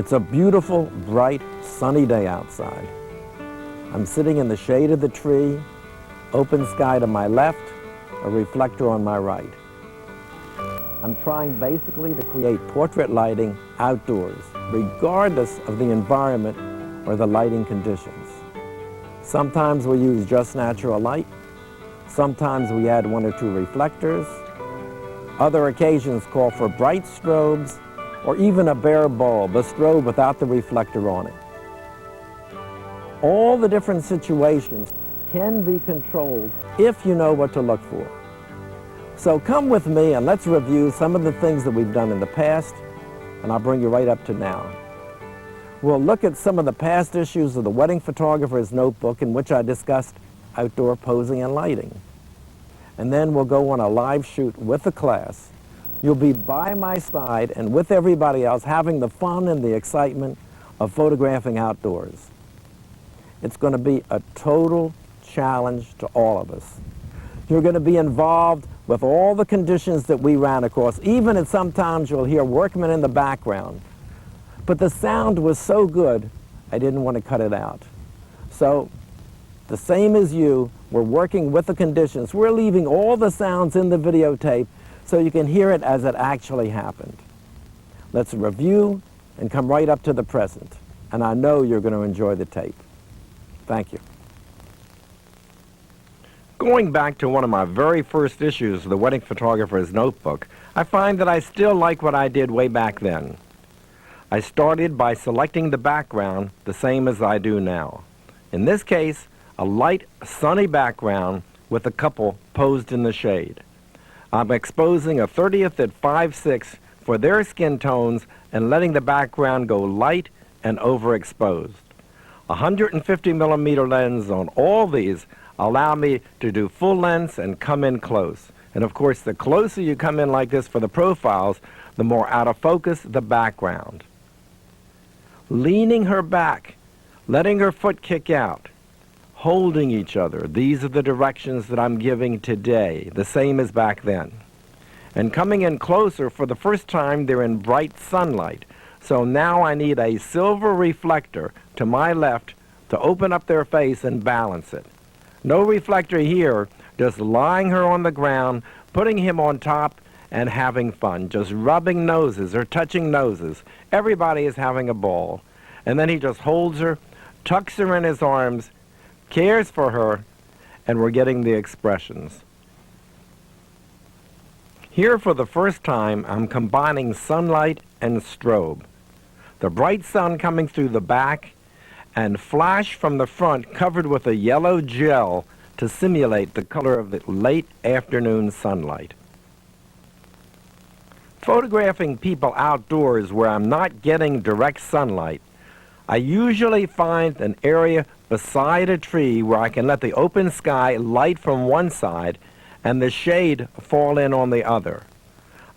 It's a beautiful, bright, sunny day outside. I'm sitting in the shade of the tree, open sky to my left, a reflector on my right. I'm trying basically to create portrait lighting outdoors, regardless of the environment or the lighting conditions. Sometimes we use just natural light. Sometimes we add one or two reflectors. Other occasions call for bright strobes or even a bare bulb, a strobe without the reflector on it. All the different situations can be controlled if you know what to look for. So come with me and let's review some of the things that we've done in the past, and I'll bring you right up to now. We'll look at some of the past issues of the Wedding Photographer's Notebook in which I discussed outdoor posing and lighting. And then we'll go on a live shoot with the class. You'll be by my side and with everybody else having the fun and the excitement of photographing outdoors. It's going to be a total challenge to all of us. You're going to be involved with all the conditions that we ran across. Even at sometimes you'll hear workmen in the background. But the sound was so good, I didn't want to cut it out. So, the same as you, we're working with the conditions. We're leaving all the sounds in the videotape so you can hear it as it actually happened. Let's review and come right up to the present. And I know you're going to enjoy the tape. Thank you. Going back to one of my very first issues of the Wedding Photographer's Notebook, I find that I still like what I did way back then. I started by selecting the background the same as I do now. In this case, a light, sunny background with a couple posed in the shade. I'm exposing a 30th at 5/6 for their skin tones and letting the background go light and overexposed. 150mm lens on all these allow me to do full lengths and come in close. And of course, the closer you come in like this for the profiles, the more out of focus the background. Leaning her back, letting her foot kick out, holding each other. These are the directions that I'm giving today, the same as back then. And coming in closer, for the first time, they're in bright sunlight. So now I need a silver reflector to my left to open up their face and balance it. No reflector here, just lying her on the ground, putting him on top, and having fun, just rubbing noses or touching noses. Everybody is having a ball. And then he just holds her, tucks her in his arms, cares for her, and we're getting the expressions. Here for the first time, I'm combining sunlight and strobe. The bright sun coming through the back and flash from the front covered with a yellow gel to simulate the color of the late afternoon sunlight. Photographing people outdoors where I'm not getting direct sunlight, I usually find an area beside a tree where I can let the open sky light from one side and the shade fall in on the other.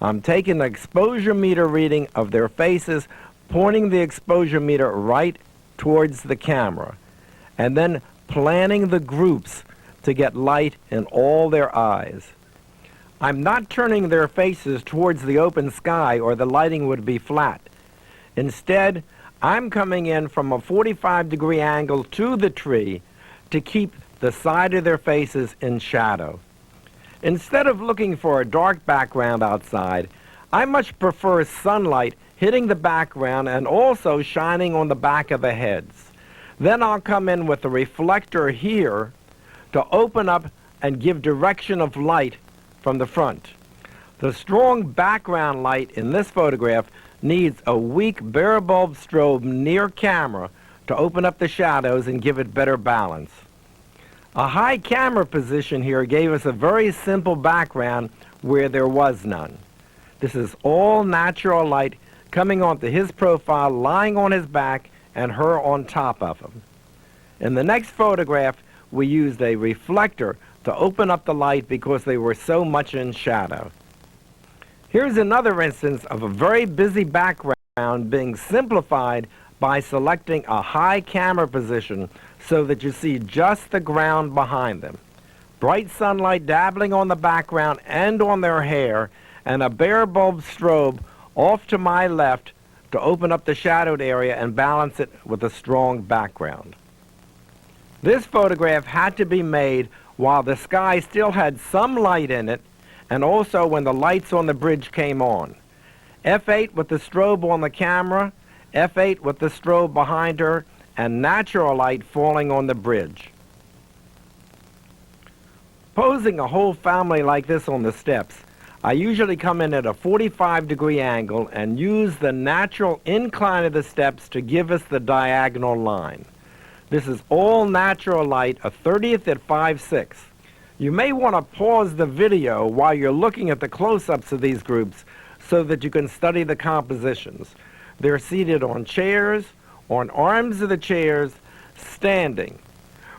I'm taking the exposure meter reading of their faces, pointing the exposure meter right towards the camera, and then planning the groups to get light in all their eyes. I'm not turning their faces towards the open sky or the lighting would be flat. Instead, I'm coming in from a 45-degree angle to the tree to keep the side of their faces in shadow. Instead of looking for a dark background outside, I much prefer sunlight hitting the background and also shining on the back of the heads. Then I'll come in with a reflector here to open up and give direction of light from the front. The strong background light in this photograph needs a weak bare bulb strobe near camera to open up the shadows and give it better balance. A high camera position here gave us a very simple background where there was none. This is all natural light coming onto his profile, lying on his back, and her on top of him. In the next photograph, we used a reflector to open up the light because they were so much in shadow. Here's another instance of a very busy background being simplified by selecting a high camera position so that you see just the ground behind them. Bright sunlight dabbling on the background and on their hair, and a bare bulb strobe off to my left to open up the shadowed area and balance it with a strong background. This photograph had to be made while the sky still had some light in it, and also when the lights on the bridge came on. F8 with the strobe on the camera, F8 with the strobe behind her, and natural light falling on the bridge. Posing a whole family like this on the steps, I usually come in at a 45-degree angle and use the natural incline of the steps to give us the diagonal line. This is all natural light, a 30th at 5/6. You may want to pause the video while you're looking at the close-ups of these groups so that you can study the compositions. They're seated on chairs, on arms of the chairs, standing.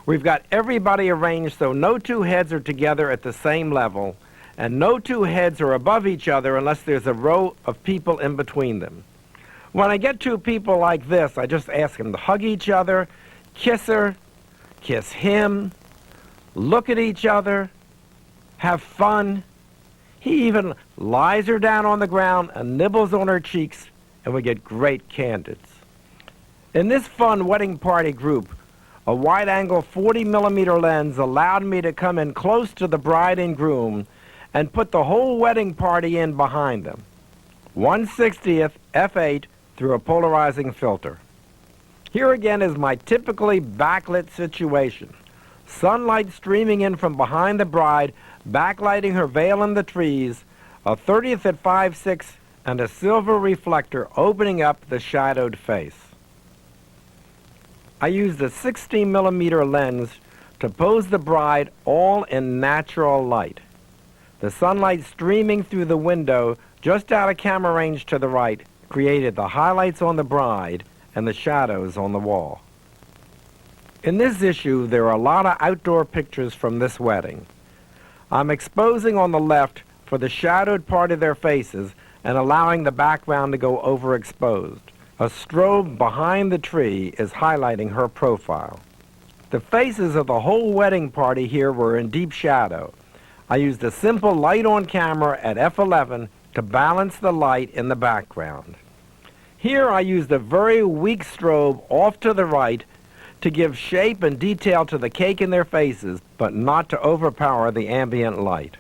We've got everybody arranged so no two heads are together at the same level, and no two heads are above each other unless there's a row of people in between them. When I get two people like this, I just ask them to hug each other, kiss her, kiss him, look at each other, have fun. He even lies her down on the ground and nibbles on her cheeks, and we get great candids. In this fun wedding party group, a wide-angle 40mm lens allowed me to come in close to the bride and groom and put the whole wedding party in behind them. 1/60th f8 through a polarizing filter. Here again is my typically backlit situation. Sunlight streaming in from behind the bride, backlighting her veil in the trees, a 30th at 5/6, and a silver reflector opening up the shadowed face. I used a 60mm lens to pose the bride all in natural light. The sunlight streaming through the window just out of camera range to the right created the highlights on the bride and the shadows on the wall. In this issue, there are a lot of outdoor pictures from this wedding. I'm exposing on the left for the shadowed part of their faces and allowing the background to go overexposed. A strobe behind the tree is highlighting her profile. The faces of the whole wedding party here were in deep shadow. I used a simple light on camera at f11 to balance the light in the background. Here I used a very weak strobe off to the right to give shape and detail to the cake in their faces, but not to overpower the ambient light.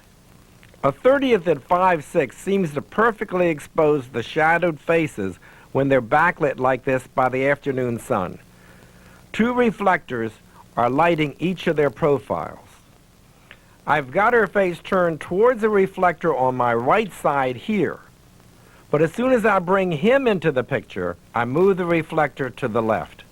A 30th at 5/6 seems to perfectly expose the shadowed faces when they're backlit like this by the afternoon sun. Two reflectors are lighting each of their profiles. I've got her face turned towards the reflector on my right side here, but as soon as I bring him into the picture, I move the reflector to the left.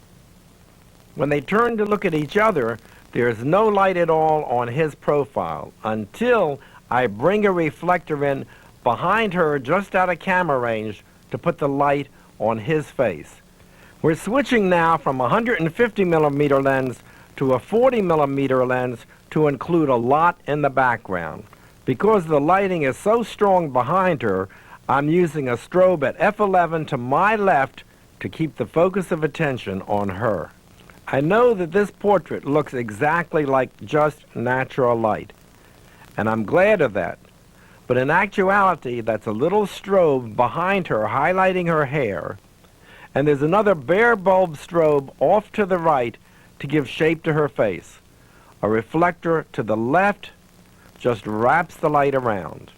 When they turn to look at each other, there's no light at all on his profile until I bring a reflector in behind her just out of camera range to put the light on his face. We're switching now from a 150mm lens to a 40mm lens to include a lot in the background. Because the lighting is so strong behind her, I'm using a strobe at f11 to my left to keep the focus of attention on her. I know that this portrait looks exactly like just natural light, and I'm glad of that. But in actuality, that's a little strobe behind her highlighting her hair, and there's another bare bulb strobe off to the right to give shape to her face. A reflector to the left just wraps the light around.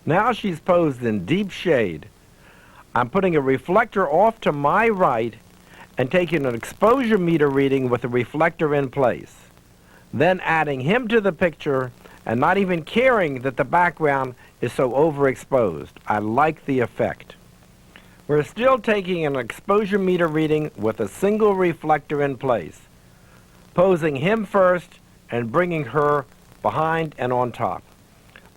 Now she's posed in deep shade. I'm putting a reflector off to my right and taking an exposure meter reading with the reflector in place. Then adding him to the picture and not even caring that the background is so overexposed. I like the effect. We're still taking an exposure meter reading with a single reflector in place, posing him first and bringing her behind and on top.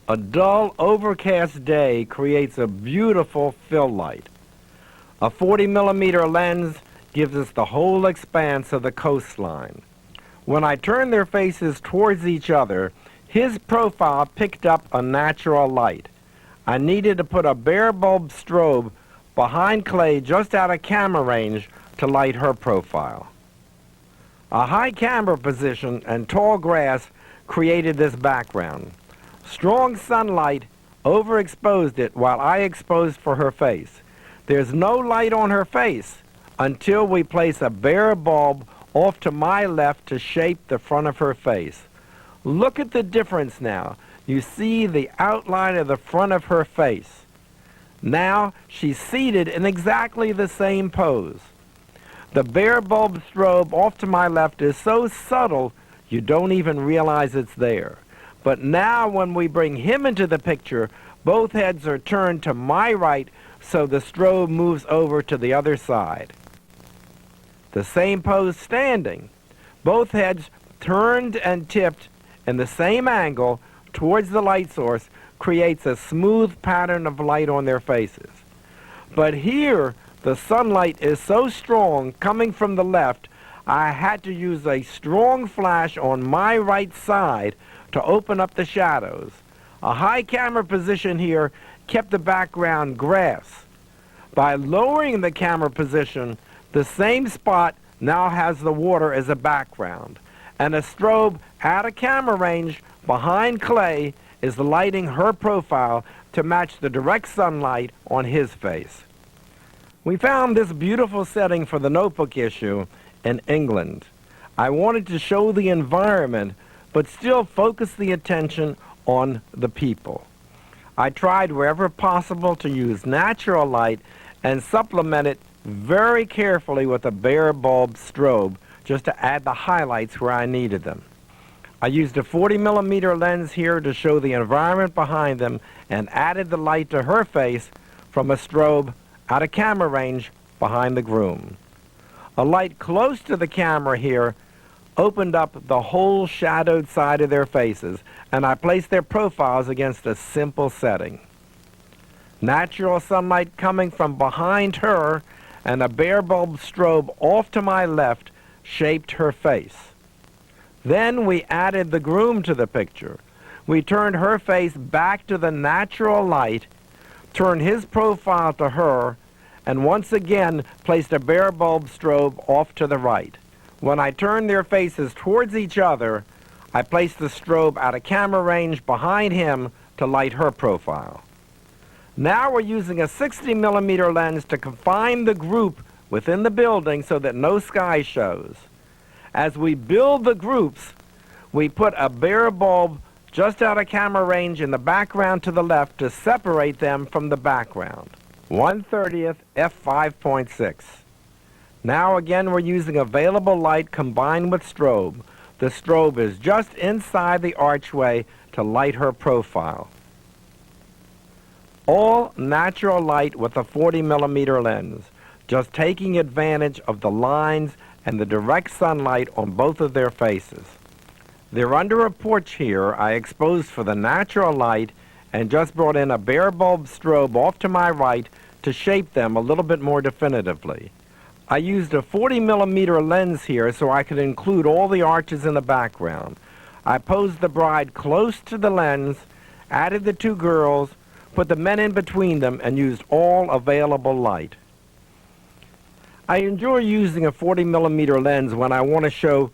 A dull, overcast day creates a beautiful fill light. A 40mm lens gives us the whole expanse of the coastline. When I turn their faces towards each other, his profile picked up a natural light. I needed to put a bare bulb strobe behind Clay just out of camera range to light her profile. A high camera position and tall grass created this background. Strong sunlight overexposed it while I exposed for her face. There's no light on her face until we place a bare bulb off to my left to shape the front of her face. Look at the difference now. You see the outline of the front of her face. Now she's seated in exactly the same pose. The bare bulb strobe off to my left is so subtle you don't even realize it's there. But now when we bring him into the picture, both heads are turned to my right, so the strobe moves over to the other side. The same pose standing. Both heads turned and tipped in the same angle towards the light source creates a smooth pattern of light on their faces. But here, the sunlight is so strong coming from the left, I had to use a strong flash on my right side to open up the shadows. A high camera position here kept the background grass. By lowering the camera position, the same spot now has the water as a background, and a strobe at a camera range behind Clay is lighting her profile to match the direct sunlight on his face. We found this beautiful setting for the notebook issue in England. I wanted to show the environment, but still focus the attention on the people. I tried wherever possible to use natural light and supplement it very carefully with a bare bulb strobe just to add the highlights where I needed them. I used a 40mm lens here to show the environment behind them and added the light to her face from a strobe out of camera range behind the groom. A light close to the camera here opened up the whole shadowed side of their faces, and I placed their profiles against a simple setting. Natural sunlight coming from behind her and a bare bulb strobe off to my left shaped her face. Then we added the groom to the picture. We turned her face back to the natural light, turned his profile to her, and once again placed a bare bulb strobe off to the right. When I turned their faces towards each other, I placed the strobe out of camera range behind him to light her profile. Now we're using a 60mm lens to confine the group within the building so that no sky shows. As we build the groups, we put a bare bulb just out of camera range in the background to the left to separate them from the background. 1/30 f5.6. Now again we're using available light combined with strobe. The strobe is just inside the archway to light her profile. All natural light with a 40mm lens, just taking advantage of the lines and the direct sunlight on both of their faces. They're under a porch here I exposed for the natural light and just brought in a bare bulb strobe off to my right to shape them a little bit more definitively. I used a 40mm lens here so I could include all the arches in the background. I posed the bride close to the lens, added the two girls, put the men in between them, and used all available light. I enjoy using a 40mm lens when I want to show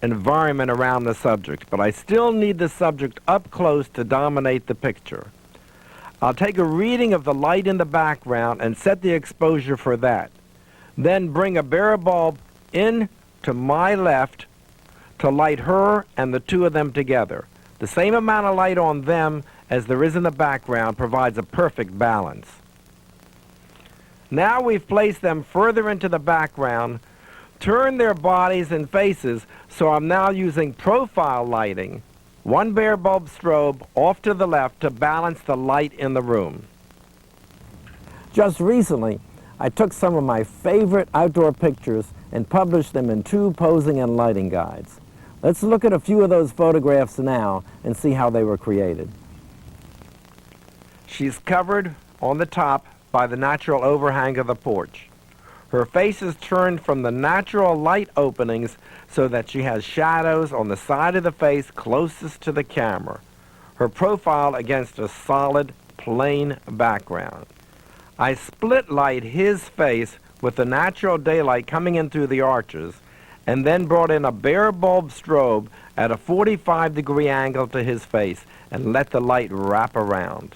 environment around the subject, but I still need the subject up close to dominate the picture. I'll take a reading of the light in the background and set the exposure for that. Then bring a bare bulb in to my left to light her and the two of them together. The same amount of light on them as there is in the background provides a perfect balance. Now we've placed them further into the background, turned their bodies and faces, so I'm now using profile lighting, one bare bulb strobe off to the left to balance the light in the room. Just recently, I took some of my favorite outdoor pictures and published them in 2 posing and lighting guides. Let's look at a few of those photographs now and see how they were created. She's covered on the top by the natural overhang of the porch. Her face is turned from the natural light openings so that she has shadows on the side of the face closest to the camera. Her profile against a solid, plain background. I split light his face with the natural daylight coming in through the arches, and then brought in a bare bulb strobe at a 45-degree angle to his face and let the light wrap around.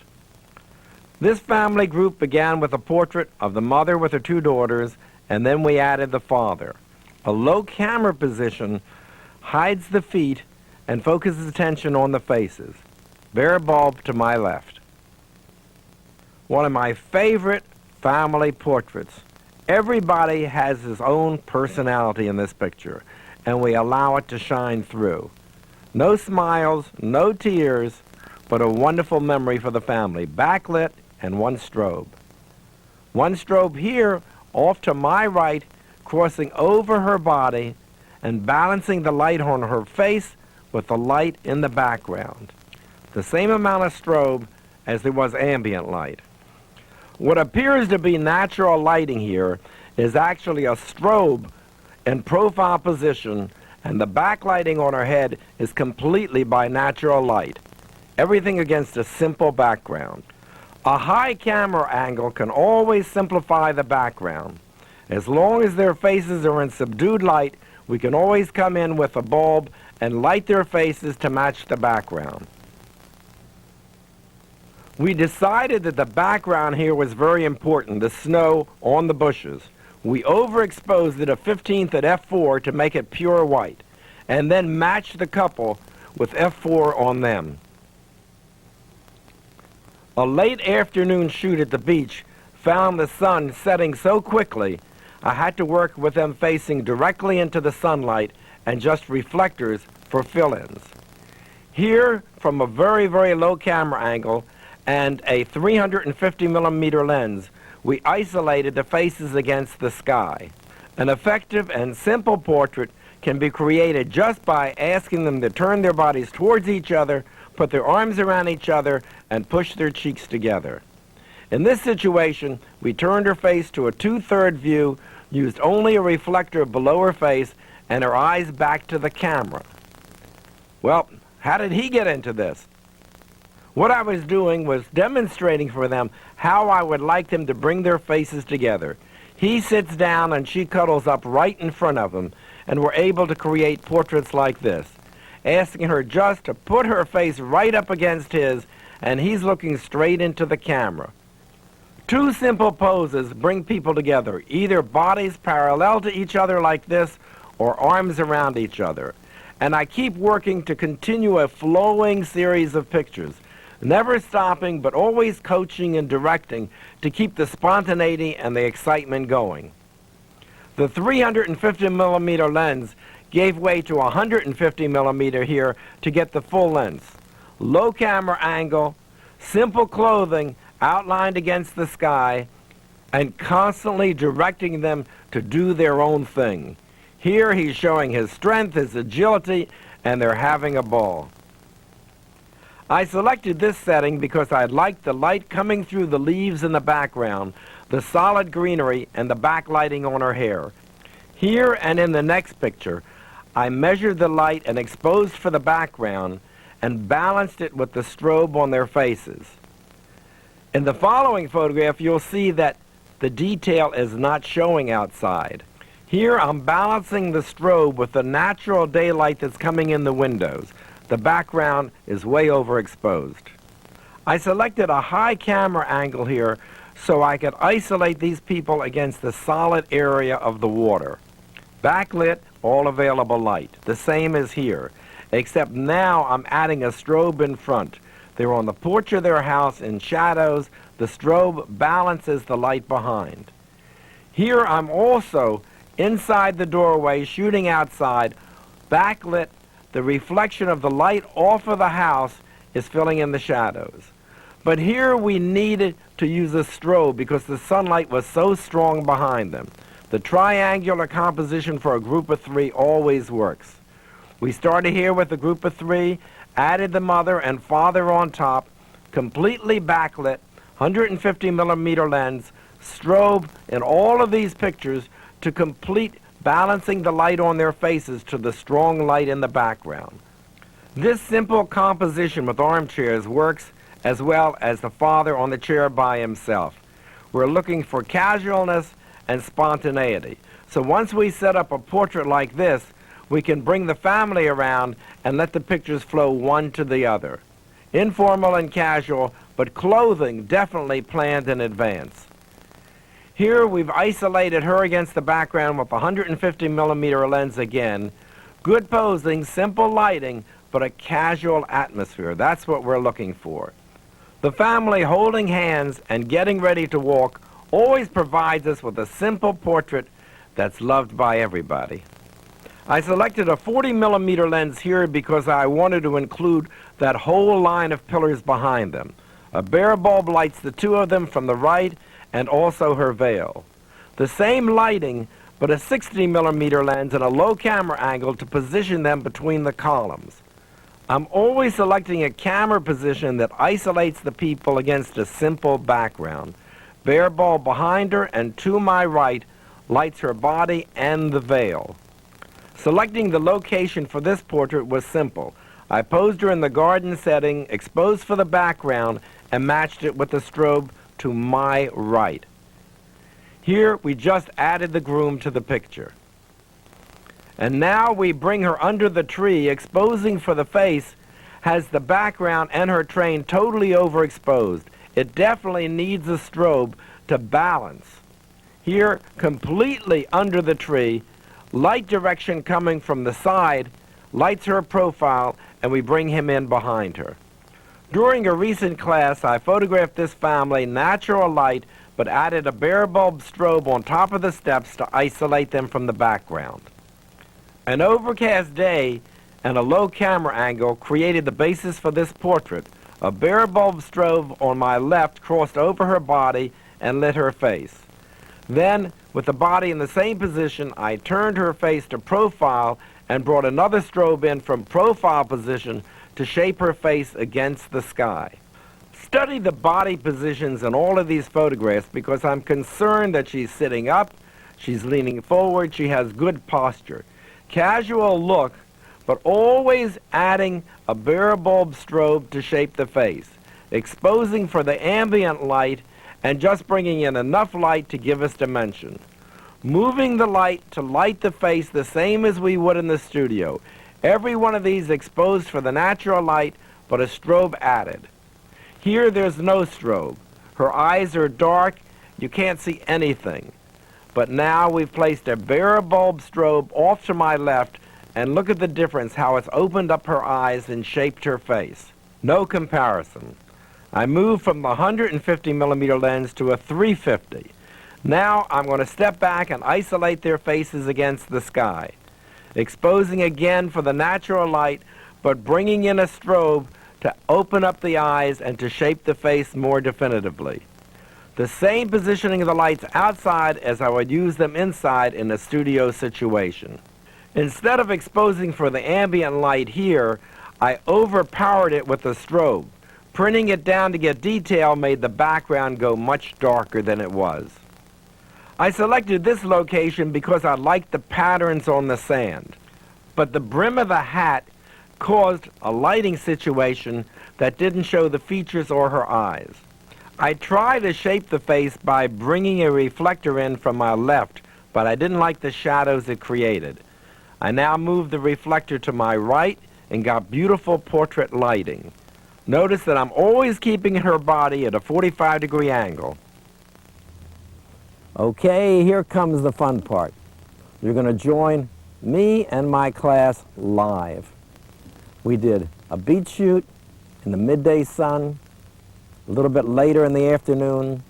This family group began with a portrait of the mother with her two daughters, and then we added the father. A low camera position hides the feet and focuses attention on the faces. Bare bulb to my left. One of my favorite family portraits. Everybody has his own personality in this picture, and we allow it to shine through. No smiles, no tears, but a wonderful memory for the family. Backlit and one strobe. One strobe here, off to my right, crossing over her body and balancing the light on her face with the light in the background. The same amount of strobe as there was ambient light. What appears to be natural lighting here is actually a strobe in profile position, and the backlighting on her head is completely by natural light. Everything against a simple background. A high camera angle can always simplify the background. As long as their faces are in subdued light, we can always come in with a bulb and light their faces to match the background. We decided that the background here was very important, the snow on the bushes. We overexposed it a 15th at f4 to make it pure white, and then matched the couple with f4 on them. A late afternoon shoot at the beach found the sun setting so quickly I had to work with them facing directly into the sunlight and just reflectors for fill-ins. Here, from a very, very low camera angle and a 350 millimeter lens, we isolated the faces against the sky. An effective and simple portrait can be created just by asking them to turn their bodies towards each other, put their arms around each other, and push their cheeks together. In this situation, we turned her face to a 2/3 view, used only a reflector below her face, and her eyes back to the camera. Well, how did he get into this? What I was doing was demonstrating for them how I would like them to bring their faces together. He sits down and she cuddles up right in front of him, and we're able to create portraits like this, asking her just to put her face right up against his, and he's looking straight into the camera. Two simple poses bring people together, either bodies parallel to each other like this or arms around each other. And I keep working to continue a flowing series of pictures, never stopping but always coaching and directing to keep the spontaneity and the excitement going. The 350 millimeter lens gave way to 150 millimeter here to get the full length. Low camera angle, simple clothing outlined against the sky, and constantly directing them to do their own thing. Here he's showing his strength, his agility, and they're having a ball. I selected this setting because I liked the light coming through the leaves in the background, the solid greenery, and the backlighting on her hair. Here and in the next picture, I measured the light and exposed for the background and balanced it with the strobe on their faces. In the following photograph, you'll see that the detail is not showing outside. Here I'm balancing the strobe with the natural daylight that's coming in the windows. The background is way overexposed. I selected a high camera angle here so I could isolate these people against the solid area of the water. Backlit, all available light. The same as here, except now I'm adding a strobe in front. They're on the porch of their house in shadows. The strobe balances the light behind. Here I'm also inside the doorway, shooting outside, backlit. The reflection of the light off of the house is filling in the shadows. But here we needed to use a strobe because the sunlight was so strong behind them. The triangular composition for a group of three always works. We started here with a group of three, added the mother and father on top, completely backlit, 150 millimeter lens, strobe in all of these pictures to complete balancing the light on their faces to the strong light in the background. This simple composition with armchairs works as well as the father on the chair by himself. We're looking for casualness and spontaneity. So once we set up a portrait like this, we can bring the family around and let the pictures flow one to the other. informal and casual, but clothing definitely planned in advance. Here we've isolated her against the background with a 150 millimeter lens again. Good posing, simple lighting, but a casual atmosphere. That's what we're looking for. The family holding hands and getting ready to walk always provides us with a simple portrait that's loved by everybody. I selected a 40 millimeter lens here because I wanted to include that whole line of pillars behind them. A bare bulb lights the two of them from the right and also her veil. The same lighting, but a 60 millimeter lens and a low camera angle to position them between the columns. I'm always selecting a camera position that isolates the people against a simple background. Bare bulb behind her and to my right lights her body and the veil. Selecting the location for this portrait was simple. I posed her in the garden setting, exposed for the background, and matched it with the strobe to my right. Here we just added the groom to the picture. And now we bring her under the tree, exposing for the face, has the background and her train totally overexposed. It definitely needs a strobe to balance. Here, completely under the tree, light direction coming from the side, lights her profile, and we bring him in behind her. During a recent class, I photographed this family natural light, but added a bare bulb strobe on top of the steps to isolate them from the background. An overcast day and a low camera angle created the basis for this portrait. A bare bulb strobe on my left crossed over her body and lit her face. Then, with the body in the same position, I turned her face to profile and brought another strobe in from profile position to shape her face against the sky. Study the body positions in all of these photographs because I'm concerned that she's sitting up, she's leaning forward, she has good posture. Casual look, but always adding a bare bulb strobe to shape the face, exposing for the ambient light and just bringing in enough light to give us dimension. Moving the light to light the face the same as we would in the studio. Every one of these exposed for the natural light, but a strobe added. Here there's no strobe. Her eyes are dark, you can't see anything. But now we've placed a bare bulb strobe off to my left, and look at the difference, how it's opened up her eyes and shaped her face. No comparison. I moved from the 150 millimeter lens to a 350. Now I'm going to step back and isolate their faces against the sky, exposing again for the natural light, but bringing in a strobe to open up the eyes and to shape the face more definitively. The same positioning of the lights outside as I would use them inside in a studio situation. Instead of exposing for the ambient light here, I overpowered it with the strobe. Printing it down to get detail made the background go much darker than it was. I selected this location because I liked the patterns on the sand, but the brim of the hat caused a lighting situation that didn't show the features or her eyes. I tried to shape the face by bringing a reflector in from my left, but I didn't like the shadows it created. I now moved the reflector to my right and got beautiful portrait lighting. Notice that I'm always keeping her body at a 45-degree angle. Okay, here comes the fun part. You're going to join me and my class live. We did a beach shoot in the midday sun, a little bit later in the afternoon.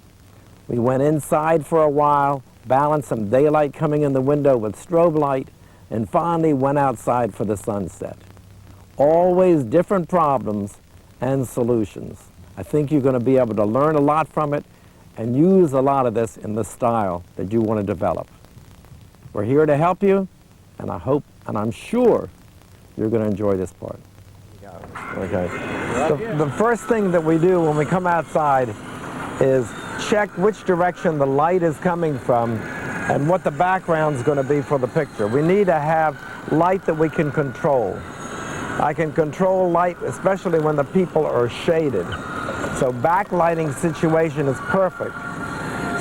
We went inside for a while, balanced some daylight coming in the window with strobe light, and finally went outside for the sunset. Always different problems and solutions. I think you're going to be able to learn a lot from it and use a lot of this in the style that you want to develop. We're here to help you, and I hope and I'm sure you're going to enjoy this part. Okay. The first thing that we do when we come outside is check which direction the light is coming from and what the background's going to be for the picture. We need to have light that we can control. I can control light, especially when the people are shaded. So backlighting situation is perfect.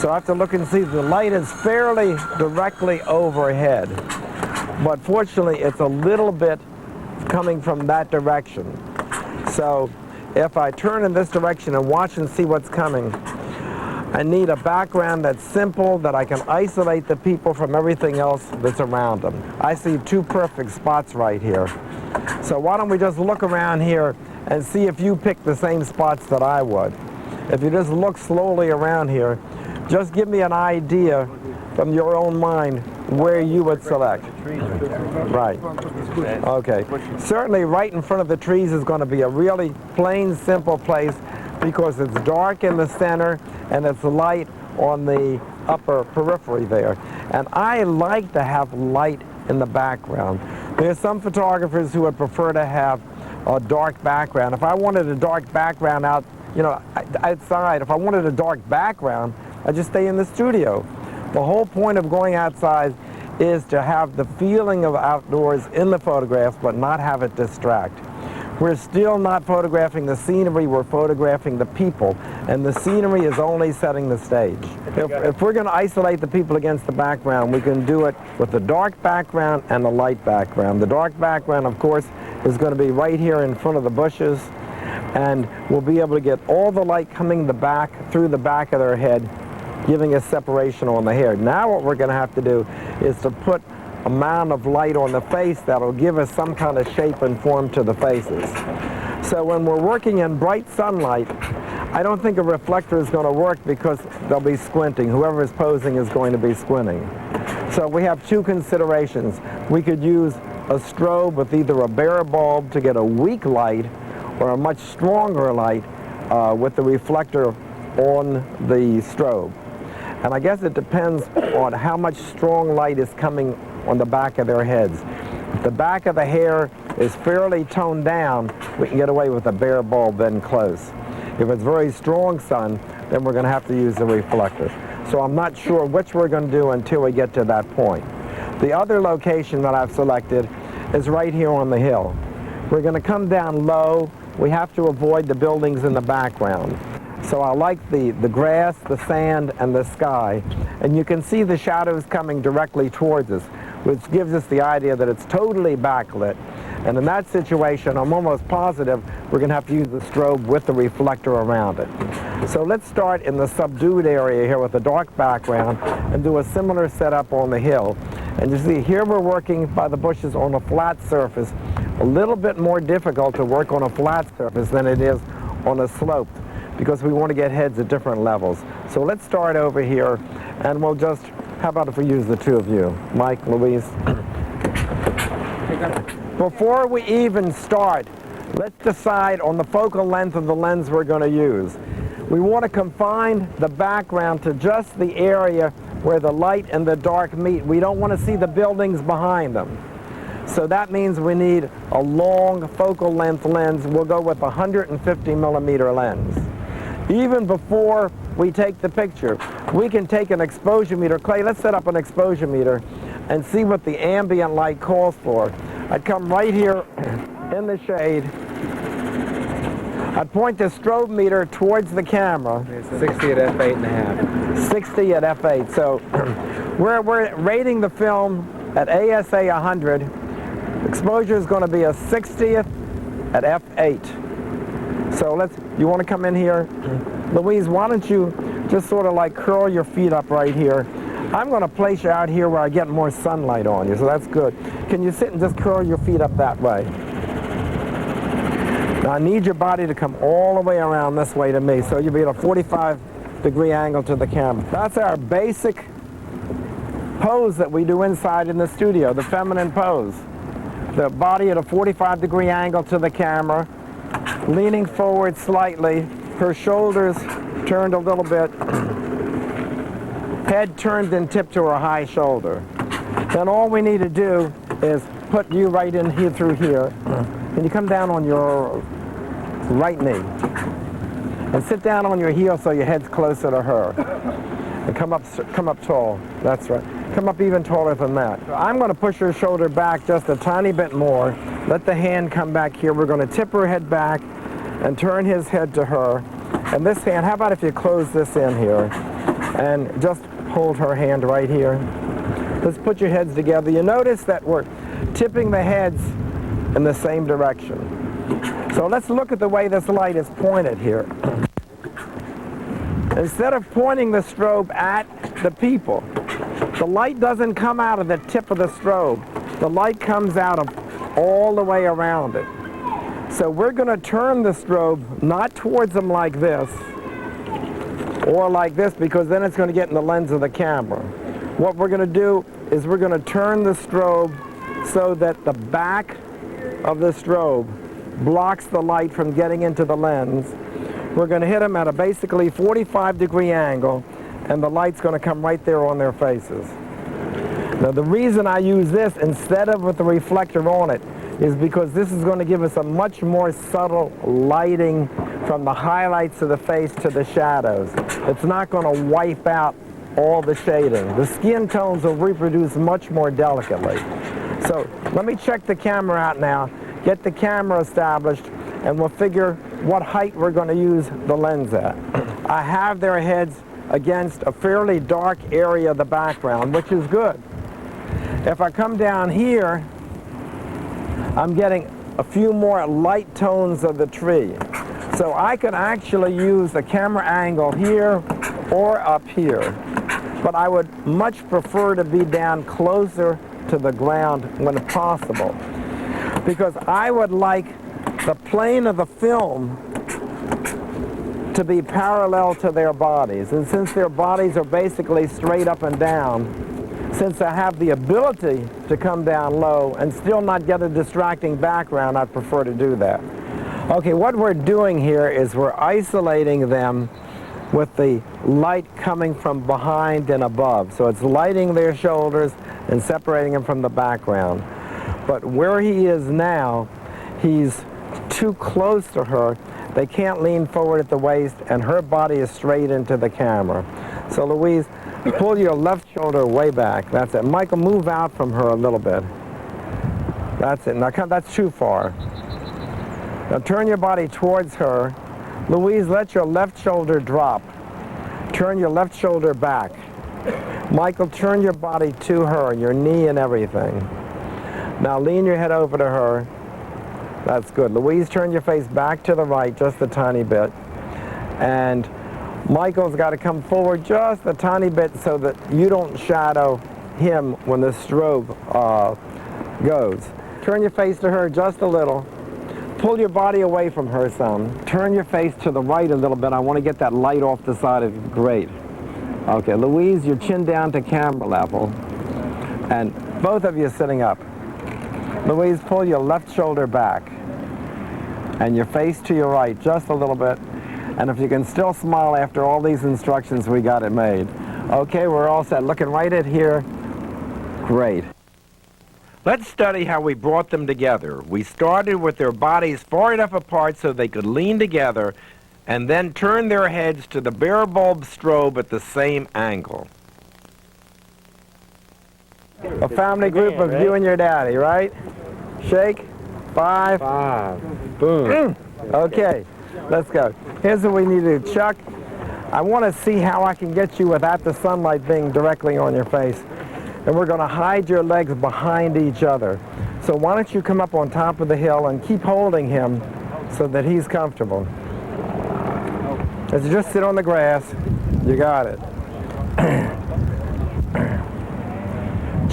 So I have to look and see the light is fairly directly overhead. But fortunately, it's a little bit coming from that direction. So if I turn in this direction and watch and see what's coming, I need a background that's simple, that I can isolate the people from everything else that's around them. I see two perfect spots right here. So why don't we just look around here and see if you pick the same spots that I would. If you just look slowly around here, just give me an idea from your own mind where you would select. Right. Okay. Certainly right in front of the trees is going to be a really plain, simple place because it's dark in the center and it's light on the upper periphery there. And I like to have light in the background. There's some photographers who would prefer to have a dark background. If I wanted a dark background out, outside, if I wanted a dark background, I'd just stay in the studio. The whole point of going outside is to have the feeling of outdoors in the photographs, but not have it distract. We're still not photographing the scenery, we're photographing the people, and the scenery is only setting the stage. If we're going to isolate the people against the background, we can do it with the dark background and the light background. The dark background, of course, is going to be right here in front of the bushes, and we'll be able to get all the light coming through the back of their head, giving us separation on the hair. Now what we're going to have to do is to put amount of light on the face that'll give us some kind of shape and form to the faces. So when we're working in bright sunlight, I don't think a reflector is going to work because they'll be squinting. Whoever is posing is going to be squinting. So we have two considerations. We could use a strobe with either a bare bulb to get a weak light or a much stronger light with the reflector on the strobe. And I guess it depends on how much strong light is coming on the back of their heads. If the back of the hair is fairly toned down, we can get away with a bare bulb then close. If it's very strong sun, then we're going to have to use the reflector. So I'm not sure which we're going to do until we get to that point. The other location that I've selected is right here on the hill. We're going to come down low. We have to avoid the buildings in the background. So I like the grass, the sand, and the sky. And you can see the shadows coming directly towards us, which gives us the idea that it's totally backlit. And in that situation, I'm almost positive we're going to have to use the strobe with the reflector around it. So let's start in the subdued area here with a dark background and do a similar setup on the hill. And you see, here we're working by the bushes on a flat surface. A little bit more difficult to work on a flat surface than it is on a slope, because we want to get heads at different levels. So let's start over here, and we'll just, how about if we use the two of you? Mike, Louise? Before we even start, let's decide on the focal length of the lens we're going to use. We want to confine the background to just the area where the light and the dark meet. We don't want to see the buildings behind them. So that means we need a long focal length lens. We'll go with a 150 millimeter lens. Even before we take the picture, we can take an exposure meter. Clay, let's set up an exposure meter and see what the ambient light calls for. I'd come right here in the shade. I'd point the strobe meter towards the camera. 60 at f8.5. 60 at f8. So we're rating the film at ASA 100. Exposure is going to be a 60th at f8. So you want to come in here? Louise, why don't you just sort of like curl your feet up right here. I'm going to place you out here where I get more sunlight on you, so that's good. Can you sit and just curl your feet up that way? Now I need your body to come all the way around this way to me, so you'll be at a 45-degree angle to the camera. That's our basic pose that we do inside in the studio, the feminine pose. The body at a 45-degree angle to the camera, leaning forward slightly, her shoulders turned a little bit, head turned and tipped to her high shoulder. Then all we need to do is put you right in here through here. Can you come down on your right knee? And sit down on your heel so your head's closer to her. And come up tall. That's right. Come up even taller than that. I'm going to push her shoulder back just a tiny bit more. Let the hand come back here. We're going to tip her head back and turn his head to her. And this hand, how about if you close this in here and just hold her hand right here. Let's put your heads together. You notice that we're tipping the heads in the same direction. So let's look at the way this light is pointed here. Instead of pointing the strobe at the people, the light doesn't come out of the tip of the strobe. The light comes out of all the way around it. So we're going to turn the strobe not towards them like this or like this, because then it's going to get in the lens of the camera. What we're going to do is we're going to turn the strobe so that the back of the strobe blocks the light from getting into the lens. We're going to hit them at a basically 45-degree angle, and the light's going to come right there on their faces. Now, the reason I use this instead of with the reflector on it is because this is going to give us a much more subtle lighting from the highlights of the face to the shadows. It's not going to wipe out all the shading. The skin tones will reproduce much more delicately. So let me check the camera out now, get the camera established, and we'll figure what height we're going to use the lens at. I have their heads against a fairly dark area of the background, which is good. If I come down here, I'm getting a few more light tones of the tree. So I could actually use the camera angle here or up here. But I would much prefer to be down closer to the ground when possible, because I would like the plane of the film to be parallel to their bodies. And since their bodies are basically straight up and down, since I have the ability to come down low and still not get a distracting background, I'd prefer to do that. Okay, what we're doing here is we're isolating them with the light coming from behind and above. So it's lighting their shoulders and separating them from the background. But where he is now, he's too close to her. They can't lean forward at the waist, and her body is straight into the camera. So Louise, pull your left shoulder way back. That's it. Michael, move out from her a little bit. That's it. Now come, that's too far. Now turn your body towards her. Louise, let your left shoulder drop. Turn your left shoulder back. Michael, turn your body to her, your knee and everything. Now lean your head over to her. That's good. Louise, turn your face back to the right just a tiny bit. And Michael's got to come forward just a tiny bit so that you don't shadow him when the strobe goes. Turn your face to her just a little. Pull your body away from her some. Turn your face to the right a little bit. I want to get that light off the side of you. Great. Okay, Louise, your chin down to camera level. And both of you sitting up. Louise, pull your left shoulder back. And your face to your right just a little bit. And if you can still smile after all these instructions, we got it made. Okay, we're all set. Looking right at here. Great. Let's study how we brought them together. We started with their bodies far enough apart so they could lean together, and then turn their heads to the bare bulb strobe at the same angle. A family group of you and your daddy, right? Shake. 5. 5. Boom. Okay, let's go. Here's what we need to do. Chuck, I want to see how I can get you without the sunlight being directly on your face. And we're going to hide your legs behind each other. So why don't you come up on top of the hill and keep holding him so that he's comfortable. Let's just sit on the grass. You got it.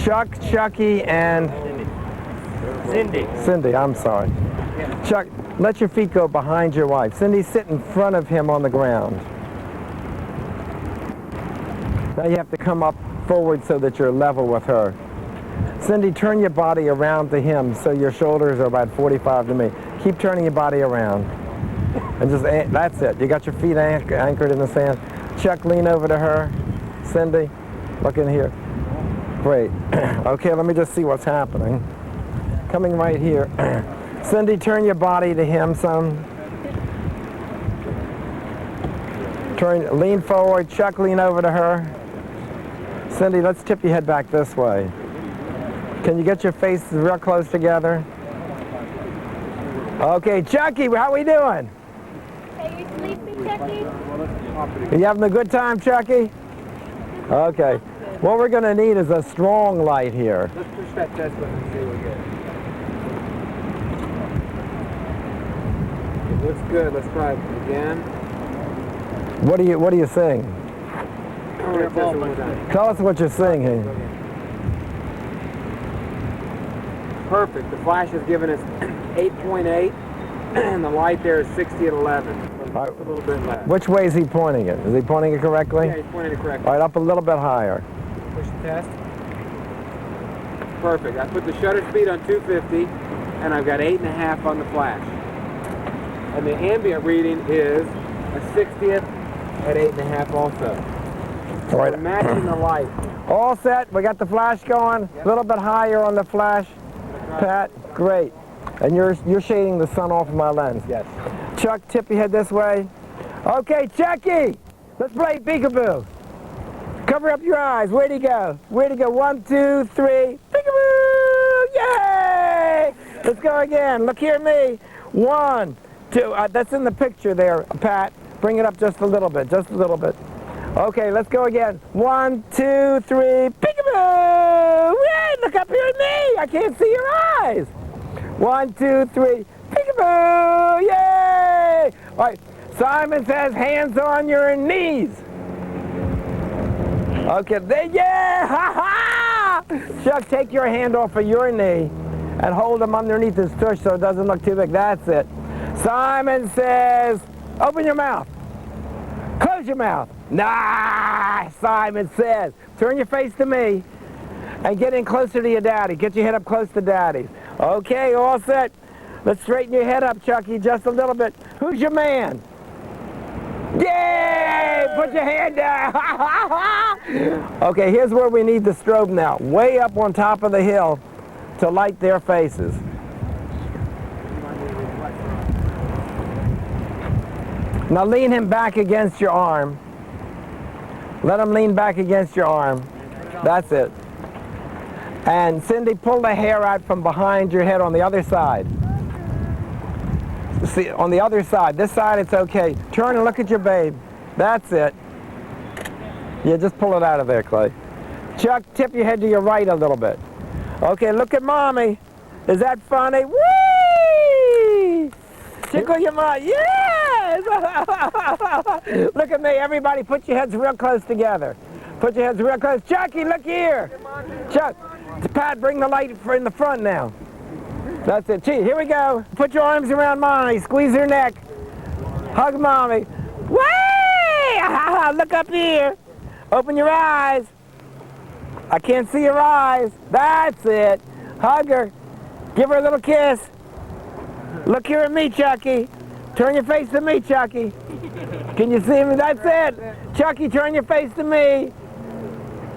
Chuck, Chucky, and Cindy, I'm sorry. Chuck, let your feet go behind your wife. Cindy, sit in front of him on the ground. Now you have to come up forward so that you're level with her. Cindy, turn your body around to him so your shoulders are about 45 to me. Keep turning your body around. And just, that's it. You got your feet anchored in the sand. Chuck, lean over to her. Cindy, look in here. Great. Okay, let me just see what's happening. Coming right here. Cindy, turn your body to him some. Lean forward. Chuck, lean over to her. Cindy, let's tip your head back this way. Can you get your faces real close together? Okay, Chucky, how we doing? Are you sleepy, Chucky? Are you having a good time, Chucky? Okay. What we're going to need is a strong light here. Let's push that test button and see what we get. Looks good. Let's try it again. What are you seeing? I'm going to test it one more time. Tell us what you're seeing here. Perfect. The flash is giving us 8.8, and the light there is 60 at 11. So just a little bit less. Which way is he pointing it? Is he pointing it correctly? Yeah, he's pointing it correctly. All right, up a little bit higher. Push the test. Perfect. I put the shutter speed on 250, and I've got 8.5 on the flash. And the ambient reading is a 60th at 8.5 also. All right. We're matching the light. All set. We got the flash going. A little bit higher on the flash. Pat, great. And you're shading the sun off of my lens. Yes. Chuck, tip your head this way. Okay, Chucky, let's play peekaboo. Cover up your eyes. Where'd he go? Where'd he go? 1, 2, 3. Peekaboo! Yay! Let's go again. Look here at me. 1, 2. That's in the picture there, Pat. Bring it up just a little bit. Just a little bit. Okay, let's go again. 1, 2, 3. Peekaboo! Yay! Look up here at me. I can't see your eyes. 1, 2, 3. Peekaboo! Yay! All right. Simon says hands on your knees. Okay, yeah! Ha ha! Chuck, take your hand off of your knee and hold him underneath his tush so it doesn't look too big. That's it. Simon says, open your mouth. Close your mouth. Nah, Simon says. Turn your face to me and get in closer to your daddy. Get your head up close to daddy. Okay, all set. Let's straighten your head up, Chucky, just a little bit. Who's your man? Yay! Put your hand down. Okay, here's where we need the strobe now. Way up on top of the hill to light their faces. Now lean him back against your arm. Let him lean back against your arm. That's it. And Cindy, pull the hair out from behind your head on the other side. See, on the other side. This side, it's okay. Turn and look at your babe. That's it. Yeah, just pull it out of there, Clay. Chuck, tip your head to your right a little bit. Okay, look at Mommy. Is that funny? Whee! Tickle your mom. Yes! Look at me. Everybody, put your heads real close together. Put your heads real close. Chucky, look here. Chuck, Pat, bring the light in the front now. That's it. Gee, here we go. Put your arms around Mommy. Squeeze her neck. Hug Mommy. Way! Look up here. Open your eyes. I can't see your eyes. That's it. Hug her. Give her a little kiss. Look here at me, Chucky. Turn your face to me, Chucky. Can you see me? That's it. Chucky, turn your face to me.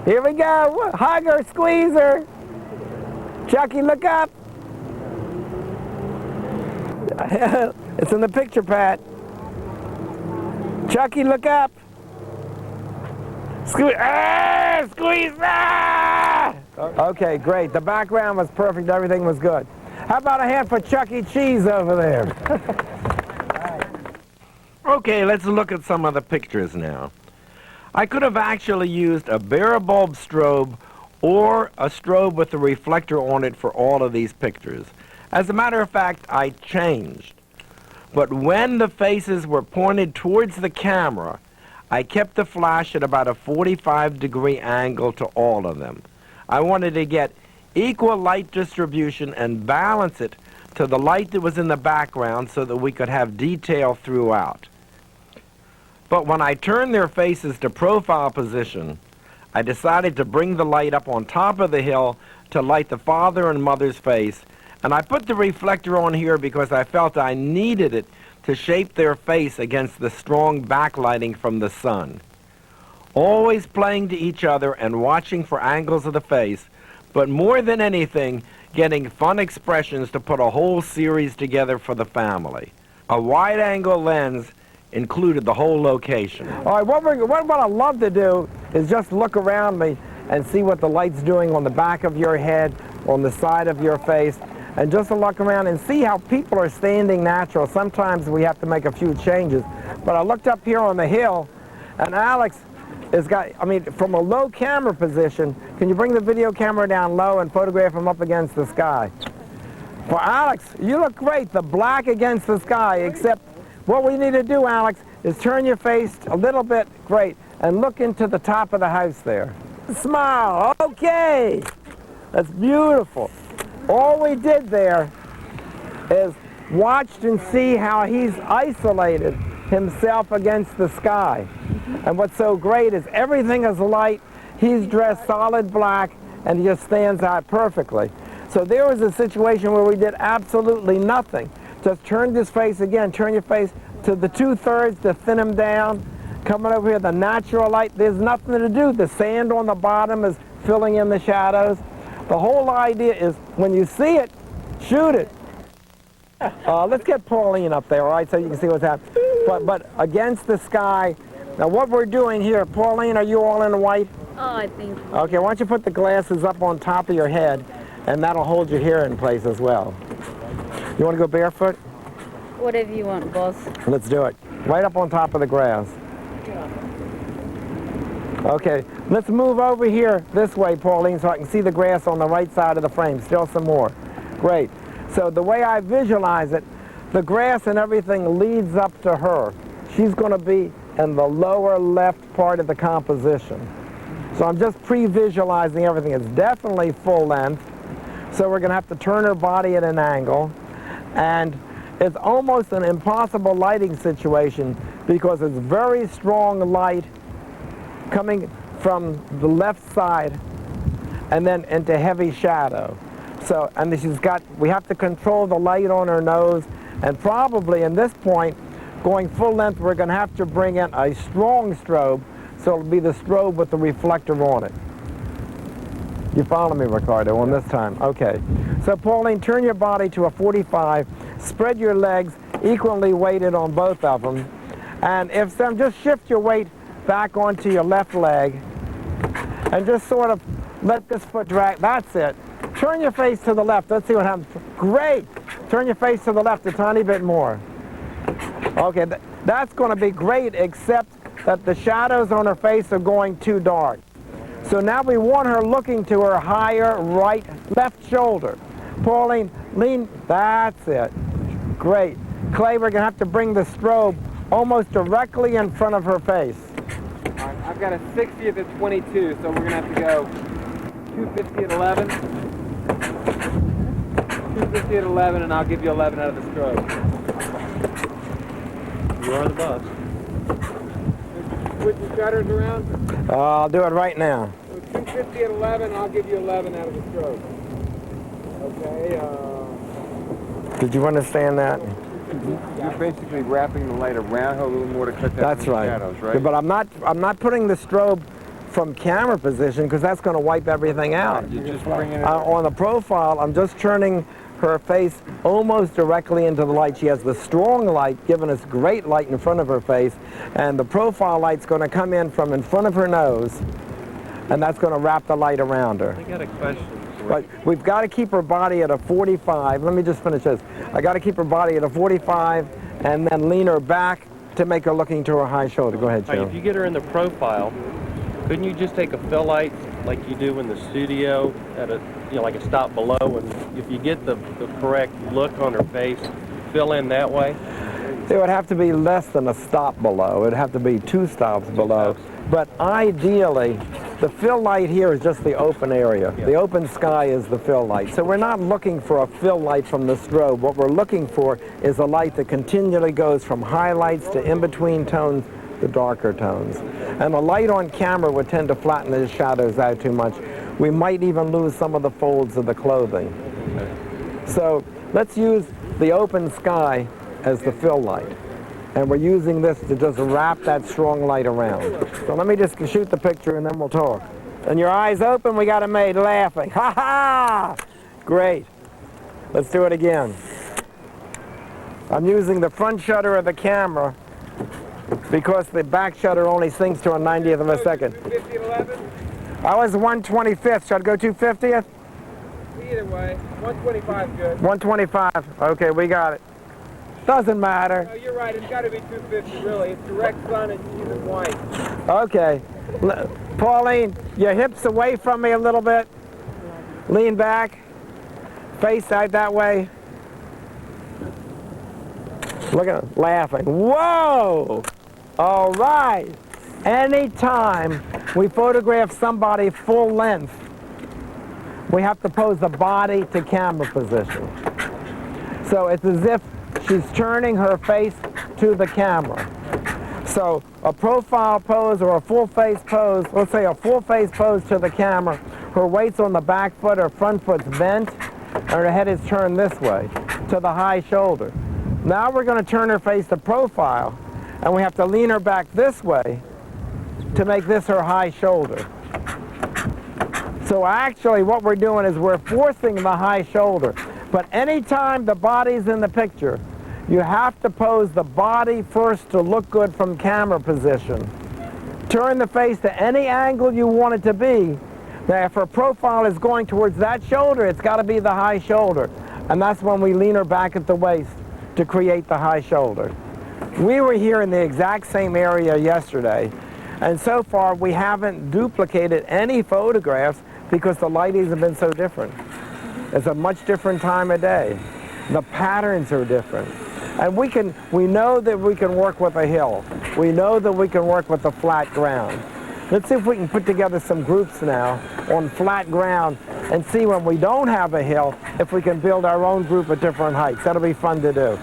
Here we go. Hug her. Squeeze her. Chucky, look up. It's in the picture, Pat. Chucky, look up. Squeeze. Squeeze. Okay, great. The background was perfect. Everything was good. How about a hand for Chuck E. Cheese over there? Okay, let's look at some of the pictures now. I could have actually used a bare bulb strobe or a strobe with a reflector on it for all of these pictures. As a matter of fact, I changed. But when the faces were pointed towards the camera, I kept the flash at about a 45-degree angle to all of them. I wanted to get equal light distribution and balance it to the light that was in the background so that we could have detail throughout. But when I turned their faces to profile position, I decided to bring the light up on top of the hill to light the father and mother's face, and I put the reflector on here because I felt I needed it to shape their face against the strong backlighting from the sun. Always playing to each other and watching for angles of the face, but more than anything, getting fun expressions to put a whole series together for the family. A wide-angle lens included the whole location. All right, what I love to do is just look around me and see what the light's doing on the back of your head, on the side of your face, and just to look around and see how people are standing natural. Sometimes we have to make a few changes. But I looked up here on the hill, and Alex has got, from a low camera position, can you bring the video camera down low and photograph him up against the sky? For Alex, you look great, the black against the sky, except What we need to do, Alex, is turn your face a little bit, great, and look into the top of the house there. Smile, okay. That's beautiful. All we did there is watched and see how he's isolated himself against the sky. And what's so great is everything is light. He's dressed solid black, and he just stands out perfectly. So there was a situation where we did absolutely nothing. Just turned his face again, turn your face to the 2/3 to thin him down. Coming over here, the natural light, there's nothing to do. The sand on the bottom is filling in the shadows. The whole idea is when you see it, shoot it. Let's get Pauline up there, all right, so you can see what's happening. But against the sky. Now what we're doing here, Pauline, are you all in white? Oh, I think. Okay, why don't you put the glasses up on top of your head, and that'll hold your hair in place as well. You want to go barefoot? Whatever you want, boss. Let's do it. Right up on top of the grass. Okay, let's move over here this way, Pauline, so I can see the grass on the right side of the frame. Still some more. Great. So the way I visualize it, the grass and everything leads up to her. She's going to be in the lower left part of the composition. So I'm just pre-visualizing everything. It's definitely full length. So we're going to have to turn her body at an angle. And it's almost an impossible lighting situation because it's very strong light coming from the left side and then into heavy shadow. So, and we have to control the light on her nose, and probably in this point, going full length, we're going to have to bring in a strong strobe, so it'll be the strobe with the reflector on it. You follow me, Ricardo, on this time? Okay. So Pauline, turn your body to a 45, spread your legs equally weighted on both of them, and if some, just shift your weight back onto your left leg, and just sort of let this foot drag. That's it. Turn your face to the left. Let's see what happens. Great. Turn your face to the left a tiny bit more. Okay, that's going to be great, except that the shadows on her face are going too dark. So now we want her looking to her higher left shoulder. Pauline, lean. That's it. Great. Clay, we're going to have to bring the strobe almost directly in front of her face. All right, I've got a 60th at 22, so we're going to have to go 250 at 11. 250 at 11, and I'll give you 11 out of the strobe. You are the boss. Switch the shutters around. I'll do it right now. So 250 at 11, I'll give you 11 out of the strobe. Okay. Did you understand that? You're basically wrapping the light around her a little more to cut down That's the right. shadows, right? But I'm not putting the strobe from camera position because that's going to wipe everything out. You're just bringing it On the profile, I'm just turning her face almost directly into the light. She has the strong light giving us great light in front of her face, and the profile light's going to come in from in front of her nose, and that's going to wrap the light around her. I got a question. But we've got to keep her body at a 45. Let me just finish this. I got to keep her body at a 45 and then lean her back to make her looking to her high shoulder. Go ahead, All right, Joe. if you get her in the profile, couldn't you just take a fill light like you do in the studio at a, like a stop below, and if you get the correct look on her face, fill in that way? It would have to be less than a stop below. It would have to be 2 stops below. But ideally, the fill light here is just the open area. Yeah. The open sky is the fill light. So we're not looking for a fill light from the strobe. What we're looking for is a light that continually goes from highlights to in-between tones to darker tones. And the light on camera would tend to flatten the shadows out too much. We might even lose some of the folds of the clothing. So let's use the open sky as the fill light. And we're using this to just wrap that strong light around. So let me just shoot the picture and then we'll talk. And your eyes open, we got a maid laughing. Ha ha! Great. Let's do it again. I'm using the front shutter of the camera because the back shutter only sinks to a 90th of a second. 250 at 11? I was 1/25th. Should I go 250th? Either way, 125 is good. 125. Okay, we got it. Doesn't matter. No, you're right. It's got to be 250, really. It's direct sun and she's in white. Okay. Pauline, your hips away from me a little bit. Lean back. Face out that way. Look at him laughing. Whoa! All right. Anytime we photograph somebody full length, we have to pose the body to camera position. So it's as if she's turning her face to the camera. So a profile pose or a full face pose, let's say a full face pose to the camera, her weight's on the back foot, her front foot's bent, and her head is turned this way to the high shoulder. Now we're going to turn her face to profile, and we have to lean her back this way to make this her high shoulder. So actually what we're doing is we're forcing the high shoulder. But anytime the body's in the picture, you have to pose the body first to look good from camera position. Turn the face to any angle you want it to be. Now if her profile is going towards that shoulder, it's got to be the high shoulder. And that's when we lean her back at the waist to create the high shoulder. We were here in the exact same area yesterday, and so far we haven't duplicated any photographs because the lightings have been so different. It's a much different time of day. The patterns are different. And we know that we can work with a hill. We know that we can work with a flat ground. Let's see if we can put together some groups now on flat ground and see when we don't have a hill, if we can build our own group at different heights. That'll be fun to do.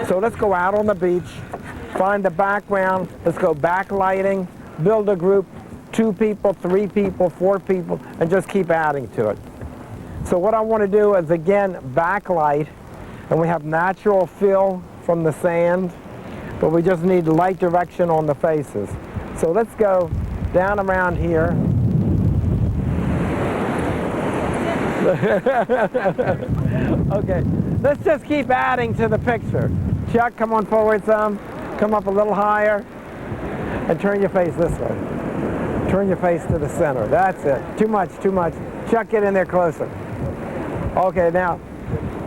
So let's go out on the beach, find the background, let's go backlighting, build a group, 2 people, 3 people, 4 people, and just keep adding to it. So what I want to do is, again, backlight, and we have natural fill from the sand, but we just need light direction on the faces. So let's go down around here. Okay, let's just keep adding to the picture. Chuck, come on forward some. Come up a little higher. And turn your face this way. Turn your face to the center. That's it. Too much, too much. Chuck, get in there closer. Okay, now,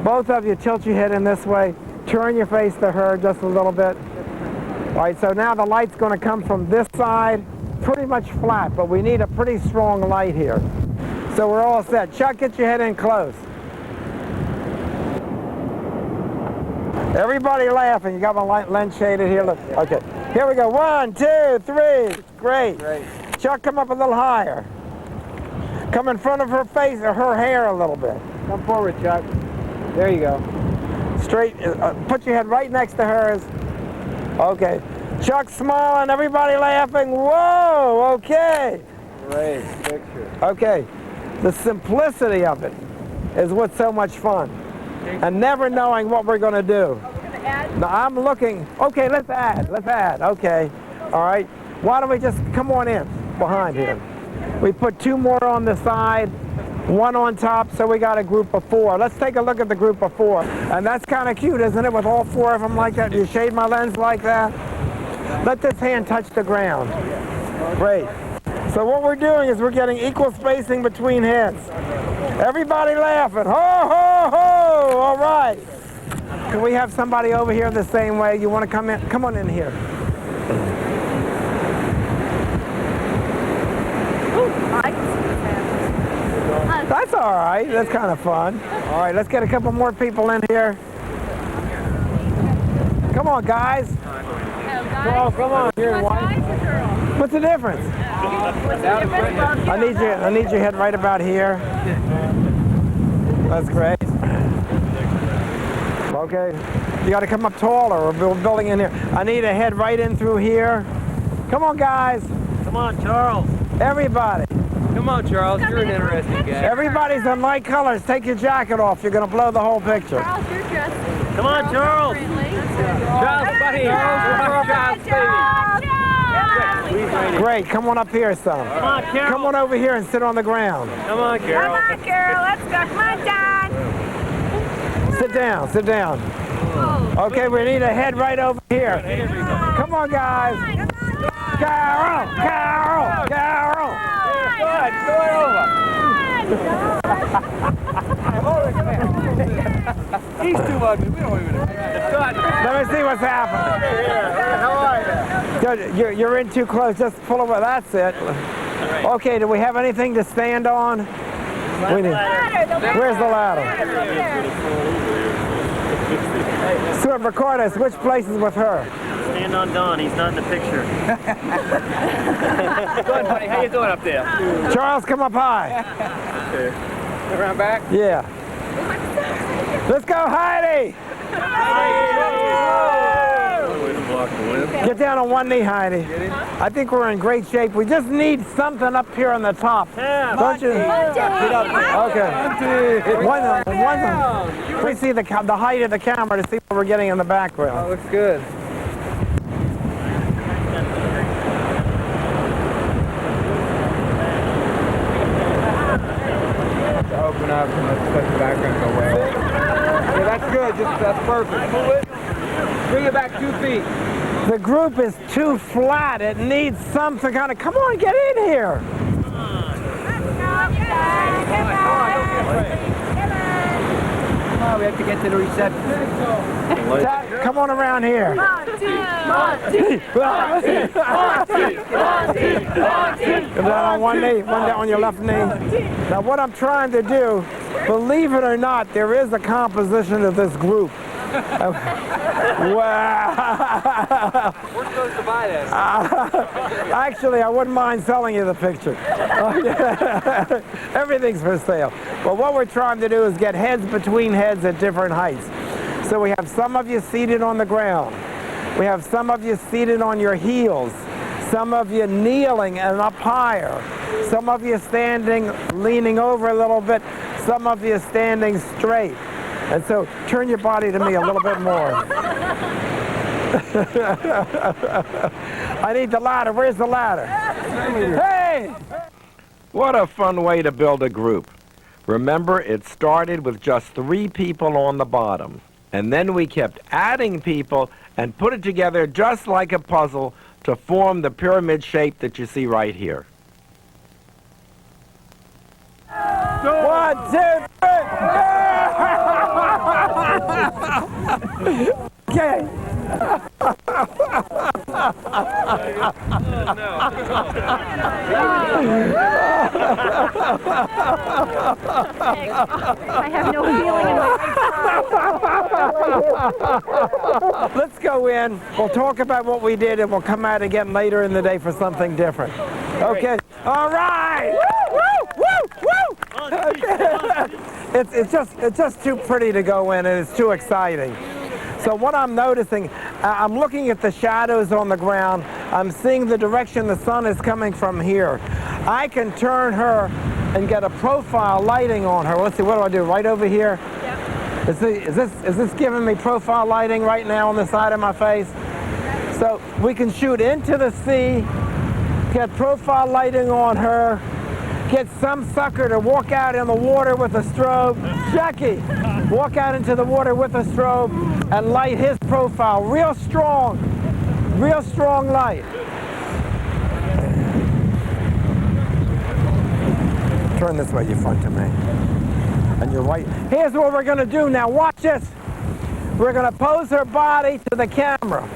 both of you tilt your head in this way. Turn your face to her just a little bit. All right, so now the light's going to come from this side, pretty much flat, but we need a pretty strong light here. So we're all set. Chuck, get your head in close. Everybody laughing. You got my lens shaded here. Look. Okay. Here we go. 1, 2, 3. Great. Chuck, come up a little higher. Come in front of her face or her hair a little bit. Come forward, Chuck. There you go. Straight. Put your head right next to hers. Okay. Chuck smiling. Everybody laughing. Whoa. Okay. Great picture. Okay. The simplicity of it is what's so much fun. And never knowing what we're going to do. Now I'm looking. Okay, let's add. Okay. All right. Why don't we just come on in behind here? We put 2 more on the side, 1 on top, so we got a group of 4. Let's take a look at the group of 4. And that's kind of cute, isn't it, with all 4 of them like that? You shade my lens like that? Let this hand touch the ground. Great. So what we're doing is we're getting equal spacing between heads. Everybody laughing. Ho, ho, ho! All right. Can we have somebody over here the same way? You want to come in? Come on in here. That's all right. That's kind of fun. All right, let's get a couple more people in here. Come on, guys. Come on. You're white. What's the difference? I need your head right about here. That's great. Okay. You got to come up taller. We're building in here. I need a head right in through here. Come on, guys. Come on, Charles. Everybody. Come on, Charles. You're an interesting guy. Everybody's in light colors. Take your jacket off. You're going to blow the whole picture. Charles, you're dressed. Come on, Charles. Charles, buddy. Great. Come on up here, son. Come on, Carol. Come on over here and sit on the ground. Come on, Carol. Come on, Carol. Let's go. Come on, John. Sit down. Sit down. Okay, we need a head right over here. Come on, guys. Carol. Carol. Carol. Good. Go over. He's too ugly. We don't even. Let me see what's happening. How are you? You're in too close. Just pull over. That's it. Okay, do we have anything to stand on? Where's the ladder? So record us. Which place is with her? Stand on Don. He's not in the picture. Go ahead, buddy. How you doing up there? Charles, come up high. Around back? Yeah. Let's go, Heidi! Get down on one knee, Heidi. I think we're in great shape. We just need something up here on the top. Don't you? Okay. We see the height of the camera to see what we're getting in the background. Oh, looks good. Open up and let's let the background go away. Yeah, that's good. That's perfect. Bring it back 2 feet. The group is too flat. It needs something kind of, come on, get in here. We have to get to the reception. Come on around here. Monte! Come down on one knee, one down on your left knee. Now what I'm trying to do, believe it or not, there is a composition of this group. Wow. We're supposed to buy this. Actually, I wouldn't mind selling you the picture. Everything's for sale. But what we're trying to do is get heads between heads at different heights. So we have some of you seated on the ground. We have some of you seated on your heels. Some of you kneeling and up higher. Some of you standing, leaning over a little bit. Some of you standing straight. And so turn your body to me a little bit more. I need the ladder. Where's the ladder? Hey! What a fun way to build a group. Remember, it started with just 3 people on the bottom. And then we kept adding people and put it together just like a puzzle to form the pyramid shape that you see right here. 1, 2, 3. Okay. I have no feeling in my right. Let's go in. We'll talk about what we did, and we'll come out again later in the day for something different. Okay. All right. Woo, woo, woo, woo. Okay. It's just too pretty to go in, and it's too exciting. So what I'm noticing, I'm looking at the shadows on the ground. I'm seeing the direction the sun is coming from here. I can turn her and get a profile lighting on her. Let's see, what do I do? Right over here? Yep. Is this giving me profile lighting right now on the side of my face? So we can shoot into the sea, get profile lighting on her, get some sucker to walk out in the water with a strobe. Jackie, walk out into the water with a strobe and light his profile. Real strong light. Turn this way, you front to me. And you're right. Here's what we're gonna do now. Watch this. We're gonna pose her body to the camera.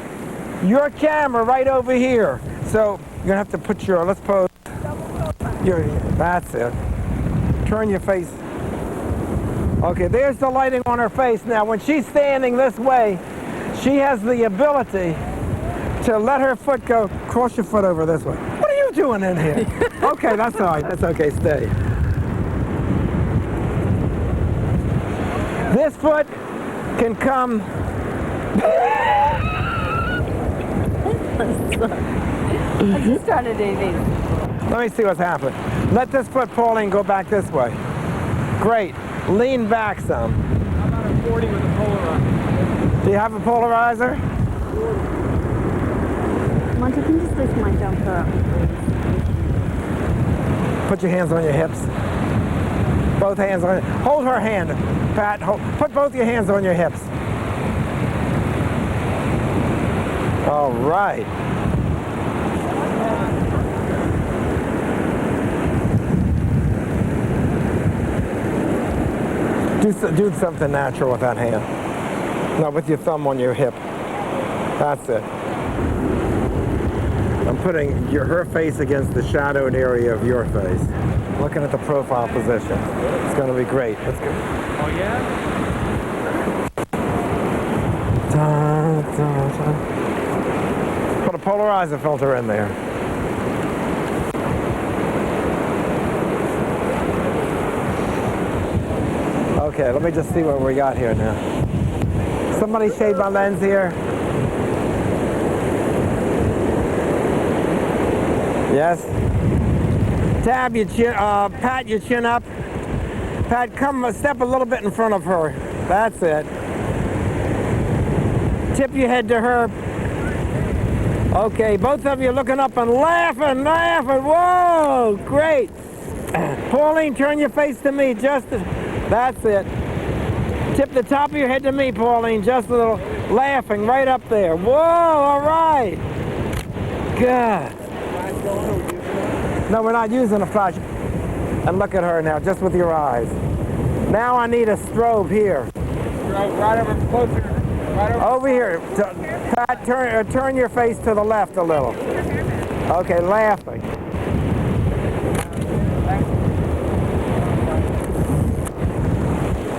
Your camera right over here. So you're gonna have to put your, let's pose. That's it. Turn your face. Okay, there's the lighting on her face. Now, when she's standing this way, she has the ability to let her foot go. Cross your foot over this way. What are you doing in here? Okay, that's all right. That's okay. Stay. This foot can come. I just started doing these. Let me see what's happening. Let this foot, Pauline, go back this way. Great. Lean back some. How about a 40 with a polarizer? Do you have a polarizer? Monte, can you just lift my jumper up, please? Put your hands on your hips. Both hands on. Hold her hand, Pat. Put both your hands on your hips. All right. Do something natural with that hand. No, with your thumb on your hip. That's it. I'm putting her face against the shadowed area of your face. Looking at the profile position. It's going to be great. Let's go. Oh, yeah? Put a polarizer filter in there. Okay, let me just see what we got here now. Somebody shade my lens here. Yes. Tab your chin, pat your chin up. Pat, come a step a little bit in front of her. That's it. Tip your head to her. Okay, both of you looking up and laughing. Whoa, great. Pauline, turn your face to me. That's it. Tip the top of your head to me, Pauline. Just a little laughing right up there. Whoa, all right. Good. No, we're not using a flash. And look at her now, just with your eyes. Now I need a strobe here. Right over closer. Right Over here. Pat, turn your face to the left a little. Okay, laughing.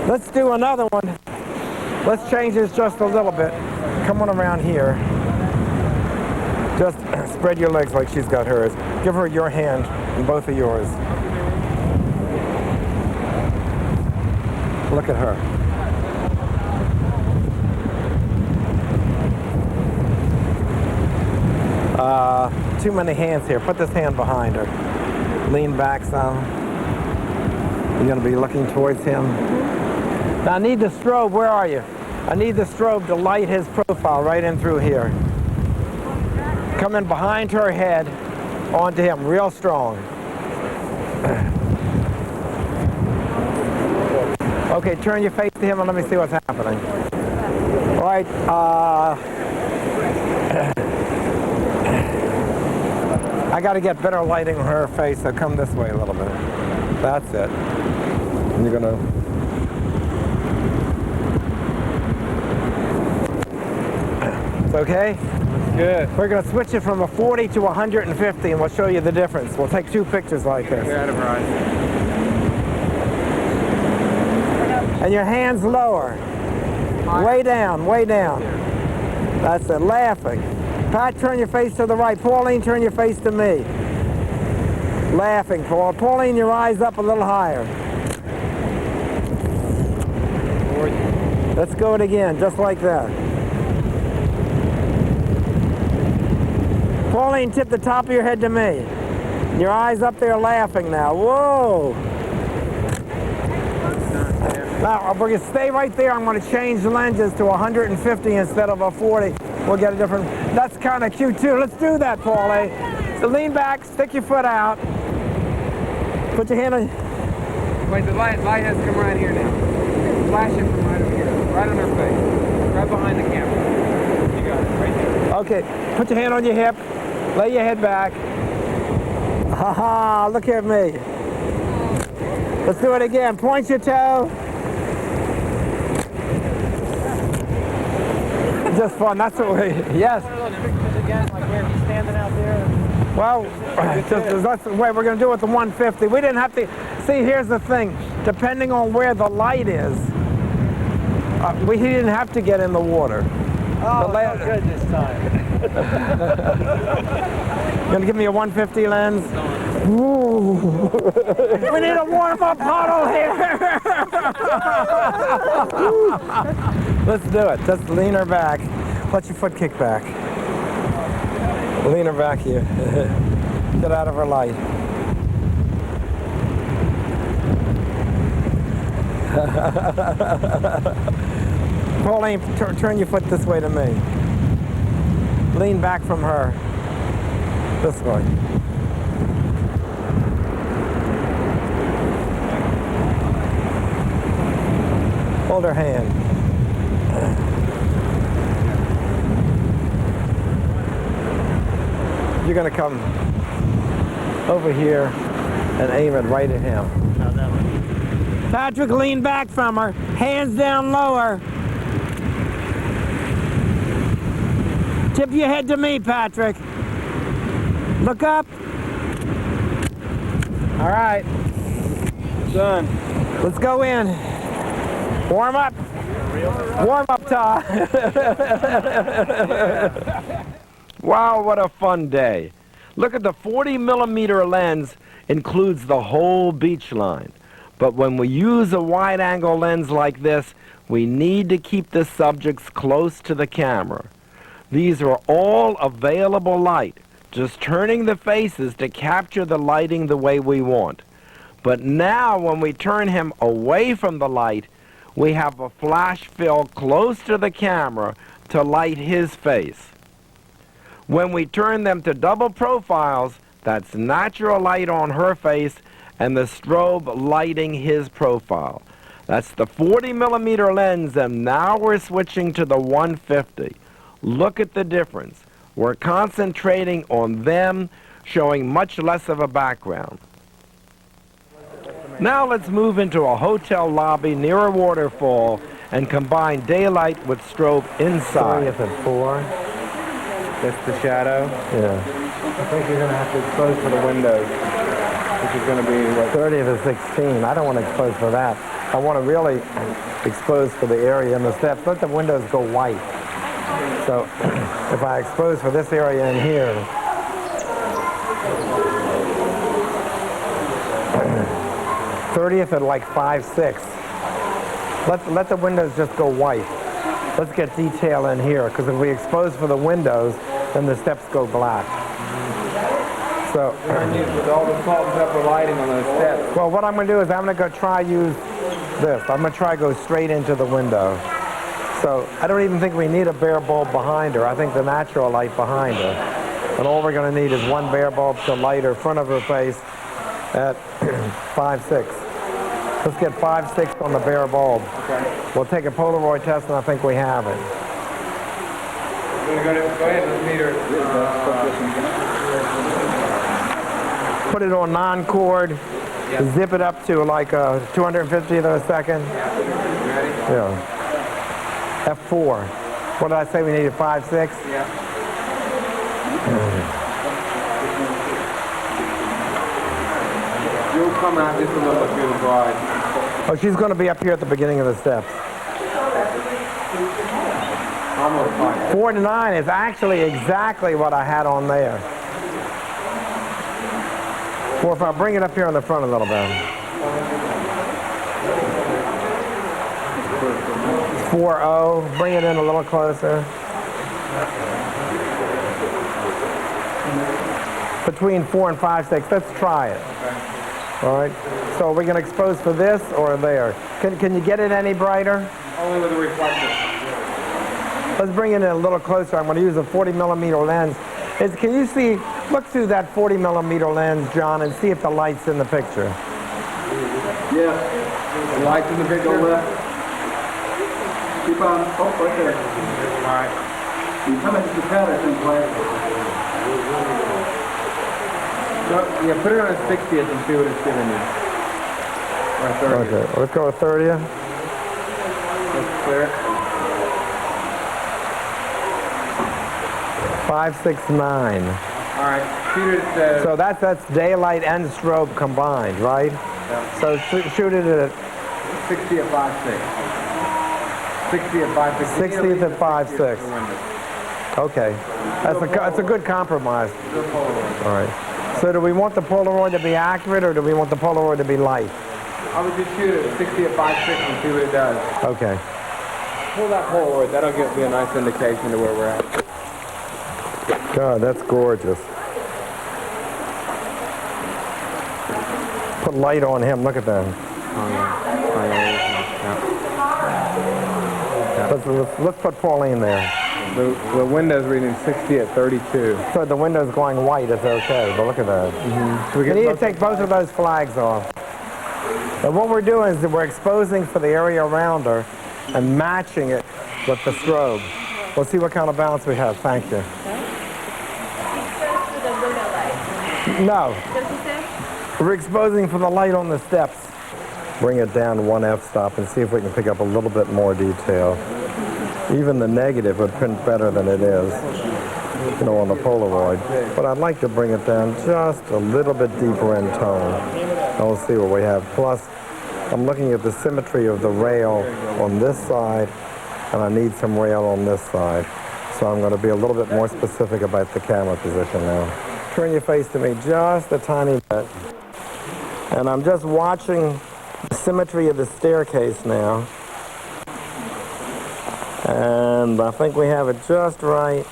Let's do another one. Let's change this just a little bit. Come on around here. Just spread your legs like she's got hers. Give her your hand and both of yours. Look at her. Too many hands here. Put this hand behind her. Lean back some. You're going to be looking towards him. Now I need the strobe. Where are you? I need the strobe to light his profile right in through here. Come in behind her head onto him real strong. Okay, turn your face to him and let me see what's happening. All right. I got to get better lighting on her face, so come this way a little bit. That's it. And you're going to... It's okay? Good. We're going to switch it from a 40 to 150, and we'll show you the difference. We'll take two pictures like this. You're out of her eyes. And your hands lower. Way down, way down. That's it, laughing. Pat, turn your face to the right. Pauline, turn your face to me. Laughing, Paul. Pauline, your eyes up a little higher. Let's go it again, just like that. Pauline, tip the top of your head to me. Your eyes up there laughing now. Whoa. Now, we're going to stay right there. I'm going to change the lenses to 150 instead of a 40. We'll get a different... That's kind of cute, too. Let's do that, Paulie. So lean back, stick your foot out. Put your hand on... Wait, the light has to come right here now. Flash it from right over here. Right on her face. Right behind the camera. You got it. Right there. Okay, put your hand on your hip. Lay your head back. Ha ha, look at me. Let's do it again. Point your toe. Just fun. That's what we... Yes. Again, like we're standing out there. Well, that's the way we're going to do it with the 150. We didn't have to... See, here's the thing. Depending on where the light is, he didn't have to get in the water. Oh, it's good this time. You going to give me a 150 lens? Ooh. We need a warm-up puddle here. Let's do it. Just lean her back. Let your foot kick back. Lean her back here. Get out of her light. Pauline, turn your foot this way to me. Lean back from her. This way. Hold her hand. You're going to come over here and aim it right at him. Patrick, lean back from her. Hands down lower. Tip your head to me, Patrick. Look up. All right. Done. Let's go in. Warm up. Warm-up time. Wow, what a fun day. Look at the 40-millimeter lens includes the whole beach line. But when we use a wide-angle lens like this, we need to keep the subjects close to the camera. These are all available light, just turning the faces to capture the lighting the way we want. But now when we turn him away from the light, we have a flash fill close to the camera to light his face. When we turn them to double profiles, that's natural light on her face and the strobe lighting his profile. That's the 40-millimeter lens, and now we're switching to the 150. Look at the difference. We're concentrating on them, showing much less of a background. Now let's move into a hotel lobby near a waterfall and combine daylight with strobe inside. 30th at 4. That's the shadow. Yeah. I think you're going to have to expose for the windows, which is going to be what? 30th is 16. I don't want to expose for that. I want to really expose for the area in the steps. Let the windows go white. So if I expose for this area in here, '30th at like 5, 6. Let the windows just go white. Let's get detail in here, because if we expose for the windows, then the steps go black. So, With all the salt and pepper lighting on those steps. well, what I'm going to do is I'm going to go try use this. I'm going to try go straight into the window. So I don't even think we need a bare bulb behind her. I think the natural light behind her. And all we're going to need is one bare bulb to light her front of her face at 5, 6. Let's get 5, 6 on the bare bulb. Okay. We'll take a Polaroid test, and I think we have it. We're going to go ahead and meet her. Put it on non-cord. Zip it up to like 250th of a second. Ready? Yeah. F4. What did I say we needed? 5, 6? Yeah. You'll come out just a little bit through the bride. Oh, she's going to be up here at the beginning of the steps. Almost 5. 4 to 9 is actually exactly what I had on there. Or if I bring it up here in the front a little bit. 4-0. Bring it in a little closer. Between 4 and 5, 6. Let's try it. All right. So we're going to expose for this or there. Can you get it any brighter? Only with a reflector. Let's bring it in a little closer. I'm going to use a 40-millimeter lens. Can you see, look through that 40-millimeter lens, John, and see if the light's in the picture. Yeah. The light's in the picture. Go left. Keep on. Oh, right there. All right. You come into the pattern and play. No, yeah, put it on a 60th and see what it's giving you. Or 30th. Okay, let's go with 30th. Let's clear it. 5, 6, 9. All right, shoot it at So that's daylight and strobe combined, right? Yeah. So shoot it at 60 at 5, 6. 60 at 5, 6. 60th at 5, 6. Okay, that's a good compromise. Good Polaroid. All right. So do we want the Polaroid to be accurate, or do we want the Polaroid to be light? I would just shoot it at 60 at 5, 6 and see what it does. Okay. Pull that Polaroid. That'll give me a nice indication of where we're at. God, that's gorgeous. Put light on him. Look at that. Let's put Pauline there. The window's reading 60 at 32. So the window's going white. It's okay, but look at that. So We need to take both of those flags off. And what we're doing is that we're exposing for the area around her and matching it with the strobe. We'll see what kind of balance we have. Thank you. No. We're exposing for the light on the steps. Bring it down one f-stop and see if we can pick up a little bit more detail. Even the negative would print better than it is, you know, on the Polaroid. But I'd like to bring it down just a little bit deeper in tone. And we'll see what we have. Plus, I'm looking at the symmetry of the rail on this side, and I need some rail on this side. So I'm going to be a little bit more specific about the camera position now. Turn your face to me just a tiny bit. And I'm just watching the symmetry of the staircase now. And I think we have it just right.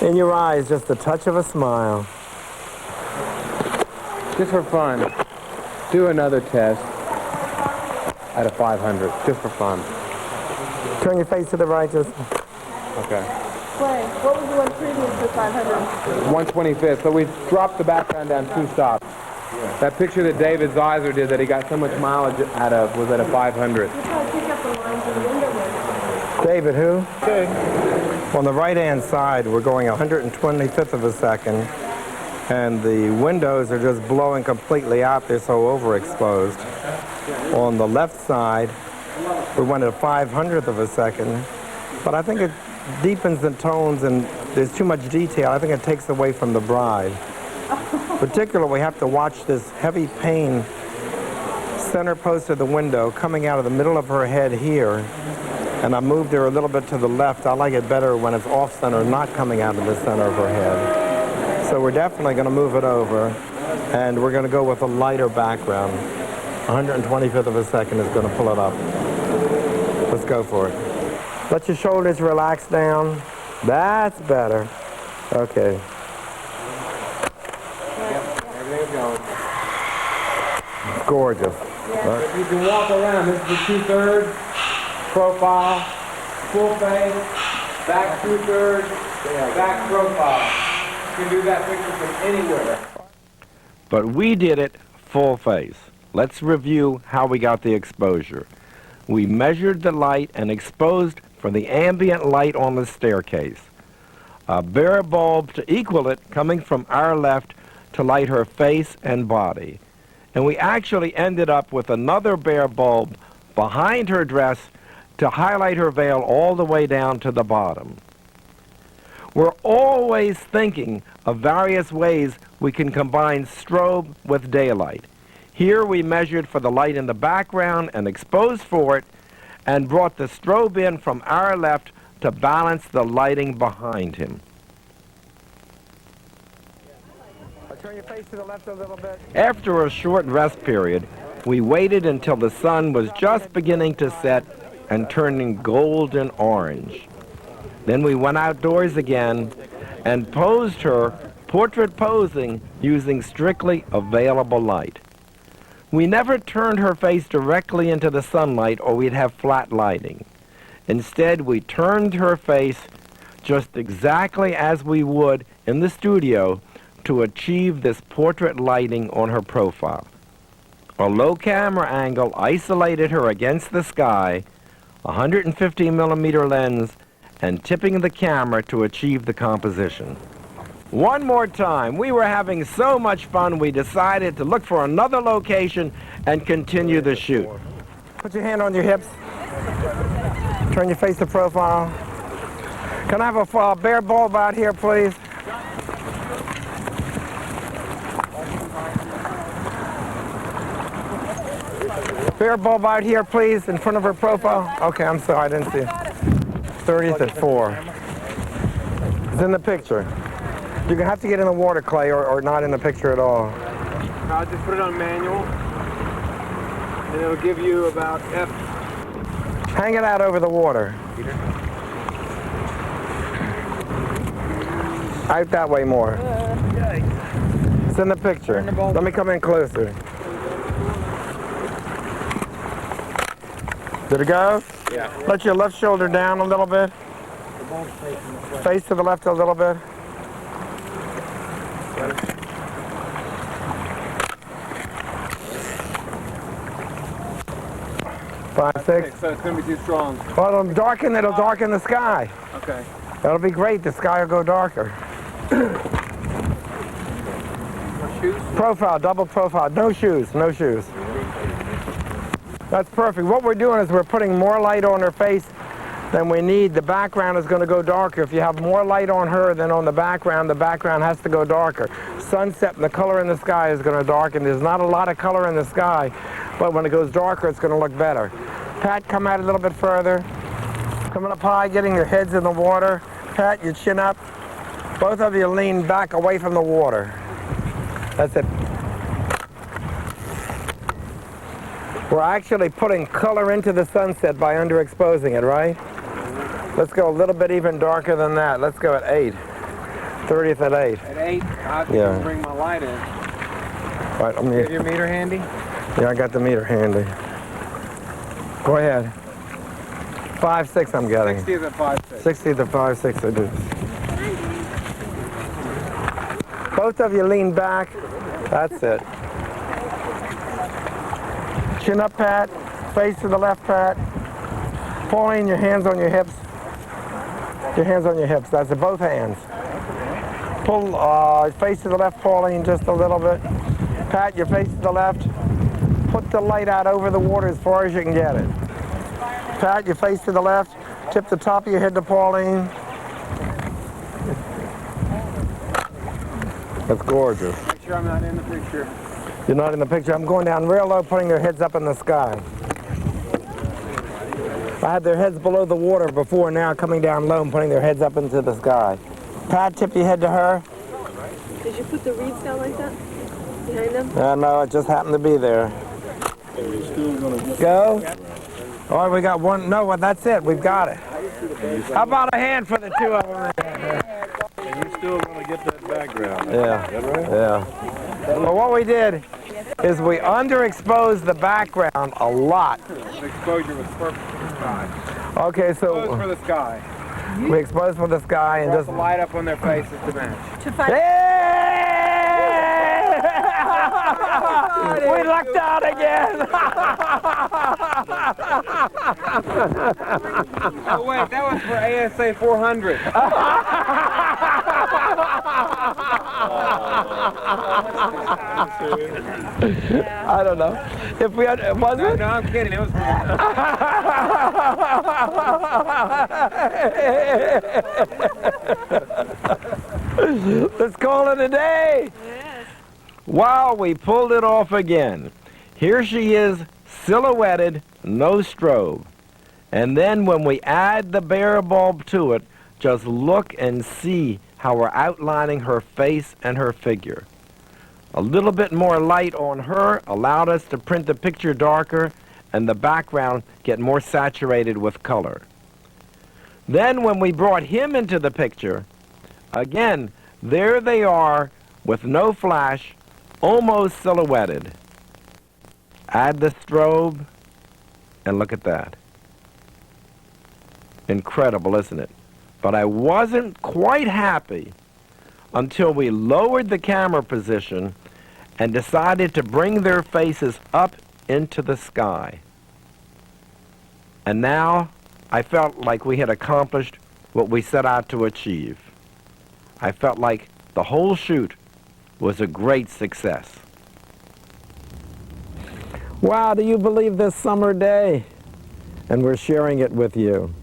In your eyes, just a touch of a smile. Just for fun, do another test at a 500, just for fun. Turn your face to the right just. Okay. Wait, what was the one previous to 500? 125th, so we dropped the background down 2 stops. That picture that David Zeiser did that he got so much mileage out of was at a 500. You probably pick up the lines in the window. David, who? Okay. On the right-hand side, we're going 125th of a second, and the windows are just blowing completely out. They're so overexposed. On the left side, we went at 500th of a second, but I think it deepens the tones and there's too much detail. I think it takes away from the bride. Particularly, we have to watch this heavy pane center post of the window coming out of the middle of her head here, and I moved her a little bit to the left. I like it better when it's off-center, not coming out of the center of her head. So we're definitely going to move it over, and we're going to go with a lighter background. 125th of a second is going to pull it up. Let's go for it. Let your shoulders relax down. That's better. Okay. Everything's going. Gorgeous. If you can walk around, this is the 2/3 profile, full face, back 2/3, back profile. You can do that picture from anywhere. But we did it full face. Let's review how we got the exposure. We measured the light and exposed for the ambient light on the staircase. A bare bulb to equal it coming from our left to light her face and body. And we actually ended up with another bare bulb behind her dress to highlight her veil all the way down to the bottom. We're always thinking of various ways we can combine strobe with daylight. Here we measured for the light in the background and exposed for it, and brought the strobe in from our left to balance the lighting behind him. Turn your face to the left a little bit. After a short rest period, we waited until the sun was just beginning to set and turning golden orange. Then we went outdoors again and posed her portrait posing using strictly available light. We never turned her face directly into the sunlight or we'd have flat lighting. Instead, we turned her face just exactly as we would in the studio to achieve this portrait lighting on her profile. A low camera angle isolated her against the sky, 150 millimeter lens, and tipping the camera to achieve the composition. One more time. We were having so much fun, we decided to look for another location and continue the shoot. Put your hand on your hips. Turn your face to profile. Can I have a bare bulb out here, please? Bare bulb out here, please, in front of her profile. Okay, I'm sorry, I didn't see it. 30th at 4. It's in the picture. You're going to have to get in the water, Clay, or not in the picture at all. I'll just put it on manual, and it'll give you about F. Hang it out over the water. Out that way more. It's in the picture. Let me come in closer. Did it go? Yeah. Let your left shoulder down a little bit. Face to the left a little bit. Five, six. So it's going to be too strong. Well, it'll darken the sky. Okay. That'll be great. The sky will go darker. Shoes? Profile, double profile. No shoes, no shoes. That's perfect. What we're doing is we're putting more light on her face then we need, the background is going to go darker. If you have more light on her than on the background has to go darker. Sunset and the color in the sky is going to darken. There's not a lot of color in the sky, but when it goes darker, it's going to look better. Pat, come out a little bit further. Coming up high, getting your heads in the water. Pat, your chin up. Both of you lean back away from the water. That's it. We're actually putting color into the sunset by underexposing it, right? Let's go a little bit even darker than that. Let's go at 8. 30th at 8. At 8, I can Yeah. bring my light in. Right, You have your meter handy? yeah, I got the meter handy. Go ahead. 5.6 I'm getting. 60 is at 5.6. 60 to 5.6 I do. Both of you lean back. That's it. Chin up, Pat. Face to the left, Pat. Pauline, your hands on your hips. Your hands on your hips. That's it, both hands. Pull, face to the left, Pauline, just a little bit. Pat, your face to the left. Put the light out over the water as far as you can get it. Pat, your face to the left. Tip the top of your head to Pauline. That's gorgeous. Make sure I'm not in the picture. You're not in the picture. I'm going down real low, putting their heads up in the sky. I had their heads below the water before, now coming down low and putting their heads up into the sky. Pat, tip your head to her. Did you put the reeds down like that? Behind them? No, it just happened to be there. Go. All right, we got one. No, well, that's it. We've got it. How about a hand for the two of them? And you're still going to get that background. Yeah. Is that right? Yeah. Well, what we did is we underexposed the background a lot. The exposure was perfect for the sky. Okay, Exposed for so the sky. we exposed for the sky and Brought just... the light up on their faces to match. To find We lucked out again. Oh wait, that was for ASA 400. I don't know. If we had, was it? No, I'm kidding. It was for Let's call it a day. Yes. Wow, we pulled it off again. Here she is, silhouetted, no strobe. And then when we add the bare bulb to it, just look and see how we're outlining her face and her figure. A little bit more light on her allowed us to print the picture darker and the background get more saturated with color. Then when we brought him into the picture, again, there they are with no flash, almost silhouetted. Add the strobe, and look at that. Incredible, isn't it? But I wasn't quite happy until we lowered the camera position and decided to bring their faces up into the sky. And now I felt like we had accomplished what we set out to achieve. I felt like the whole shoot was a great success. Wow, do you believe this summer day? And we're sharing it with you.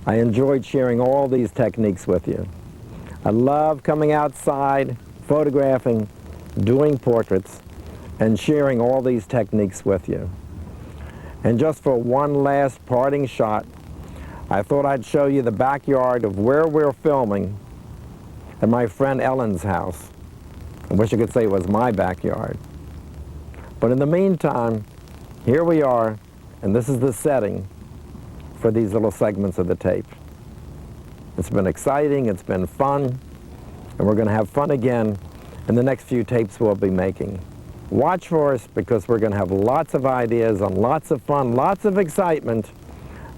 I enjoyed sharing all these techniques with you. I love coming outside, photographing, doing portraits, and sharing all these techniques with you. And just for one last parting shot, I thought I'd show you the backyard of where we're filming at my friend Ellen's house. I wish I could say it was my backyard. But in the meantime, here we are, and this is the setting for these little segments of the tape. It's been exciting, it's been fun, and we're going to have fun again in the next few tapes we'll be making. Watch for us, because we're going to have lots of ideas and lots of fun, lots of excitement,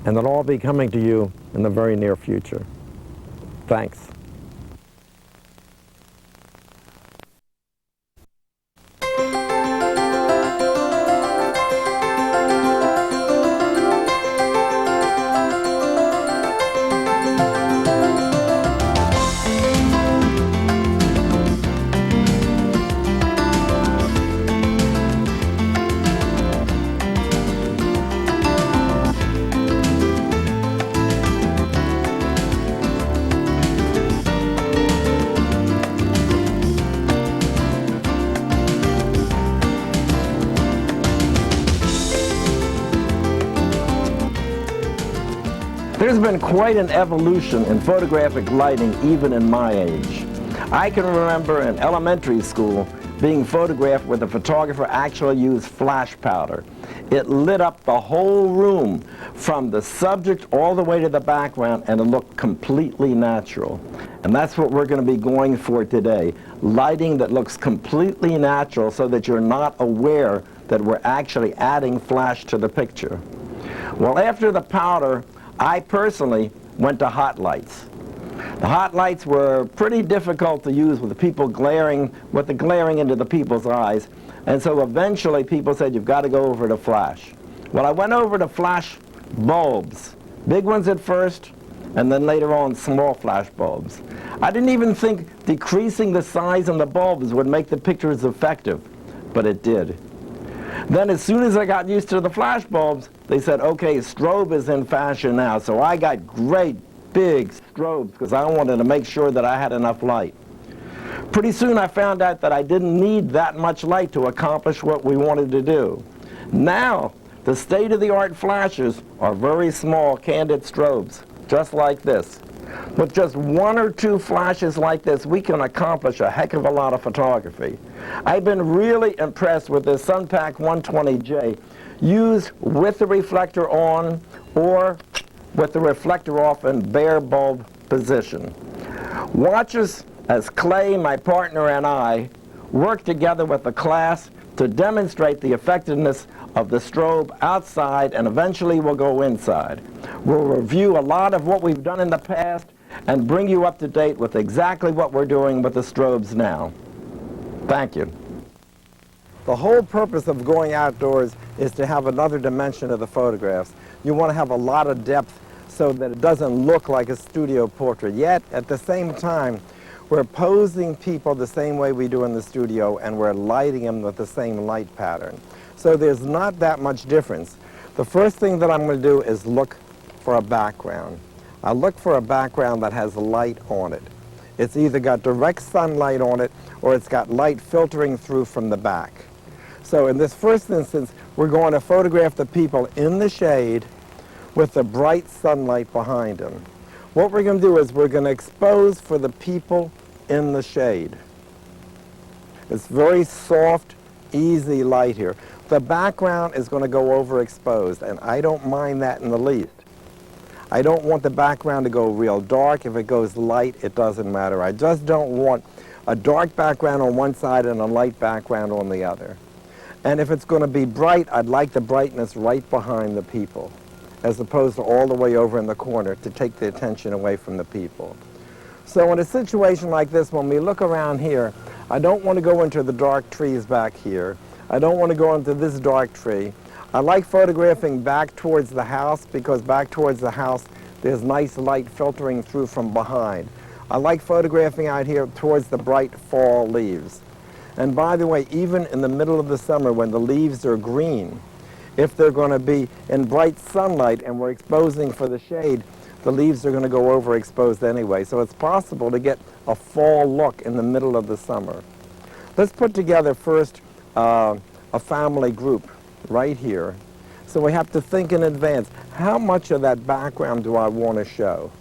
and they'll all be coming to you in the very near future. Thanks. There's been quite an evolution in photographic lighting even in my age. I can remember in elementary school being photographed where the photographer actually used flash powder. It lit up the whole room from the subject all the way to the background, and it looked completely natural. And that's what we're going to be going for today. Lighting that looks completely natural so that you're not aware that we're actually adding flash to the picture. Well, after the powder, I personally went to hot lights. The hot lights were pretty difficult to use with the people glaring into the people's eyes, and so eventually people said, you've got to go over to flash. Well, I went over to flash bulbs, big ones at first, and then later on small flash bulbs. I didn't even think decreasing the size on the bulbs would make the pictures effective, but it did. Then as soon as I got used to the flash bulbs, they said, okay, strobe is in fashion now, so I got great big strobes because I wanted to make sure that I had enough light. Pretty soon I found out that I didn't need that much light to accomplish what we wanted to do. Now, the state-of-the-art flashes are very small candid strobes, just like this. With just one or two flashes like this, we can accomplish a heck of a lot of photography. I've been really impressed with this Sunpack 120J used with the reflector on or with the reflector off in bare bulb position. Watch us as Clay, my partner, and I work together with the class to demonstrate the effectiveness of the strobe outside, and eventually we'll go inside. We'll review a lot of what we've done in the past and bring you up to date with exactly what we're doing with the strobes now. Thank you. The whole purpose of going outdoors is to have another dimension of the photographs. You want to have a lot of depth so that it doesn't look like a studio portrait. Yet, at the same time, we're posing people the same way we do in the studio, and we're lighting them with the same light pattern. So there's not that much difference. The first thing that I'm going to do is look for a background. I look for a background that has light on it. It's either got direct sunlight on it or it's got light filtering through from the back. So in this first instance, we're going to photograph the people in the shade with the bright sunlight behind them. What we're going to do is we're going to expose for the people in the shade. It's very soft, easy light here. The background is going to go overexposed, and I don't mind that in the least. I don't want the background to go real dark. If it goes light, it doesn't matter. I just don't want a dark background on one side and a light background on the other. And if it's going to be bright, I'd like the brightness right behind the people, as opposed to all the way over in the corner to take the attention away from the people. So in a situation like this, when we look around here, I don't want to go into the dark trees back here. I don't want to go into this dark tree. I like photographing back towards the house because back towards the house there's nice light filtering through from behind. I like photographing out here towards the bright fall leaves. And by the way, even in the middle of the summer when the leaves are green, if they're going to be in bright sunlight and we're exposing for the shade, the leaves are going to go overexposed anyway. So it's possible to get a fall look in the middle of the summer. Let's put together first a family group right here. So we have to think in advance, how much of that background do I want to show?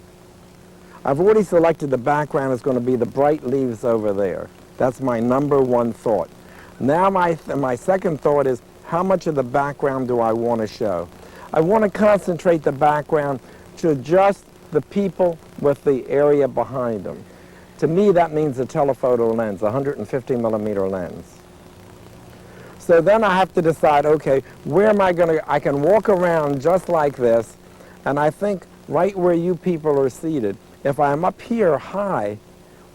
I've already selected the background is going to be the bright leaves over there. That's my number one thought. Now my second thought is, how much of the background do I want to show? I want to concentrate the background to just the people with the area behind them. To me, that means a telephoto lens, a 150 millimeter lens. So then I have to decide, okay, where am I going to, I can walk around just like this, and I think right where you people are seated, if I'm up here high,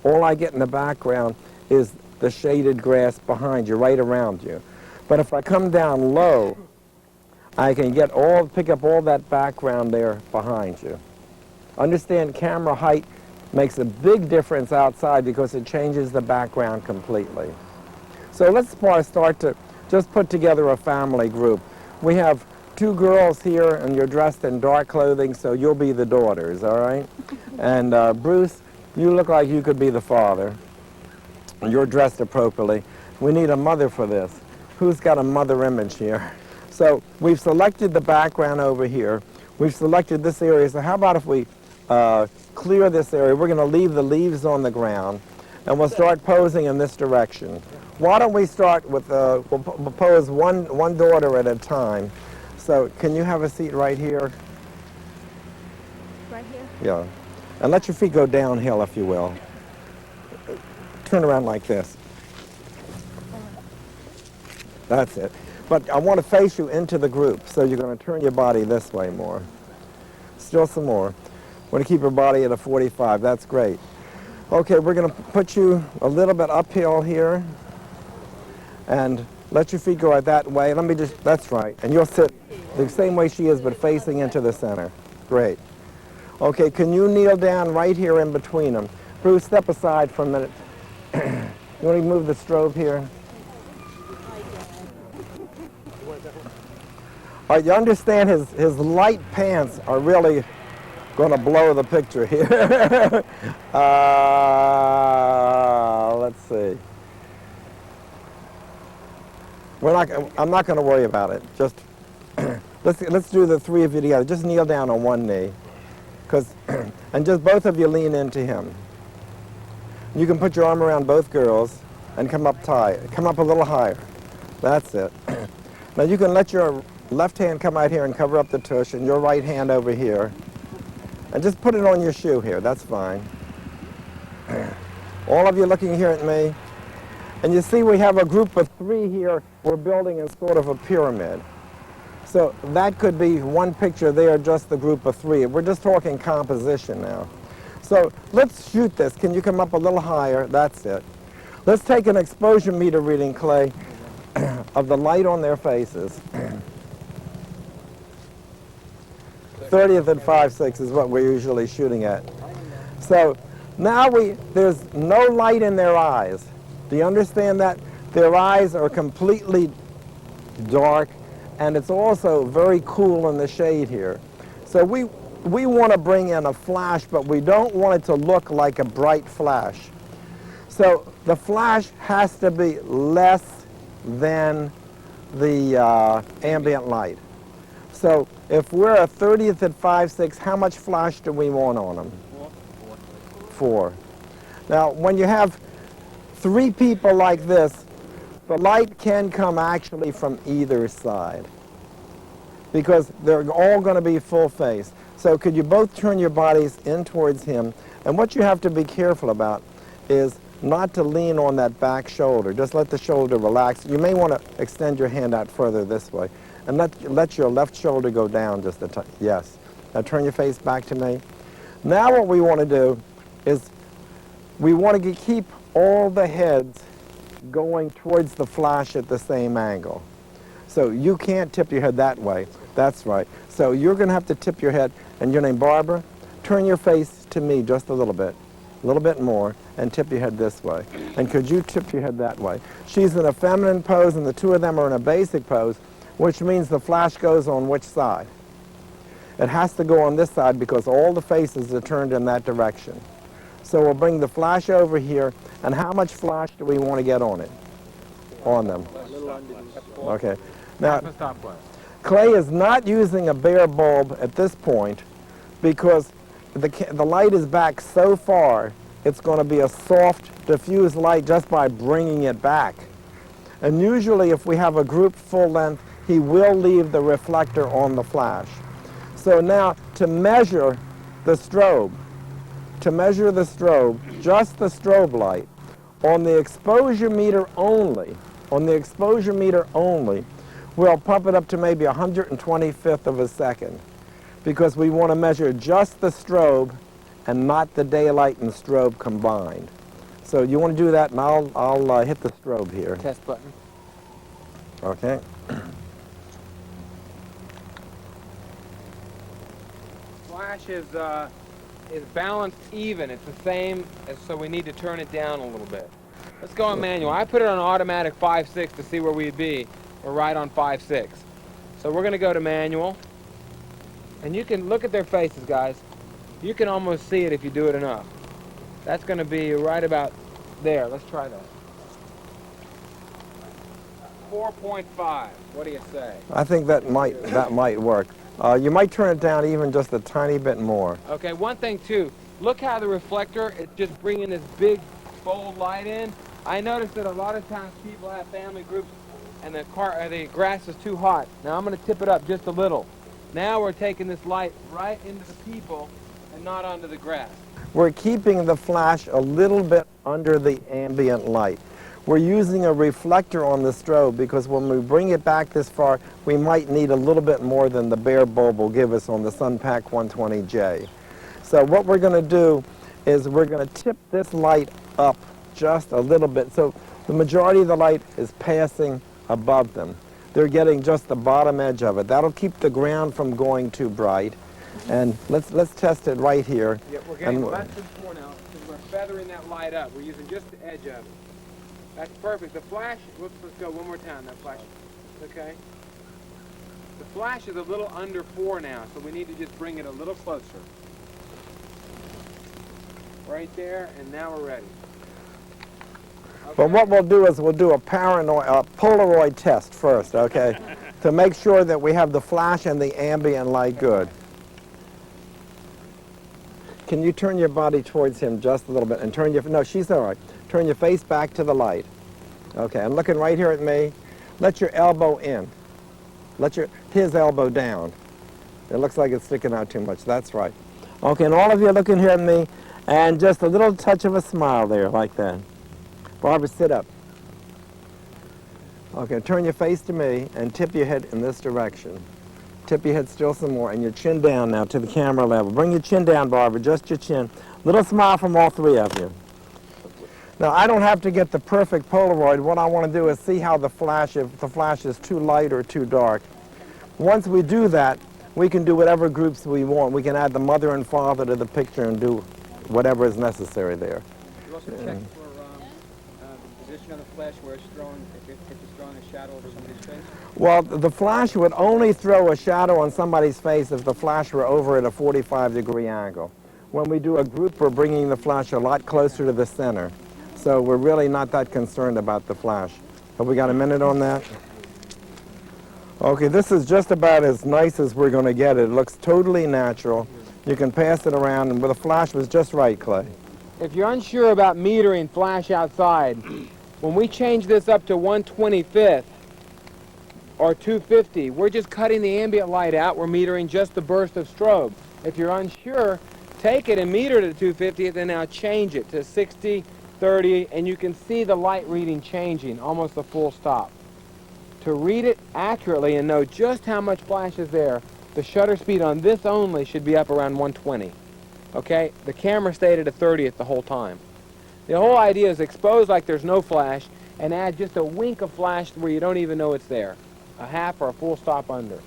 all I get in the background is the shaded grass behind you, right around you. But if I come down low, I can pick up all that background there behind you. Understand, camera height makes a big difference outside because it changes the background completely. So let's start to just put together a family group. We have two girls here, and you're dressed in dark clothing, so you'll be the daughters, all right? And Bruce, you look like you could be the father. You're dressed appropriately. We need a mother for this. Who's got a mother image here? So we've selected the background over here. We've selected this area, so how about if we clear this area? We're going to leave the leaves on the ground, and we'll start posing in this direction. Why don't we start with, we'll pose one daughter at a time. So can you have a seat right here? Right here? Yeah. And let your feet go downhill, if you will. Turn around like this. That's it. But I want to face you into the group, so you're going to turn your body this way more. Still some more. Want to keep your body at a 45. That's great. Okay, we're going to put you a little bit uphill here, and let your feet go right that way. Let me just, that's right. And you'll sit the same way she is, but facing into the center. Great. Okay, can you kneel down right here in between them? Bruce, step aside for a minute. You want to move the strobe here? All right, you understand his light pants are really going to blow the picture here. Let's see. I'm not going to worry about it. Just let's do the three of you together. Just kneel down on one knee, and just both of you lean into him. You can put your arm around both girls and come up tight. Come up a little higher. That's it. Now you can let your left hand come out here and cover up the tush, and your right hand over here. And just put it on your shoe here. That's fine. All of you looking here at me. And you see we have a group of three here. We're building in sort of a pyramid. So that could be one picture there, just the group of three. We're just talking composition now. So let's shoot this. Can you come up a little higher? That's it. Let's take an exposure meter reading, Clay, of the light on their faces. 30th and 5/6 is what we're usually shooting at. So now there's no light in their eyes. Do you understand that? Their eyes are completely dark, and it's also very cool in the shade here. So we want to bring in a flash, but we don't want it to look like a bright flash. So the flash has to be less than the ambient light. So if we're a 30th at 5/6, how much flash do we want on them? 4. Now, when you have 3 people like this, the light can come actually from either side because they're all going to be full face. So could you both turn your bodies in towards him? And what you have to be careful about is not to lean on that back shoulder. Just let the shoulder relax. You may want to extend your hand out further this way. And let your left shoulder go down just a touch. Yes. Now turn your face back to me. Now what we want to do is we want to keep all the heads going towards the flash at the same angle. So you can't tip your head that way. That's right. So you're going to have to tip your head. And your name, Barbara? Turn your face to me just a little bit more, and tip your head this way. And could you tip your head that way? She's in a feminine pose, and the two of them are in a basic pose, which means the flash goes on which side? It has to go on this side because all the faces are turned in that direction. So we'll bring the flash over here, and how much flash do we want to get on it? On them. Okay. Now, Clay is not using a bare bulb at this point because the light is back so far, it's going to be a soft, diffuse light just by bringing it back. And usually if we have a group full length, he will leave the reflector on the flash. So now to measure the strobe, just the strobe light, on the exposure meter only, we'll pump it up to maybe 125th of a second because we want to measure just the strobe and not the daylight and strobe combined. So you want to do that, and I'll hit the strobe here. Test button. Okay. Flash is balanced even. It's the same, so we need to turn it down a little bit. Let's go on manual. I put it on automatic 5/6 to see where we'd be. We're right on 5/6. So we're going to go to manual. And you can look at their faces, guys. You can almost see it if you do it enough. That's going to be right about there. Let's try that. 4.5. What do you say? I think that might work. You might turn it down even just a tiny bit more. Okay, one thing too, look how the reflector is just bringing this big bold light in. I noticed that a lot of times people have family groups and the grass is too hot. Now I'm going to tip it up just a little. Now we're taking this light right into the people and not onto the grass. We're keeping the flash a little bit under the ambient light. We're using a reflector on the strobe because when we bring it back this far, we might need a little bit more than the bare bulb will give us on the SunPack 120J. So what we're going to do is we're going to tip this light up just a little bit. So the majority of the light is passing above them. They're getting just the bottom edge of it. That'll keep the ground from going too bright. And let's test it right here. Yeah, we're getting less than 4 now because we're feathering that light up. We're using just the edge of it. That's perfect. The flash, let's go one more time, that flash. Okay. The flash is a little under 4 now, so we need to just bring it a little closer. Right there, and now we're ready. Okay. But what we'll do is we'll do a Polaroid test first, okay, to make sure that we have the flash and the ambient light good. Can you turn your body towards him just a little bit and turn your, no, she's all right. Turn your face back to the light. Okay, I'm looking right here at me. Let your elbow in. Let his elbow down. It looks like it's sticking out too much. That's right. Okay, and all of you looking here at me, and just a little touch of a smile there, like that. Barbara, sit up. Okay, turn your face to me and tip your head in this direction. Tip your head still some more, and your chin down now to the camera level. Bring your chin down, Barbara, just your chin. Little smile from all 3 of you. Now, I don't have to get the perfect Polaroid. What I want to do is see how the flash, if the flash is too light or too dark. Once we do that, we can do whatever groups we want. We can add the mother and father to the picture and do whatever is necessary there. You also check for the position of the flash where it's throwing, if it's throwing a shadow over somebody's face? Well, the flash would only throw a shadow on somebody's face if the flash were over at a 45-degree angle. When we do a group, we're bringing the flash a lot closer to the center. So we're really not that concerned about the flash. Have we got a minute on that? Okay, this is just about as nice as we're going to get it. It looks totally natural. You can pass it around, and the flash was just right, Clay. If you're unsure about metering flash outside, when we change this up to 1/25th or 250, we're just cutting the ambient light out. We're metering just the burst of strobe. If you're unsure, take it and meter to 250th and now change it to 60, 30, and you can see the light reading changing, almost a full stop. To read it accurately and know just how much flash is there, the shutter speed on this only should be up around 120. Okay? The camera stayed at a 30th the whole time. The whole idea is expose like there's no flash and add just a wink of flash where you don't even know it's there. A half or a full stop under.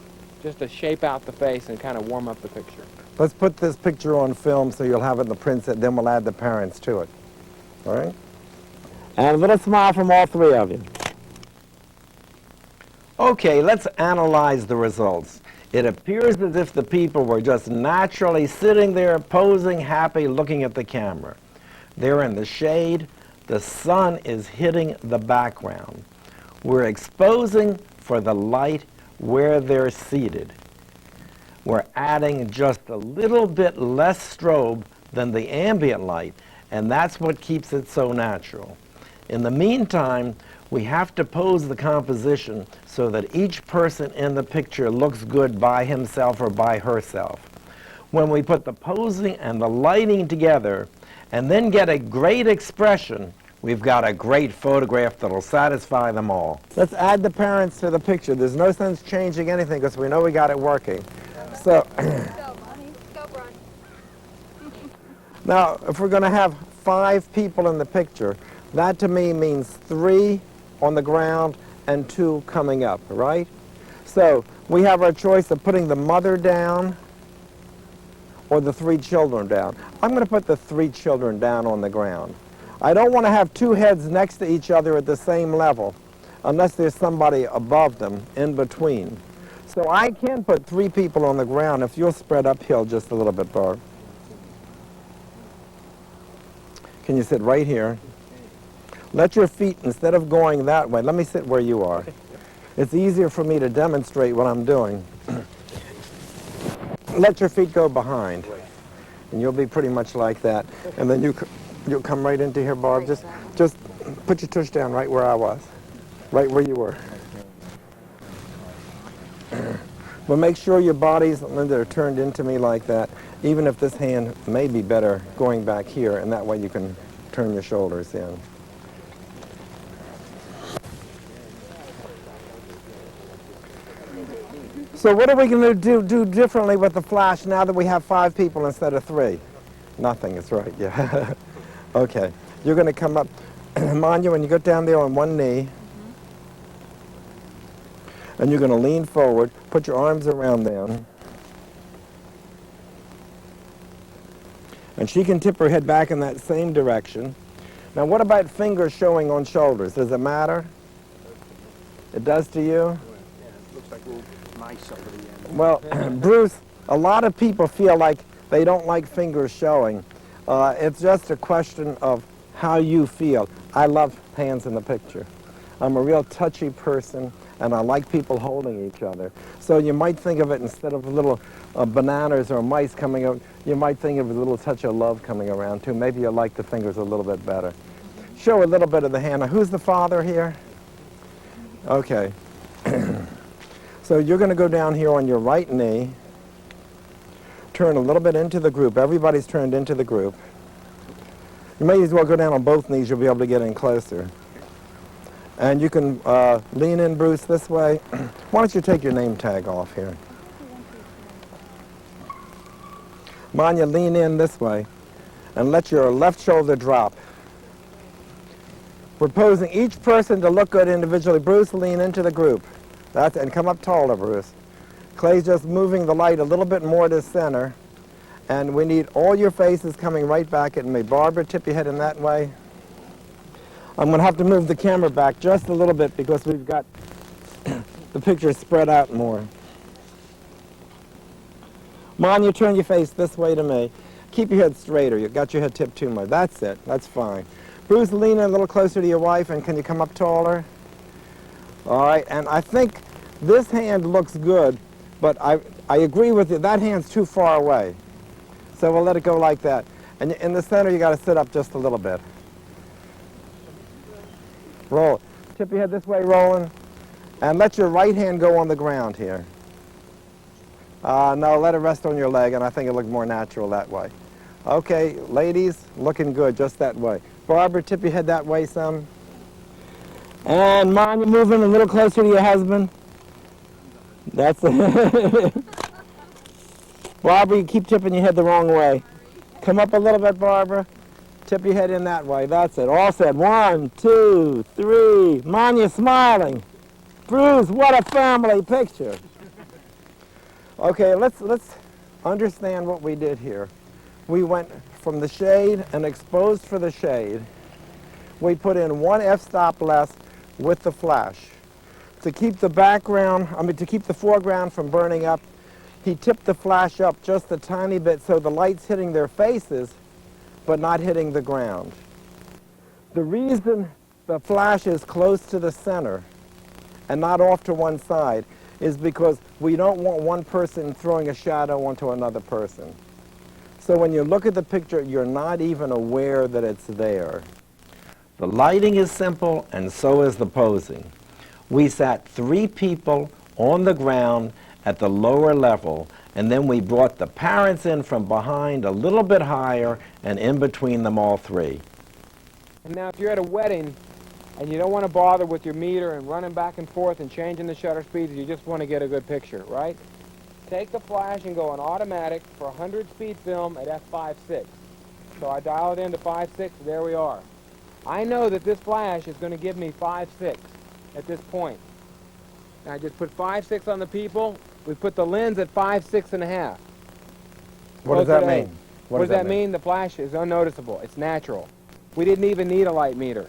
Just to shape out the face and kind of warm up the picture. Let's put this picture on film so you'll have it in the print set, then we'll add the parents to it. All right? And a little smile from all 3 of you. Okay, let's analyze the results. It appears as if the people were just naturally sitting there, posing, happy, looking at the camera. They're in the shade. The sun is hitting the background. We're exposing for the light where they're seated. We're adding just a little bit less strobe than the ambient light, and that's what keeps it so natural. In the meantime, we have to pose the composition so that each person in the picture looks good by himself or by herself. When we put the posing and the lighting together and then get a great expression, we've got a great photograph that'll satisfy them all. Let's add the parents to the picture. There's no sense changing anything because we know we got it working. So Go, Monte. Go, Brian. now, if we're going to have 5 people in the picture, that to me means 3 on the ground and 2 coming up, right? So we have our choice of putting the mother down or the 3 children down. I'm going to put the 3 children down on the ground. I don't want to have 2 heads next to each other at the same level unless there's somebody above them in between. So I can put 3 people on the ground if you'll spread uphill just a little bit, Barb. Can you sit right here? Let your feet, instead of going that way, let me sit where you are. It's easier for me to demonstrate what I'm doing. let your feet go behind. And you'll be pretty much like that. And then you'll come right into here, Barb. Just put your tush down right where I was, right where you were. But make sure your bodies, Linda, are turned into me like that, even if this hand may be better going back here, and that way you can turn your shoulders in. So what are we going to do differently with the flash now that we have 5 people instead of 3? Nothing is right, yeah. Okay, you're going to come up, Manya, when you go down there on one knee, and you're going to lean forward, put your arms around them, and she can tip her head back in that same direction. Now what about fingers showing on shoulders? Does it matter? It does to you? Yeah, it looks like little mice over the end. Well, Bruce, a lot of people feel like they don't like fingers showing. It's just a question of how you feel. I love hands in the picture. I'm a real touchy person, and I like people holding each other. So you might think of it, instead of little bananas or mice coming out, you might think of a little touch of love coming around too. Maybe you like the fingers a little bit better. Show a little bit of the hand. Now, who's the father here? Okay. So you're going to go down here on your right knee, turn a little bit into the group. Everybody's turned into the group. You may as well go down on both knees. You'll be able to get in closer. And you can lean in, Bruce, this way. Why don't you take your name tag off here? Manya, lean in this way and let your left shoulder drop. We're posing each person to look good individually. Bruce, lean into the group. And come up taller, Bruce. Clay's just moving the light a little bit more to center. And we need all your faces coming right back at me. Barbara, tip your head in that way. I'm going to have to move the camera back just a little bit because we've got the picture spread out more. Manya, turn your face this way to me. Keep your head straighter. You've got your head tipped too much. That's it. That's fine. Bruce, lean in a little closer to your wife, and can you come up taller? All right, and I think this hand looks good, but I agree with you. That hand's too far away. So we'll let it go like that. And in the center, you got to sit up just a little bit. Roll. Tip your head this way, Roland. And let your right hand go on the ground here. No, let it rest on your leg, and I think it looks more natural that way. Okay, ladies, looking good just that way. Barbara, tip your head that way some. And Mom, you're moving a little closer to your husband. That's it. Barbara, you keep tipping your head the wrong way. Come up a little bit, Barbara. Tip your head in that way. That's it. All set. 1, 2, 3. Mom, you're smiling. Bruce, what a family picture. Okay, let's understand what we did here. We went from the shade and exposed for the shade. We put in 1 f-stop less with the flash. To keep the to keep the foreground from burning up, he tipped the flash up just a tiny bit so the light's hitting their faces, but not hitting the ground. The reason the flash is close to the center and not off to one side is because we don't want one person throwing a shadow onto another person. So when you look at the picture, you're not even aware that it's there. The lighting is simple, and so is the posing. We sat 3 people on the ground at the lower level, and then we brought the parents in from behind a little bit higher and in between them all 3. And now if you're at a wedding and you don't want to bother with your meter and running back and forth and changing the shutter speeds, you just want to get a good picture, right? Take the flash and go on automatic for 100 speed film at f5.6. So I dial it into 5.6, there we are. I know that this flash is going to give me 5.6 at this point. And I just put 5.6 on the people. We put the lens at 5.6.5. What does that mean? What does that mean? The flash is unnoticeable. It's natural. We didn't even need a light meter.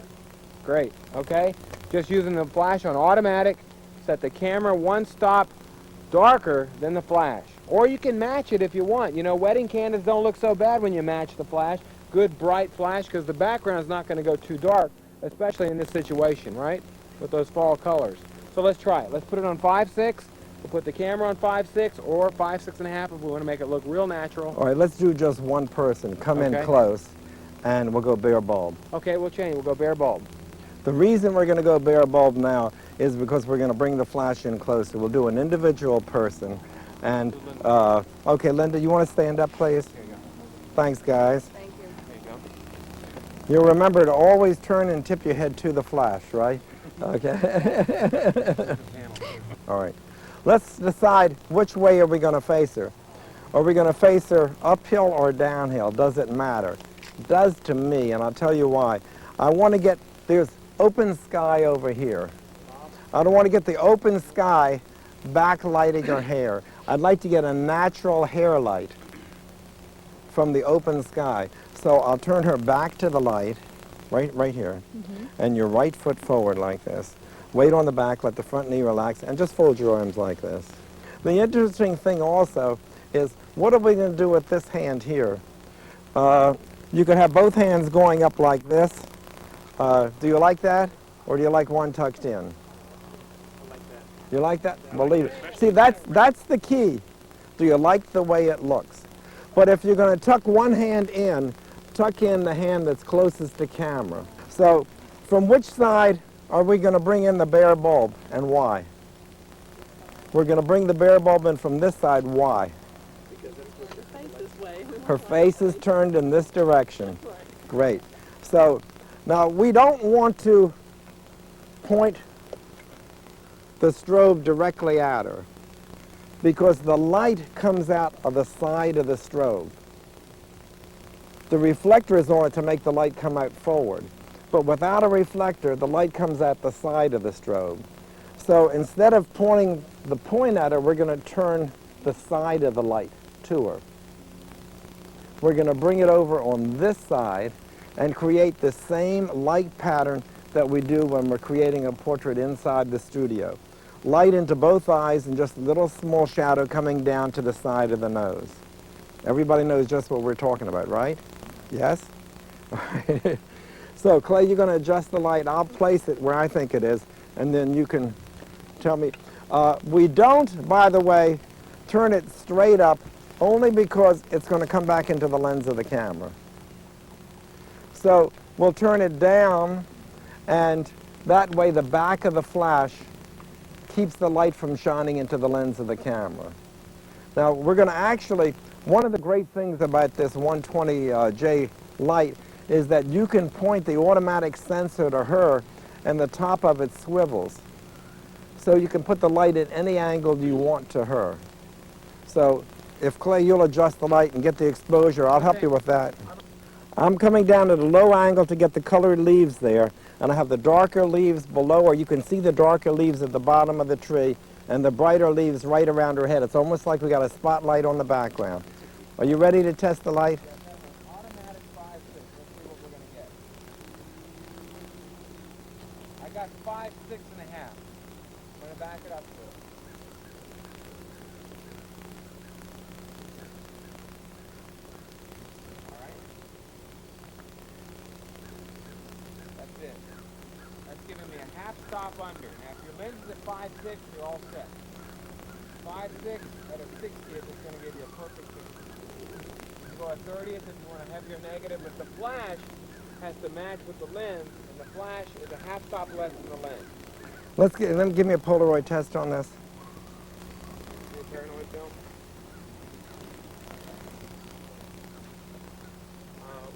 Great, okay? Just using the flash on automatic, set the camera 1 stop darker than the flash. Or you can match it if you want. You know, wedding candles don't look so bad when you match the flash. Good bright flash, because the background is not going to go too dark, especially in this situation, right? With those fall colors. So let's try it. Let's put it on 5.6. We'll put the camera on 5.6 or 5.6.5 if we want to make it look real natural. All right, let's do just one person. Come in Okay. close, and we'll go bare bulb. Okay, we'll change. We'll go bare bulb. The reason we're going to go bare bulb now is because we're going to bring the flash in closer. We'll do an individual person. And, okay, Linda, you want to stand up, please? Thanks, guys. Thank you. There you go. You'll remember to always turn and tip your head to the flash, right? Okay. All right. Let's decide which way are we going to face her. Are we going to face her uphill or downhill? Does it matter? It does to me, and I'll tell you why. I want to get, there's open sky over here. I don't want to get the open sky backlighting her hair. I'd like to get a natural hair light from the open sky. So I'll turn her back to the light, right here, and your right foot forward like this. Weight on the back, let the front knee relax, and just fold your arms like this. The interesting thing also is, what are we going to do with this hand here? You could have both hands going up like this. Do you like that? Or do you like one tucked in? I like that. You like that? Well, leave it. See, that's the key. Do you like the way it looks? But if you're going to tuck one hand in, tuck in the hand that's closest to camera. So, from which side are we going to bring in the bare bulb, and why? We're going to bring the bare bulb in from this side. Why? Her face is turned in this direction. Great. So, now we don't want to point the strobe directly at her because the light comes out of the side of the strobe. The reflector is on it to make the light come out forward. But without a reflector, the light comes at the side of the strobe. So instead of pointing the point at her, we're going to turn the side of the light to her. We're going to bring it over on this side and create the same light pattern that we do when we're creating a portrait inside the studio. Light into both eyes and just a little small shadow coming down to the side of the nose. Everybody knows just what we're talking about, right? Yes? So, Clay, you're going to adjust the light. I'll place it where I think it is, and then you can tell me. We don't, by the way, turn it straight up only because it's going to come back into the lens of the camera. So we'll turn it down, and that way the back of the flash keeps the light from shining into the lens of the camera. Now, we're going to actually, one of the great things about this 120J light is that you can point the automatic sensor to her, and the top of it swivels. So you can put the light at any angle you want to her. So if, Clay, you'll adjust the light and get the exposure, I'll help you with that. I'm coming down at a low angle to get the colored leaves there, and I have the darker leaves below, or you can see the darker leaves at the bottom of the tree, and the brighter leaves right around her head. It's almost like we got a spotlight on the background. Are you ready to test the light? Automatic 5.6. Let's see what we're going to get. I got 5.6.5. I'm going to back it up to it. All right. That's it. That's giving me a half stop under. Now, if your lens is at 5.6, you're all set. 5.6 at a 60th is going to give you a perfect 60. You go at 30th if you want a heavier negative, but the flash has to match with the lens, and the flash is a half stop less than the lens. Let me give me a Polaroid test on this. See a paranoid film?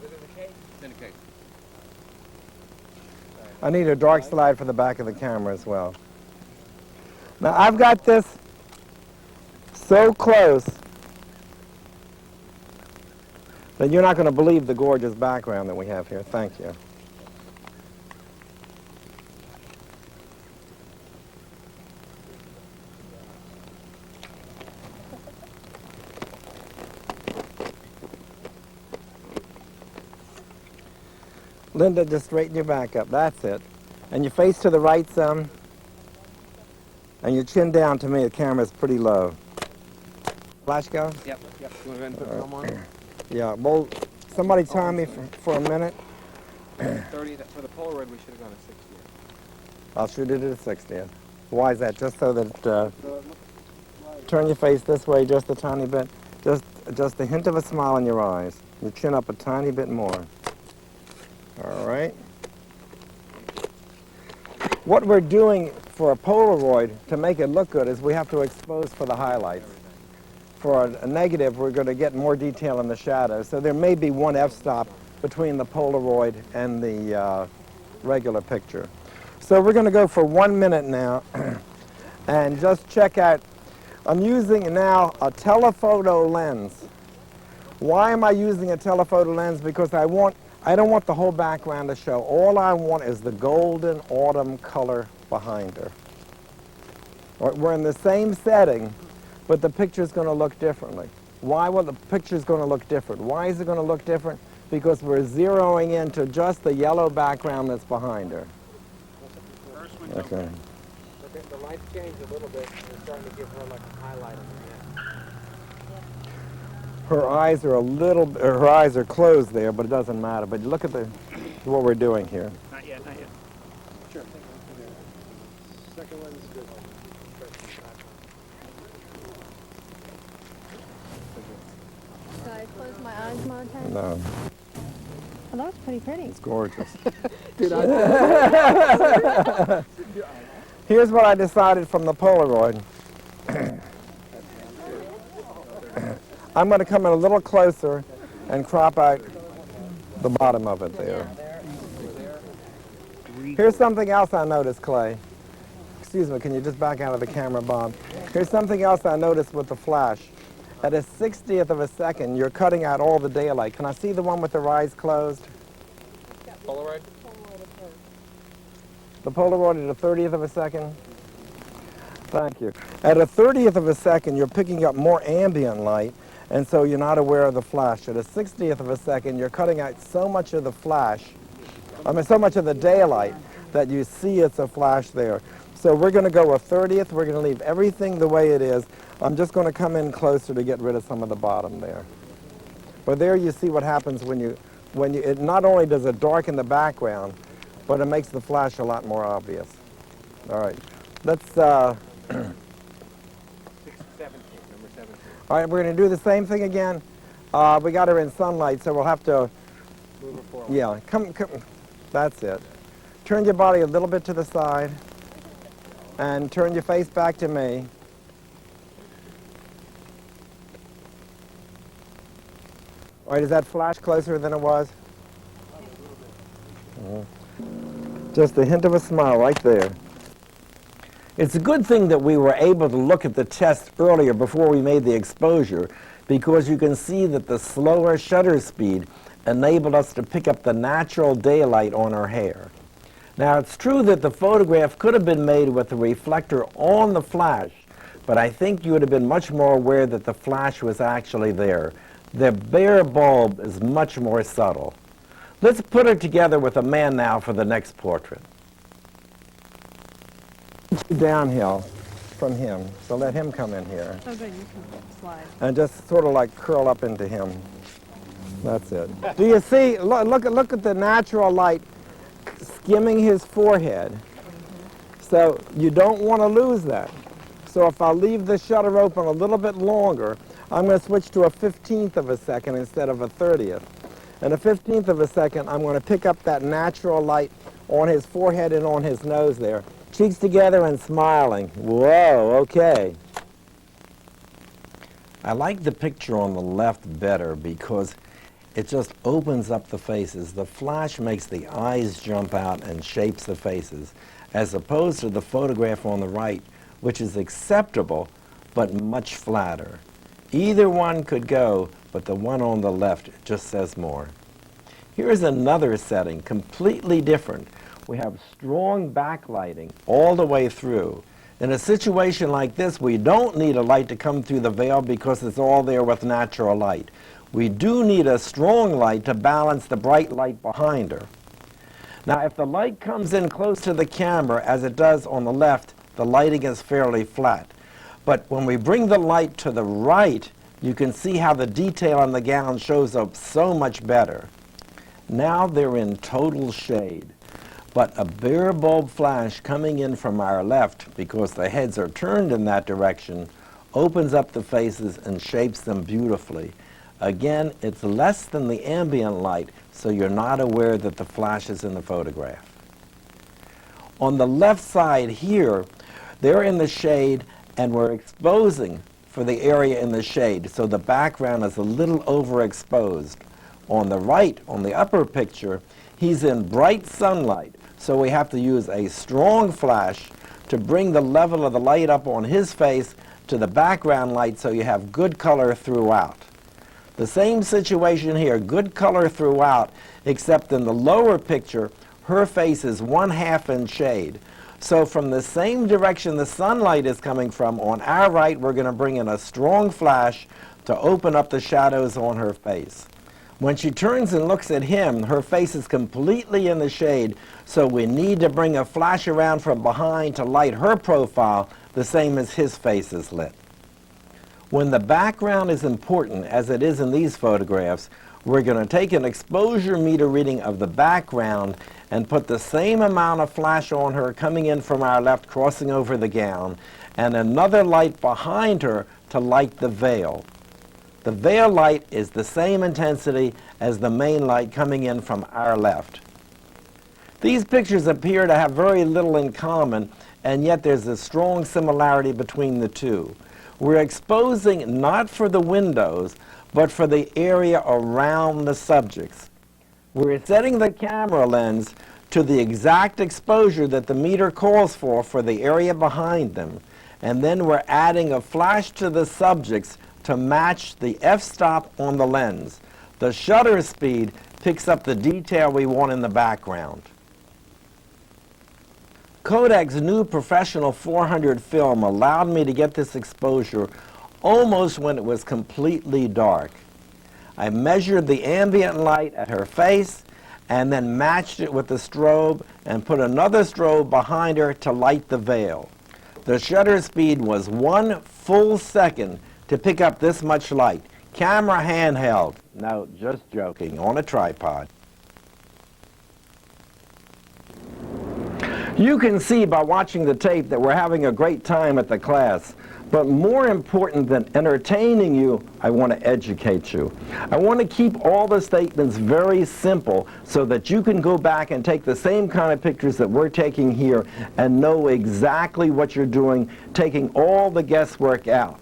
Was it in the case? It's in the case. I need a dark slide for the back of the camera as well. Now, I've got this so close that you're not going to believe the gorgeous background that we have here. Thank you. Linda, just straighten your back up. That's it. And your face to the right some. And your chin down to me. The camera's pretty low. Flash go? Yep. You want to go ahead and put film on? Yeah. Well, somebody time me for a minute. 30, for the Polaroid, we should have gone at 60th. I'll shoot it at 60th. Why is that? Just so that... turn your face this way just a tiny bit. Just a hint of a smile in your eyes. Your chin up a tiny bit more. All right. What we're doing for a Polaroid to make it look good is we have to expose for the highlights. For a negative, we're going to get more detail in the shadows. So there may be one f-stop between the Polaroid and the regular picture. So we're going to go for 1 minute now and just check out. I'm using now a telephoto lens. Why am I using a telephoto lens? Because I don't want the whole background to show. All I want is the golden autumn color behind her. We're in the same setting, but the picture's going to look differently. Why will the picture's going to look different? Why is it going to look different? Because we're zeroing into just the yellow background that's behind her. Okay. The lights changed a little bit. They're starting to give her like a highlight on her neck. Her eyes are closed there, but it doesn't matter. But look at what we're doing here. Not yet, not yet. Sure. Second one's good. Should I close my eyes, Monte? No, Oh, that was pretty. it's gorgeous. Dude, Here's what I decided from the Polaroid. I'm going to come in a little closer and crop out the bottom of it there. Here's something else I noticed, Clay. Excuse me, can you just back out of the camera, Bob? Here's something else I noticed with the flash. At a 60th of a second, you're cutting out all the daylight. Can I see the one with their eyes closed? Polaroid? The Polaroid at a 30th of a second? Thank you. At a 30th of a second, you're picking up more ambient light, and so you're not aware of the flash. At a 60th of a second, you're cutting out so much of the flash, so much of the daylight, that you see it's a flash there. So we're going to go a 30th. We're going to leave everything the way it is. I'm just going to come in closer to get rid of some of the bottom there. But there you see what happens it not only does it darken the background, but it makes the flash a lot more obvious. All right, let's, 17, number 17. all right, we're going to do the same thing again. We got her in sunlight, so we'll have to, Move her forward. yeah, come, that's it. Turn your body a little bit to the side, and turn your face back to me. All right, is that flash closer than it was? Just a hint of a smile right there. It's a good thing that we were able to look at the test earlier before we made the exposure, because you can see that the slower shutter speed enabled us to pick up the natural daylight on her hair. Now, it's true that the photograph could have been made with the reflector on the flash, but I think you would have been much more aware that the flash was actually there. The bare bulb is much more subtle. Let's put it together with a man now for the next portrait. Downhill from him, so let him come in here. Oh, good, you can slide. And just sort of like curl up into him. That's it. Do you see, look at the natural light skimming his forehead. So you don't want to lose that. So if I leave the shutter open a little bit longer, I'm going to switch to a 15th of a second instead of a 30th. And a 15th of a second, I'm going to pick up that natural light on his forehead and on his nose there. Cheeks together and smiling. Whoa, okay. I like the picture on the left better because it just opens up the faces. The flash makes the eyes jump out and shapes the faces, as opposed to the photograph on the right, which is acceptable, but much flatter. Either one could go, but the one on the left just says more. Here's another setting, completely different. We have strong backlighting all the way through. In a situation like this, we don't need a light to come through the veil because it's all there with natural light. We do need a strong light to balance the bright light behind her. Now, if the light comes in close to the camera, as it does on the left, the lighting is fairly flat. But when we bring the light to the right, you can see how the detail on the gown shows up so much better. Now they're in total shade. But a bare bulb flash coming in from our left, because the heads are turned in that direction, opens up the faces and shapes them beautifully. Again, it's less than the ambient light, so you're not aware that the flash is in the photograph. On the left side here, they're in the shade and we're exposing for the area in the shade, so the background is a little overexposed. On the right, on the upper picture, he's in bright sunlight, so we have to use a strong flash to bring the level of the light up on his face to the background light so you have good color throughout. The same situation here, good color throughout, except in the lower picture, her face is 1/2 in shade. So from the same direction the sunlight is coming from, on our right, we're going to bring in a strong flash to open up the shadows on her face. When she turns and looks at him, her face is completely in the shade, so we need to bring a flash around from behind to light her profile the same as his face is lit. When the background is important, as it is in these photographs, we're going to take an exposure meter reading of the background and put the same amount of flash on her coming in from our left, crossing over the gown, and another light behind her to light the veil. The veil light is the same intensity as the main light coming in from our left. These pictures appear to have very little in common, and yet there's a strong similarity between the two. We're exposing not for the windows, but for the area around the subjects. We're setting the camera lens to the exact exposure that the meter calls for the area behind them, and then we're adding a flash to the subjects to match the f-stop on the lens. The shutter speed picks up the detail we want in the background. Kodak's new professional 400 film allowed me to get this exposure almost when it was completely dark. I measured the ambient light at her face and then matched it with the strobe and put another strobe behind her to light the veil. The shutter speed was 1 full second to pick up this much light. Camera handheld. No, just joking, on a tripod. You can see by watching the tape that we're having a great time at the class. But more important than entertaining you, I want to educate you. I want to keep all the statements very simple so that you can go back and take the same kind of pictures that we're taking here and know exactly what you're doing, taking all the guesswork out.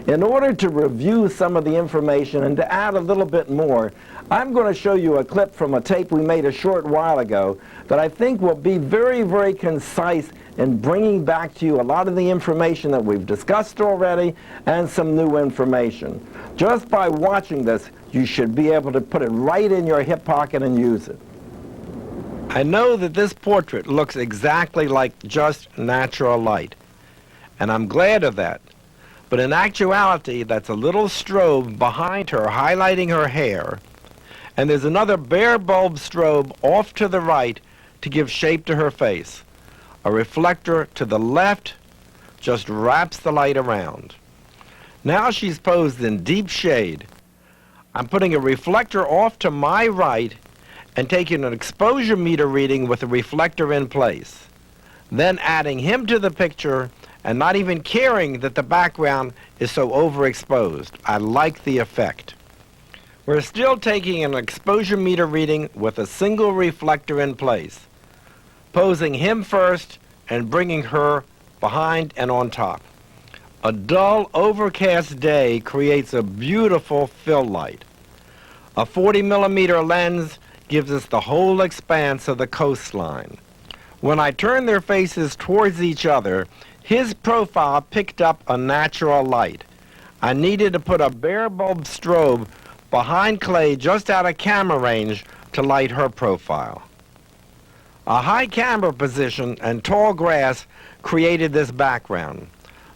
In order to review some of the information and to add a little bit more, I'm going to show you a clip from a tape we made a short while ago that I think will be very, very concise in bringing back to you a lot of the information that we've discussed already and some new information. Just by watching this, you should be able to put it right in your hip pocket and use it. I know that this portrait looks exactly like just natural light, and I'm glad of that. But in actuality, that's a little strobe behind her highlighting her hair, and there's another bare bulb strobe off to the right to give shape to her face. A reflector to the left just wraps the light around. Now she's posed in deep shade. I'm putting a reflector off to my right and taking an exposure meter reading with the reflector in place. Then adding him to the picture and not even caring that the background is so overexposed. I like the effect. We're still taking an exposure meter reading with a single reflector in place, posing him first and bringing her behind and on top. A dull, overcast day creates a beautiful fill light. A 40-millimeter lens gives us the whole expanse of the coastline. When I turn their faces towards each other, his profile picked up a natural light. I needed to put a bare bulb strobe behind Clay just out of camera range to light her profile. A high camera position and tall grass created this background.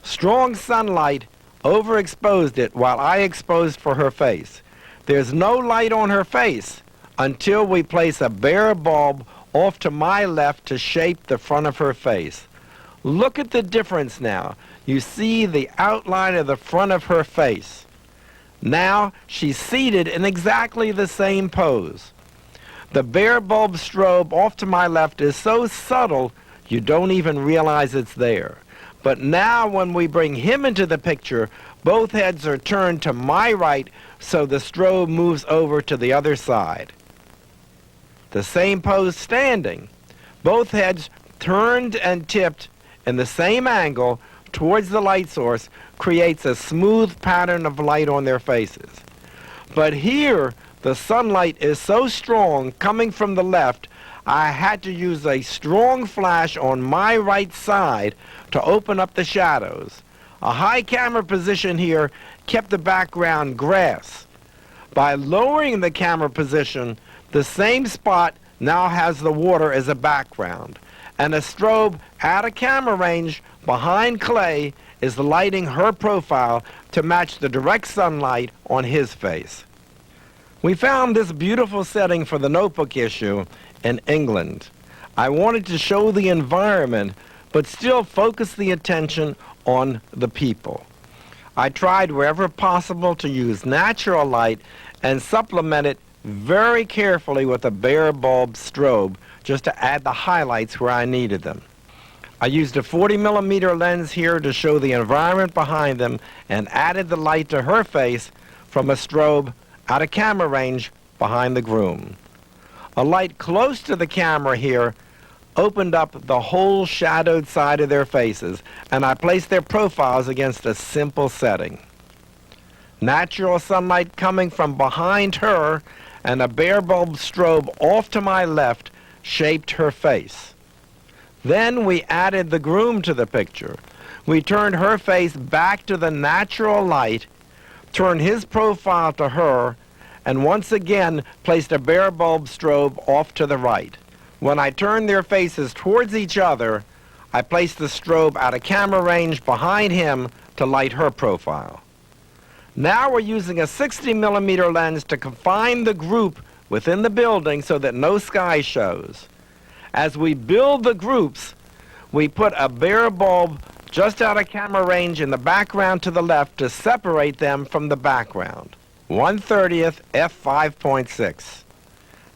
Strong sunlight overexposed it while I exposed for her face. There's no light on her face until we place a bare bulb off to my left to shape the front of her face. Look at the difference now. You see the outline of the front of her face. Now she's seated in exactly the same pose. The bare bulb strobe off to my left is so subtle you don't even realize it's there. But now when we bring him into the picture, both heads are turned to my right, so the strobe moves over to the other side. The same pose standing. Both heads turned and tipped in the same angle towards the light source creates a smooth pattern of light on their faces. But here, the sunlight is so strong coming from the left, I had to use a strong flash on my right side to open up the shadows. A high camera position here kept the background grass. By lowering the camera position, the same spot now has the water as a background, and a strobe at a camera range behind Clay is lighting her profile to match the direct sunlight on his face. We found this beautiful setting for the notebook issue in England. I wanted to show the environment, but still focus the attention on the people. I tried wherever possible to use natural light and supplement it very carefully with a bare bulb strobe just to add the highlights where I needed them. I used a 40mm lens here to show the environment behind them and added the light to her face from a strobe out of camera range behind the groom. A light close to the camera here opened up the whole shadowed side of their faces, and I placed their profiles against a simple setting. Natural sunlight coming from behind her and a bare bulb strobe off to my left shaped her face. Then we added the groom to the picture. We turned her face back to the natural light, turned his profile to her, and once again placed a bare bulb strobe off to the right. When I turned their faces towards each other, I placed the strobe out of camera range behind him to light her profile. Now we're using a 60mm lens to confine the group within the building so that no sky shows. As we build the groups, we put a bare bulb just out of camera range in the background to the left to separate them from the background. 1/30 f5.6.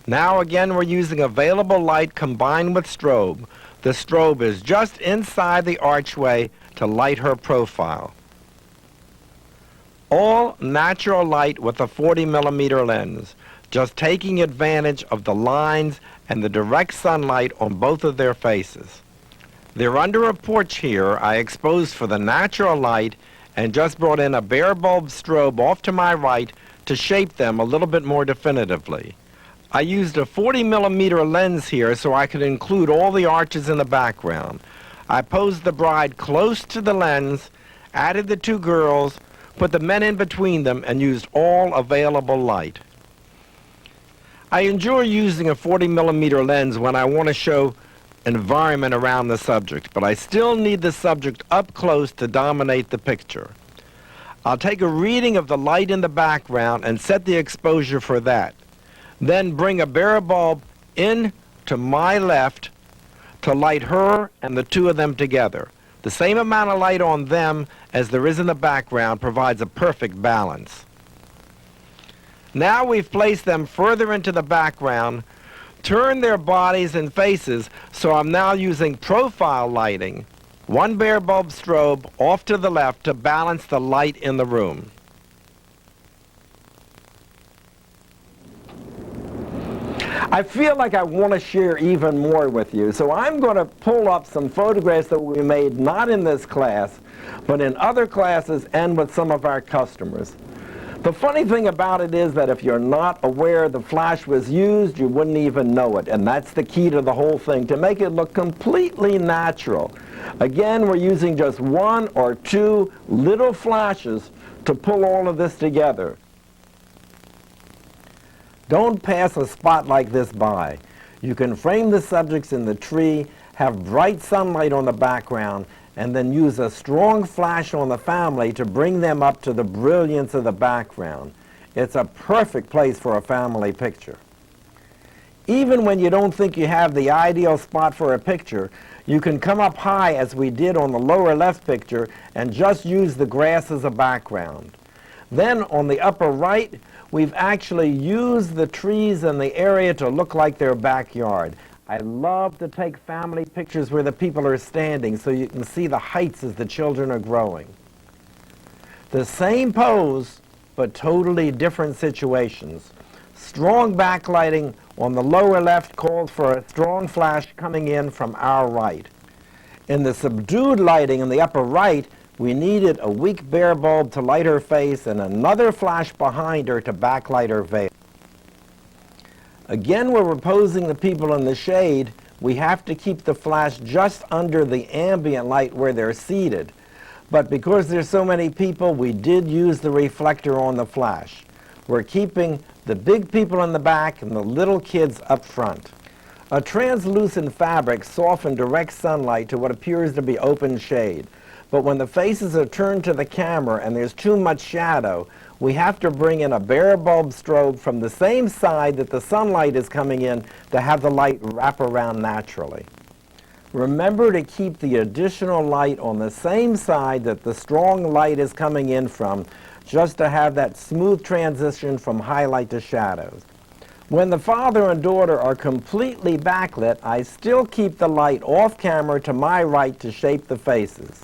Now again we're using available light combined with strobe. The strobe is just inside the archway to light her profile. All natural light with a 40mm lens, just taking advantage of the lines and the direct sunlight on both of their faces. They're under a porch here I exposed for the natural light and just brought in a bare bulb strobe off to my right to shape them a little bit more definitively. I used a 40mm lens here so I could include all the arches in the background. I posed the bride close to the lens, added the two girls, put the men in between them, and used all available light. I enjoy using a 40mm lens when I want to show environment around the subject, but I still need the subject up close to dominate the picture. I'll take a reading of the light in the background and set the exposure for that. Then bring a bare bulb in to my left to light her and the two of them together. The same amount of light on them as there is in the background provides a perfect balance. Now we've placed them further into the background, turned their bodies and faces, so I'm now using profile lighting, one bare bulb strobe off to the left to balance the light in the room. I feel like I want to share even more with you, so I'm going to pull up some photographs that we made not in this class, but in other classes and with some of our customers. The funny thing about it is that if you're not aware the flash was used, you wouldn't even know it, and that's the key to the whole thing, to make it look completely natural. Again, we're using just one or two little flashes to pull all of this together. Don't pass a spot like this by. You can frame the subjects in the tree, have bright sunlight on the background, and then use a strong flash on the family to bring them up to the brilliance of the background. It's a perfect place for a family picture. Even when you don't think you have the ideal spot for a picture, you can come up high as we did on the lower left picture and just use the grass as a background. Then on the upper right, we've actually used the trees in the area to look like their backyard. I love to take family pictures where the people are standing so you can see the heights as the children are growing. The same pose, but totally different situations. Strong backlighting on the lower left calls for a strong flash coming in from our right. In the subdued lighting in the upper right, we needed a weak bare bulb to light her face and another flash behind her to backlight her veil. Again, where we're posing the people in the shade, we have to keep the flash just under the ambient light where they're seated. But because there's so many people, we did use the reflector on the flash. We're keeping the big people in the back and the little kids up front. A translucent fabric softens direct sunlight to what appears to be open shade. But when the faces are turned to the camera and there's too much shadow, we have to bring in a bare bulb strobe from the same side that the sunlight is coming in to have the light wrap around naturally. Remember to keep the additional light on the same side that the strong light is coming in from, just to have that smooth transition from highlight to shadows. When the father and daughter are completely backlit, I still keep the light off camera to my right to shape the faces.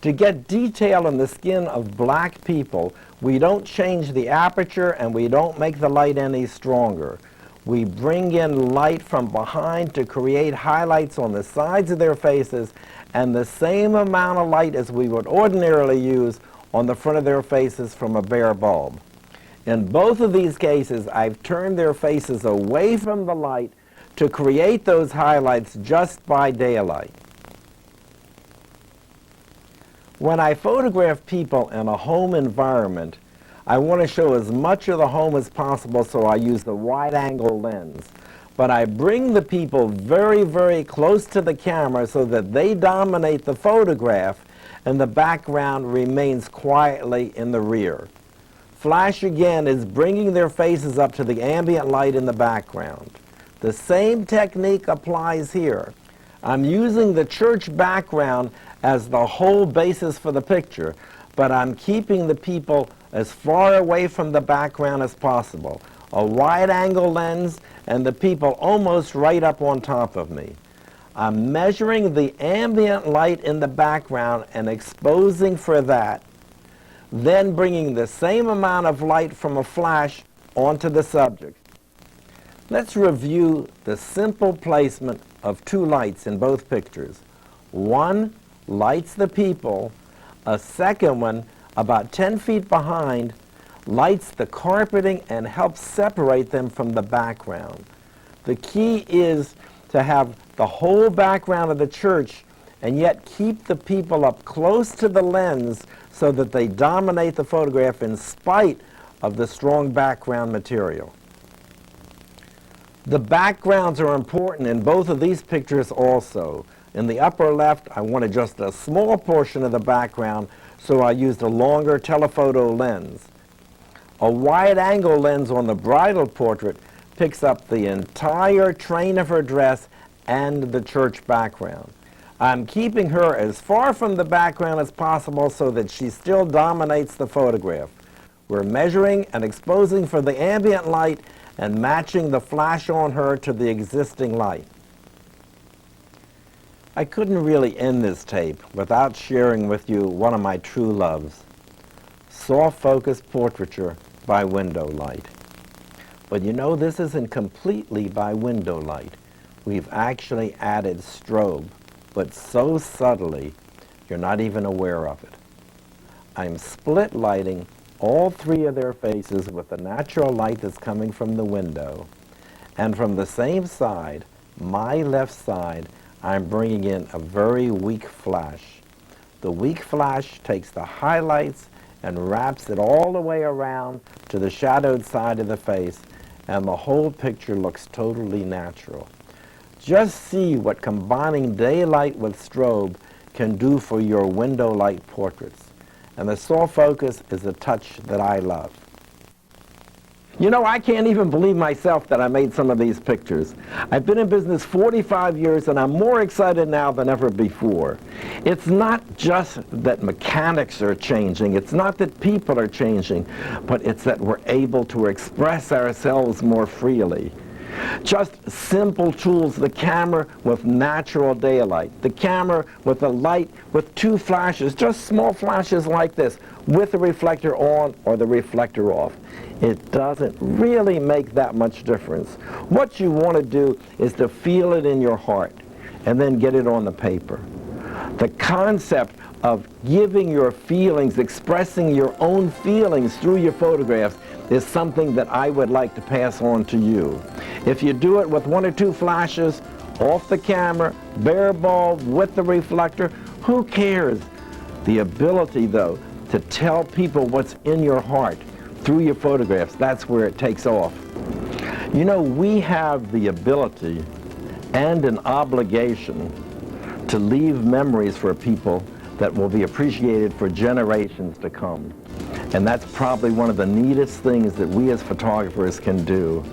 To get detail in the skin of black people, we don't change the aperture and we don't make the light any stronger. We bring in light from behind to create highlights on the sides of their faces and the same amount of light as we would ordinarily use on the front of their faces from a bare bulb. In both of these cases, I've turned their faces away from the light to create those highlights just by daylight. When I photograph people in a home environment, I want to show as much of the home as possible, so I use the wide-angle lens. But I bring the people very, very close to the camera so that they dominate the photograph and the background remains quietly in the rear. Flash again is bringing their faces up to the ambient light in the background. The same technique applies here. I'm using the church background as the whole basis for the picture, but I'm keeping the people as far away from the background as possible. A wide-angle lens and the people almost right up on top of me. I'm measuring the ambient light in the background and exposing for that, then bringing the same amount of light from a flash onto the subject. Let's review the simple placement of two lights in both pictures. One lights the people, a second one, about 10 feet behind, lights the carpeting and helps separate them from the background. The key is to have the whole background of the church and yet keep the people up close to the lens so that they dominate the photograph in spite of the strong background material. The backgrounds are important in both of these pictures also. In the upper left, I wanted just a small portion of the background, so I used a longer telephoto lens. A wide-angle lens on the bridal portrait picks up the entire train of her dress and the church background. I'm keeping her as far from the background as possible so that she still dominates the photograph. We're measuring and exposing for the ambient light and matching the flash on her to the existing light. I couldn't really end this tape without sharing with you one of my true loves, soft focus portraiture by window light. But you know, this isn't completely by window light. We've actually added strobe, but so subtly you're not even aware of it. I'm split lighting all three of their faces with the natural light that's coming from the window. And from the same side, my left side, I'm bringing in a very weak flash. The weak flash takes the highlights and wraps it all the way around to the shadowed side of the face, and the whole picture looks totally natural. Just see what combining daylight with strobe can do for your window light portraits. And the soft focus is a touch that I love. You know, I can't even believe myself that I made some of these pictures. I've been in business 45 years and I'm more excited now than ever before. It's not just that mechanics are changing, it's not that people are changing, but it's that we're able to express ourselves more freely. Just simple tools, the camera with natural daylight, the camera with a light with two flashes, just small flashes like this, with the reflector on or the reflector off. It doesn't really make that much difference. What you want to do is to feel it in your heart and then get it on the paper. The concept of giving your feelings, expressing your own feelings through your photographs is something that I would like to pass on to you. If you do it with one or two flashes, off the camera, bare bulb, with the reflector, who cares? The ability, though, to tell people what's in your heart through your photographs, that's where it takes off. You know, we have the ability and an obligation to leave memories for people that will be appreciated for generations to come. And that's probably one of the neatest things that we as photographers can do.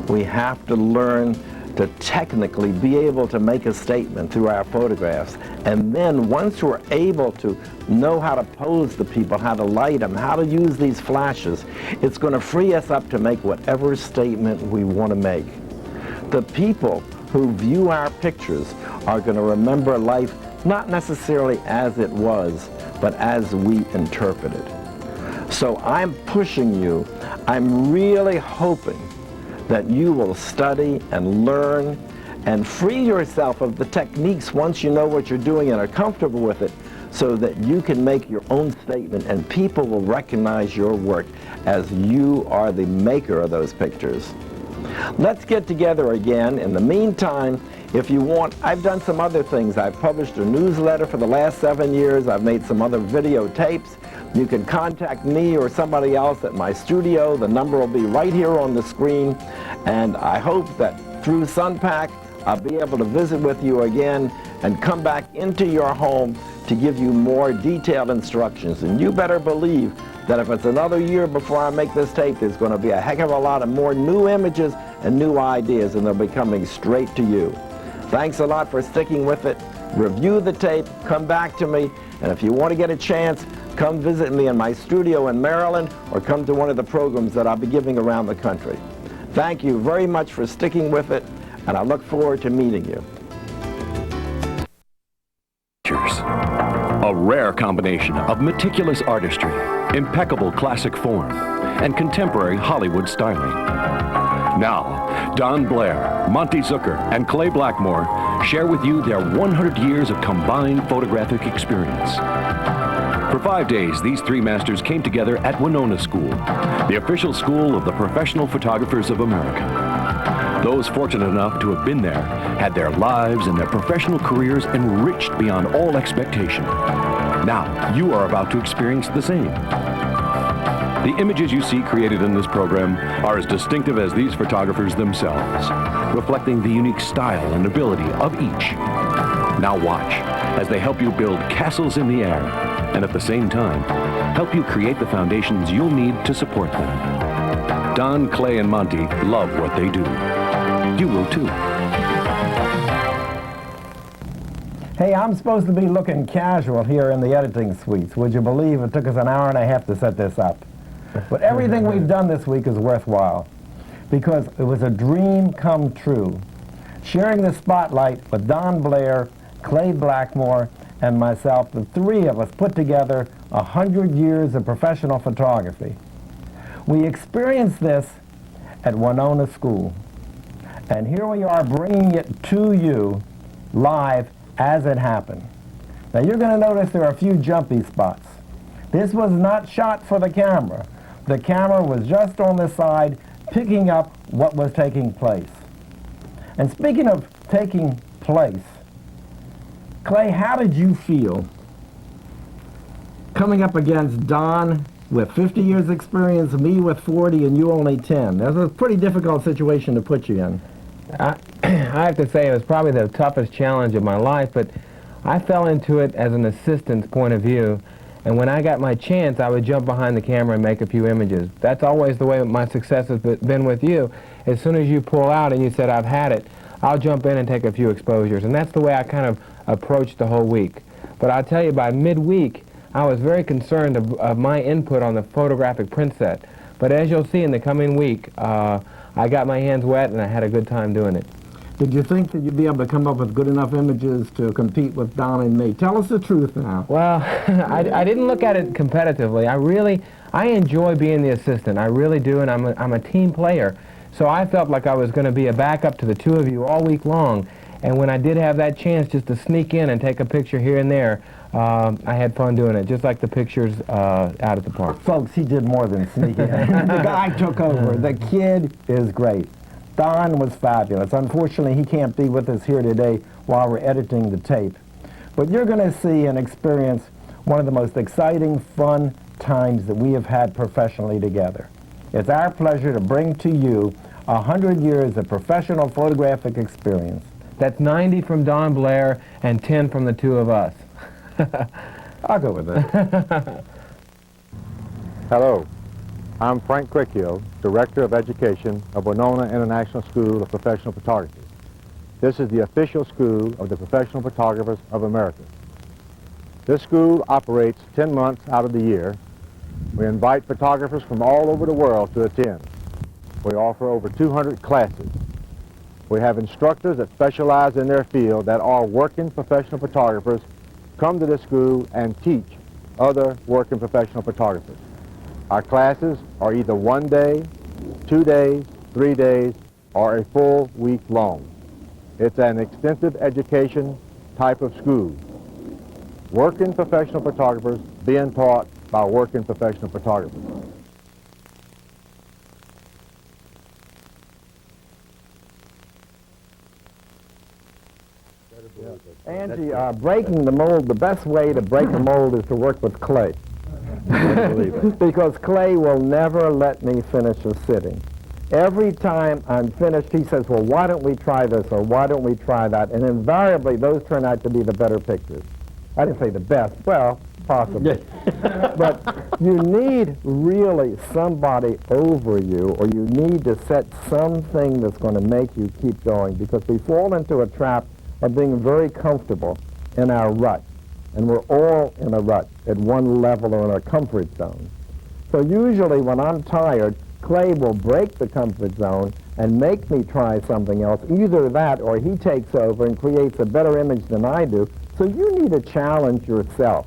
We have to learn to technically be able to make a statement through our photographs. And then once we're able to know how to pose the people, how to light them, how to use these flashes, it's going to free us up to make whatever statement we want to make. The people who view our pictures are going to remember life not necessarily as it was, but as we interpret it. So I'm pushing you. I'm really hoping that you will study and learn and free yourself of the techniques once you know what you're doing and are comfortable with it, so that you can make your own statement and people will recognize your work as you are the maker of those pictures. Let's get together again. In the meantime, if you want, I've done some other things. I've published a newsletter for the last 7 years. I've made some other videotapes. You can contact me or somebody else at my studio. The number will be right here on the screen. And I hope that through Sunpack, I'll be able to visit with you again and come back into your home to give you more detailed instructions. And you better believe that if it's another year before I make this tape, there's going to be a heck of a lot of more new images and new ideas, and they'll be coming straight to you. Thanks a lot for sticking with it. Review the tape, come back to me, and if you want to get a chance, come visit me in my studio in Maryland or come to one of the programs that I'll be giving around the country. Thank you very much for sticking with it, and I look forward to meeting you. A rare combination of meticulous artistry, impeccable classic form, and contemporary Hollywood styling. Now, Don Blair, Monte Zucker, and Clay Blackmore share with you their 100 years of combined photographic experience. For 5 days, these three masters came together at Winona School, the official school of the Professional Photographers of America. Those fortunate enough to have been there had their lives and their professional careers enriched beyond all expectation. Now, you are about to experience the same. The images you see created in this program are as distinctive as these photographers themselves, reflecting the unique style and ability of each. Now watch as they help you build castles in the air, and at the same time, help you create the foundations you'll need to support them. Don, Clay, and Monte love what they do. You will too. Hey, I'm supposed to be looking casual here in the editing suites. Would you believe it took us an hour and a half to set this up? But everything we've done this week is worthwhile, because it was a dream come true. Sharing the spotlight with Don Blair, Clay Blackmore, and myself, the three of us put together 100 years of professional photography. We experienced this at Winona School, and here we are bringing it to you live as it happened. Now you're going to notice there are a few jumpy spots. This was not shot for the camera. The camera was just on the side picking up what was taking place. And speaking of taking place, Clay, how did you feel coming up against Don with 50 years experience, me with 40, and you only 10? That was a pretty difficult situation to put you in. I have to say it was probably the toughest challenge of my life, but I fell into it as an assistant's point of view, and when I got my chance, I would jump behind the camera and make a few images. That's always the way my success has been with you. As soon as you pull out and you said, I've had it, I'll jump in and take a few exposures, and that's the way I kind of approached the whole week. But I'll tell you, by midweek, I was very concerned of my input on the photographic print set. But as you'll see in the coming week, I got my hands wet and I had a good time doing it. Did you think that you'd be able to come up with good enough images to compete with Don and me? Tell us the truth now. Well, I didn't look at it competitively. I enjoy being the assistant. I really do, and I'm a team player. So I felt like I was going to be a backup to the two of you all week long. And when I did have that chance just to sneak in and take a picture here and there, I had fun doing it, just like the pictures out at the park. Folks, he did more than sneak in. The guy took over. The kid is great. Don was fabulous. Unfortunately, he can't be with us here today while we're editing the tape. But you're going to see and experience one of the most exciting, fun times that we have had professionally together. It's our pleasure to bring to you 100 years of professional photographic experience. That's 90 from Don Blair and 10 from the two of us. I'll go with it. Hello, I'm Frank Crickhill, Director of Education of Winona International School of Professional Photography. This is the official school of the Professional Photographers of America. This school operates 10 months out of the year. We invite photographers from all over the world to attend. We offer over 200 classes. We have instructors that specialize in their field that are working professional photographers come to this school and teach other working professional photographers. Our classes are either 1 day, 2 days, 3 days, or a full week long. It's an extensive education type of school. Working professional photographers being taught by working professional photographers. Angie, breaking the mold, the best way to break a mold is to work with clay. Because clay will never let me finish a sitting. Every time I'm finished, he says, well, why don't we try this or why don't we try that? And invariably, those turn out to be the better pictures. I didn't say the best. Well, possibly. But you need really somebody over you, or you need to set something that's going to make you keep going, because we fall into a trap of being very comfortable in our rut. And we're all in a rut at one level or in a comfort zone. So usually when I'm tired, clay will break the comfort zone and make me try something else. Either that or he takes over and creates a better image than I do. So you need to challenge yourself.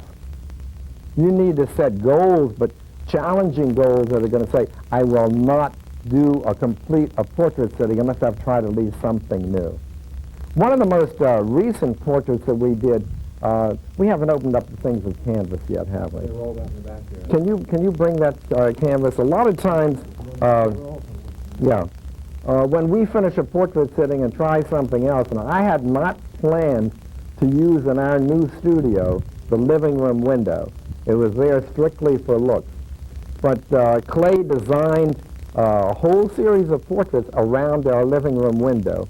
You need to set goals, but challenging goals that are going to say, I will not do a portrait sitting unless I've tried at least something new. One of the most recent portraits that we did, we haven't opened up the things with canvas yet, have we? They rolled out in the back there. Can you bring that canvas? A lot of times, when we finish a portrait sitting and try something else, and I had not planned to use in our new studio the living room window. It was there strictly for looks. But Clay designed a whole series of portraits around our living room window.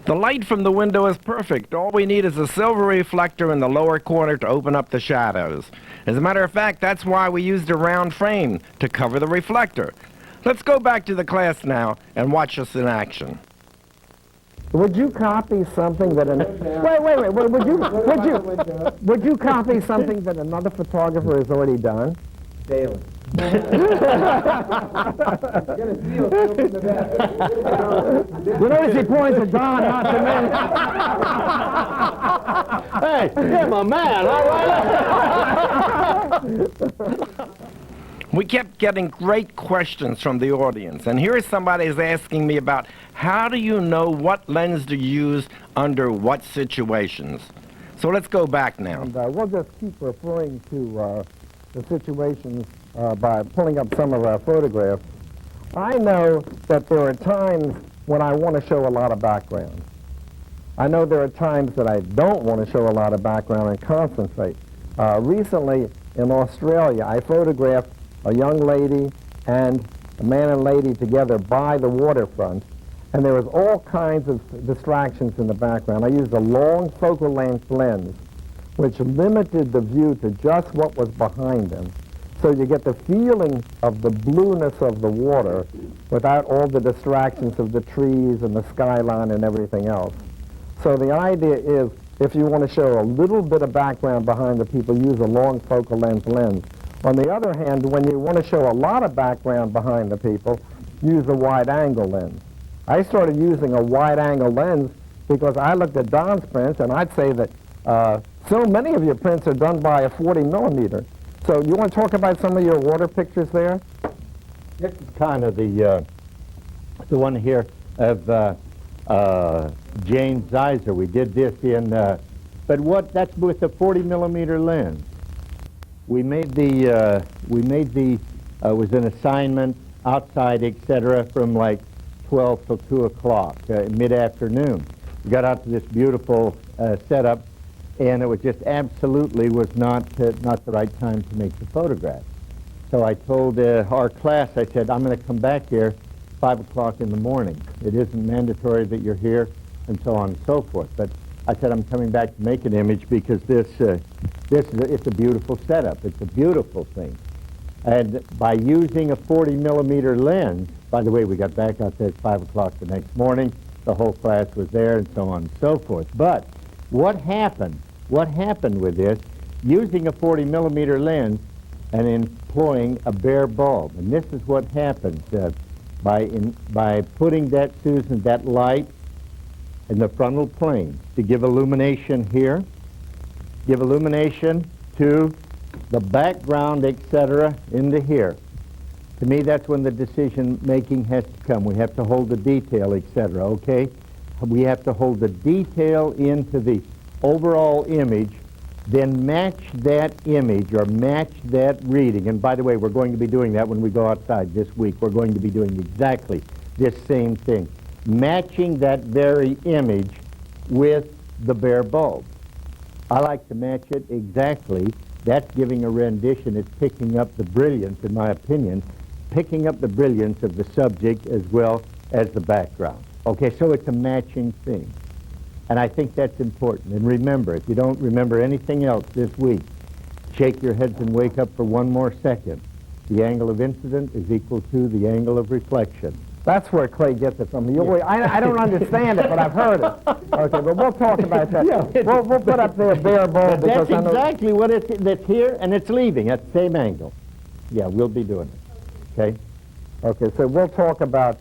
The light from the window is perfect. All we need is a silver reflector in the lower corner to open up the shadows. As a matter of fact, that's why we used a round frame to cover the reflector. Let's go back to the class now and watch us in action. Would you copy something that would you copy something that another photographer has already done? Daily. You notice he points at Don, not to me. Hey, you're my man, all right? We kept getting great questions from the audience, and here somebody is asking me about how do you know what lens to use under what situations? So let's go back now. And we'll just keep referring to the situations by pulling up some of our photographs. I know that there are times when I want to show a lot of background. I know there are times that I don't want to show a lot of background and concentrate. Recently in Australia, I photographed a young lady and a man and lady together by the waterfront, and there was all kinds of distractions in the background. I used a long focal length lens, which limited the view to just what was behind them. So you get the feeling of the blueness of the water without all the distractions of the trees and the skyline and everything else. So the idea is, if you want to show a little bit of background behind the people, use a long focal length lens. On the other hand, when you want to show a lot of background behind the people, use a wide-angle lens. I started using a wide-angle lens because I looked at Don's prints, and I'd say that so many of your prints are done by a 40 millimeter. So you want to talk about some of your water pictures there? This is kind of the one here of James Zeiser. We did this in, but that's with a 40 millimeter lens. We made the was an assignment outside, etc., from like 12 till 2 o'clock, mid-afternoon. We got out to this beautiful setup, and it was just absolutely was not the right time to make the photograph. So I told our class, I said, I'm going to come back here 5 o'clock in the morning. It isn't mandatory that you're here, and so on and so forth. But I said, I'm coming back to make an image because it's a beautiful setup. It's a beautiful thing. And by using a 40 millimeter lens, by the way, we got back out there at 5 o'clock the next morning. The whole class was there, and so on and so forth. But what happened with this, using a 40 millimeter lens and employing a bare bulb? And this is what happens by putting that, Susan, that light in the frontal plane to give illumination here, give illumination to the background, etc., into here. To me, that's when the decision-making has to come. We have to hold the detail, etc., okay? We have to hold the detail into the overall image, then match that image or match that reading. And by the way, we're going to be doing that when we go outside this week. We're going to be doing exactly this same thing. Matching that very image with the bare bulb. I like to match it exactly. That's giving a rendition. It's picking up the brilliance, in my opinion, picking up the brilliance of the subject as well as the background. Okay, so it's a matching thing. And I think that's important. And remember, if you don't remember anything else this week, shake your heads and wake up for one more second. The angle of incident is equal to the angle of reflection. That's where Clay gets it from. I don't understand it, but I've heard it. Okay, but we'll talk about that. Yeah. We'll put up there bare bulb. That's exactly what that's here, and it's leaving at the same angle. Yeah, we'll be doing it. Okay? Okay, so we'll talk about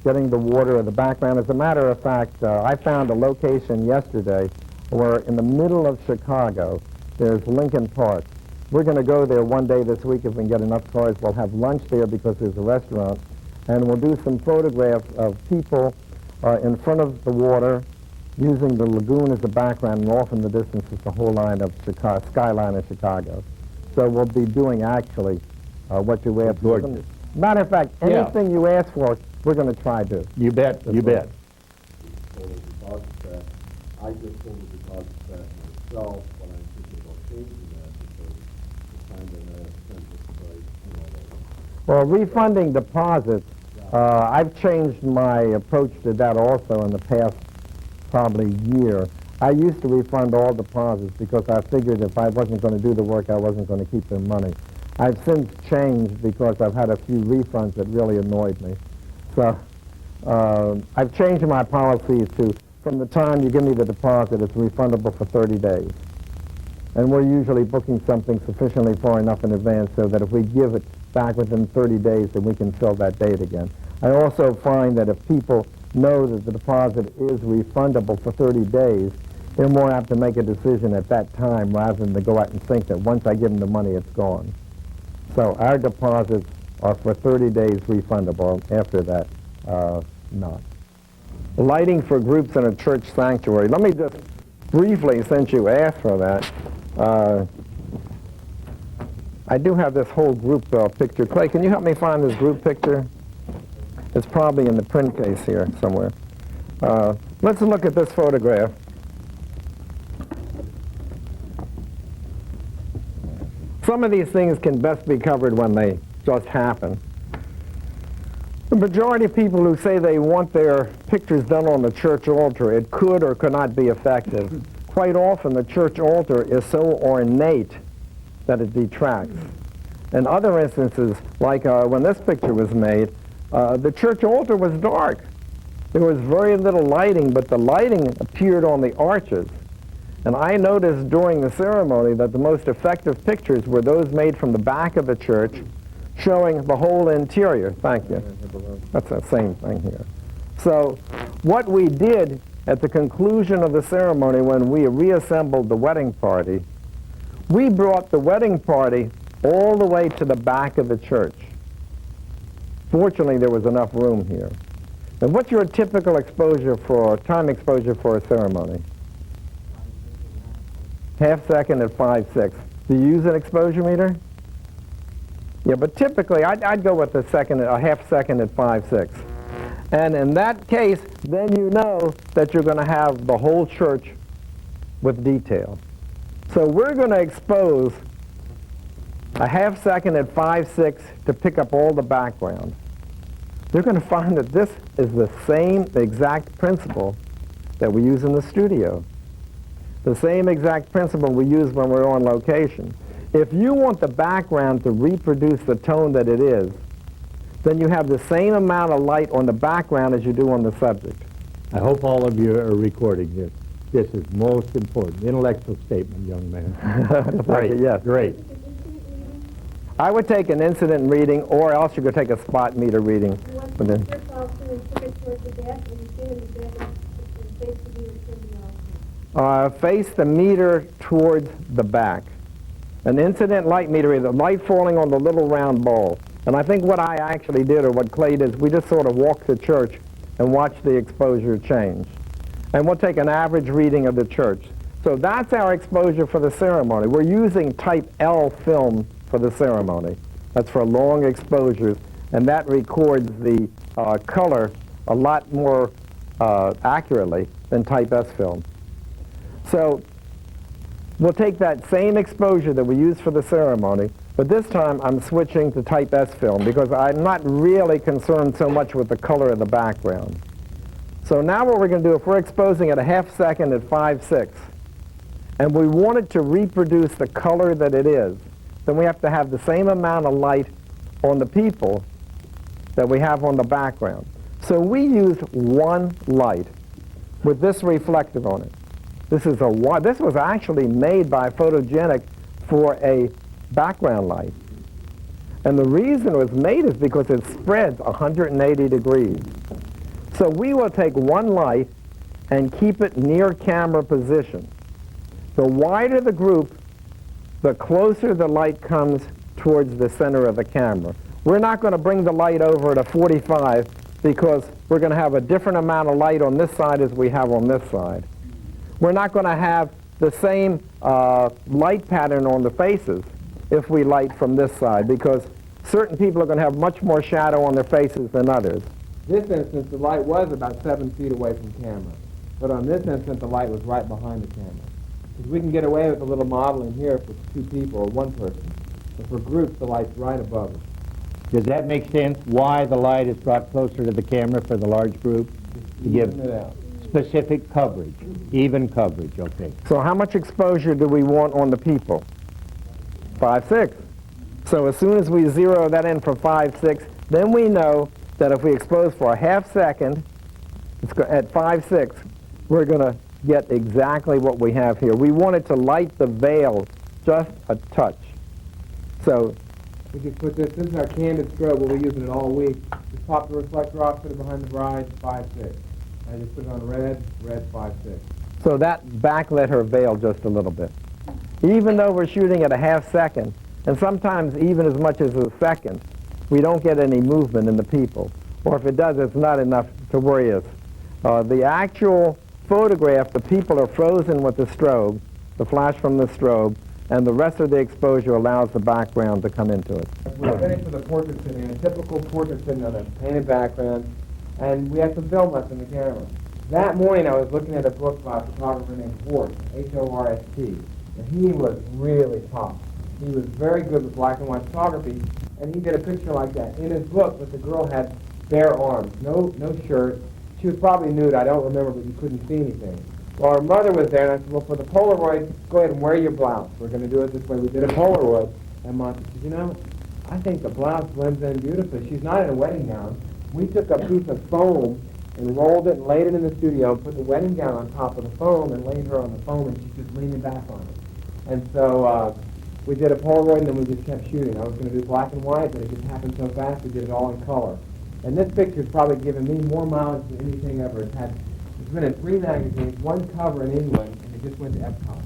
getting the water in the background. As a matter of fact, I found a location yesterday where in the middle of Chicago, there's Lincoln Park. We're going to go there one day this week if we can get enough cars. We'll have lunch there because there's a restaurant. And we'll do some photographs of people in front of the water using the lagoon as a background, and off in the distance is the whole line of Chicago, skyline of Chicago. So we'll be doing actually what you asked for. Matter of fact, anything you ask for, we're going to try to. You bet, you bet. I just told the deposit that myself when I'm thinking about changing that because it's kind of a central price. Well, refunding deposits, I've changed my approach to that also in the past probably year. I used to refund all deposits because I figured if I wasn't going to do the work, I wasn't going to keep their money. I've since changed because I've had a few refunds that really annoyed me. So I've changed my policy to, from the time you give me the deposit, it's refundable for 30 days. And we're usually booking something sufficiently far enough in advance so that if we give it back within 30 days, then we can fill that date again. I also find that if people know that the deposit is refundable for 30 days, they're more apt to make a decision at that time rather than to go out and think that once I give them the money, it's gone. So our deposits are for 30 days refundable. After that, not. Lighting for groups in a church sanctuary. Let me just briefly, since you asked for that, I do have this whole group picture. Clay, can you help me find this group picture? It's probably in the print case here somewhere. Let's look at this photograph. Some of these things can best be covered when they just happen. The majority of people who say they want their pictures done on the church altar, it could or could not be effective. Quite often the church altar is so ornate that it detracts. In other instances, like when this picture was made, the church altar was dark. There was very little lighting, but the lighting appeared on the arches. And I noticed during the ceremony that the most effective pictures were those made from the back of the church, showing the whole interior. Thank you. That's the same thing here. So what we did at the conclusion of the ceremony when we reassembled the wedding party, we brought the wedding party all the way to the back of the church. Fortunately, there was enough room here. And what's your typical exposure for, time exposure for a ceremony? Half second at 5/6. Do you use an exposure meter? Yeah, but typically I'd go with a half second at 5/6. And in that case, then you know that you're going to have the whole church with detail. So we're going to expose a half second at 5/6 to pick up all the background. You're going to find that this is the same exact principle that we use in the studio. The same exact principle we use when we're on location. If you want the background to reproduce the tone that it is, then you have the same amount of light on the background as you do on the subject. I hope all of you are recording this. This is most important. Intellectual statement, young man. Great, yes. Great. I would take an incident reading, or else you could take a spot meter reading. But then, face the meter towards the back. An incident light meter is the light falling on the little round ball. And I think what I actually did, or what Clay did, is we just sort of walked the church and watched the exposure change. And we'll take an average reading of the church. So that's our exposure for the ceremony. We're using type L film for the ceremony. That's for long exposures, and that records the color a lot more accurately than type S film. So we'll take that same exposure that we used for the ceremony, but this time I'm switching to type S film because I'm not really concerned so much with the color of the background. So now what we're going to do, if we're exposing at a half second at 5/6, and we want it to reproduce the color that it is, then we have to have the same amount of light on the people that we have on the background. So we used one light with this reflective on it. This was actually made by Photogenic for a background light. And the reason it was made is because it spreads 180 degrees. So we will take one light and keep it near camera position. The wider the group, the closer the light comes towards the center of the camera. We're not going to bring the light over at a 45 because we're going to have a different amount of light on this side as we have on this side. We're not going to have the same light pattern on the faces if we light from this side because certain people are going to have much more shadow on their faces than others. This instance, the light was about 7 feet away from camera. But on this instance, the light was right behind the camera. Because we can get away with a little modeling here if it's 2 people or 1 person. But for groups, the light's right above us. Does that make sense? Why the light is brought closer to the camera for the large group? To give specific coverage, even coverage, okay. So how much exposure do we want on the people? 5/6. So as soon as we zero that in for 5/6, then we know that if we expose for a half second, at 5/6, we're going to get exactly what we have here. We wanted to light the veil just a touch. So we can put this is our candid strobe. We'll be using it all week. Just pop the reflector off, put it behind the bride, 5/6. I just put it on red, 5/6. So that backlit her veil just a little bit. Even though we're shooting at a half second, and sometimes even as much as a second, we don't get any movement in the people. Or if it does, it's not enough to worry us. The actual photograph, the people are frozen with the strobe, the flash from the strobe, and the rest of the exposure allows the background to come into it. We're finished with a portrait sitting, a typical portrait sitting on a painted background, and we had some film left in the camera. That morning I was looking at a book by a photographer named Horst, H-O-R-S-T, and he was really top. He was very good with black and white photography, and he did a picture like that in his book, but the girl had bare arms, no shirt. She was probably nude, I don't remember, but you couldn't see anything. Well, her mother was there, and I said, well, for the Polaroid, go ahead and wear your blouse. We're going to do it this way. We did a Polaroid, and Monte said, you know, I think the blouse blends in beautifully. She's not in a wedding gown. We took a piece of foam and rolled it and laid it in the studio, put the wedding gown on top of the foam and laid her on the foam, and she's just leaning back on it. And so we did a Polaroid, and then we just kept shooting. I was going to do black and white, but it just happened so fast we did it all in color. And this picture's probably given me more mileage than anything ever. It's been in 3 magazines, 1 cover in England, and it just went to Epcot.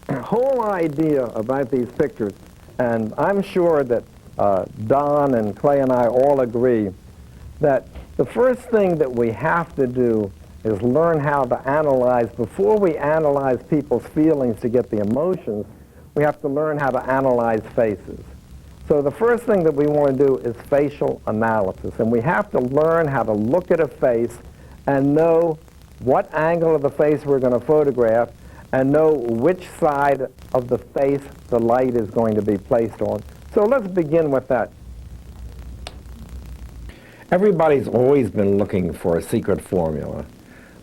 The whole idea about these pictures, and I'm sure that Don and Clay and I all agree that the first thing that we have to do is learn how to analyze. Before we analyze people's feelings to get the emotions, we have to learn how to analyze faces. So the first thing that we want to do is facial analysis, and we have to learn how to look at a face and know what angle of the face we're going to photograph and know which side of the face the light is going to be placed on. So let's begin with that. Everybody's always been looking for a secret formula.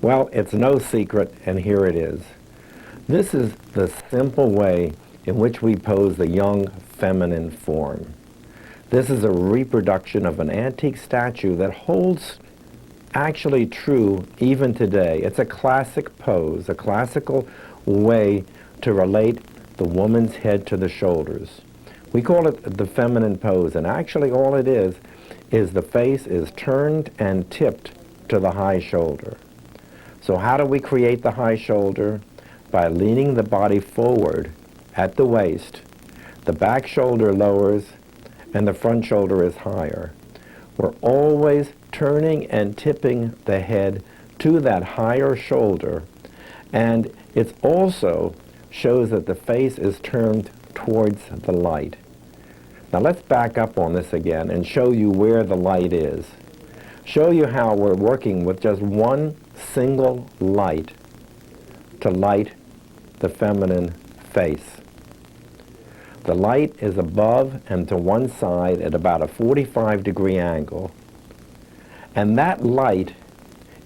Well, it's no secret, and here it is. This is the simple way in which we pose the young feminine form. This is a reproduction of an antique statue that holds actually true even today. It's a classic pose, a classical way to relate the woman's head to the shoulders. We call it the feminine pose, and actually all it is the face is turned and tipped to the high shoulder. So how do we create the high shoulder? By leaning the body forward at the waist. The back shoulder lowers and the front shoulder is higher. We're always turning and tipping the head to that higher shoulder, and it also shows that the face is turned towards the light. Now let's back up on this again and show you where the light is. Show you how we're working with just one single light to light the feminine face. The light is above and to one side at about a 45-degree angle. And that light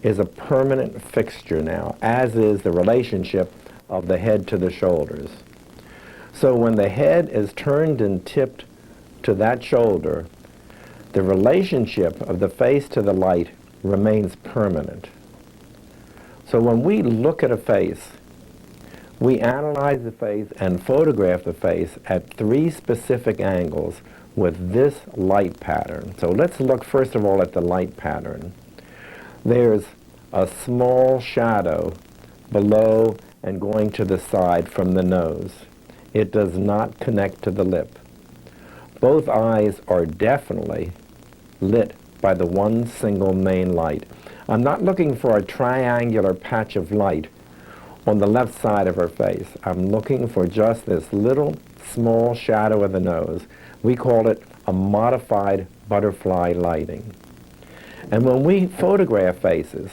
is a permanent fixture now, as is the relationship of the head to the shoulders. So when the head is turned and tipped to that shoulder, the relationship of the face to the light remains permanent. So when we look at a face, we analyze the face and photograph the face at 3 specific angles with this light pattern. So let's look first of all at the light pattern. There's a small shadow below and going to the side from the nose. It does not connect to the lip. Both eyes are definitely lit by the one single main light. I'm not looking for a triangular patch of light on the left side of her face. I'm looking for just this little small shadow of the nose. We call it a modified butterfly lighting. And when we photograph faces,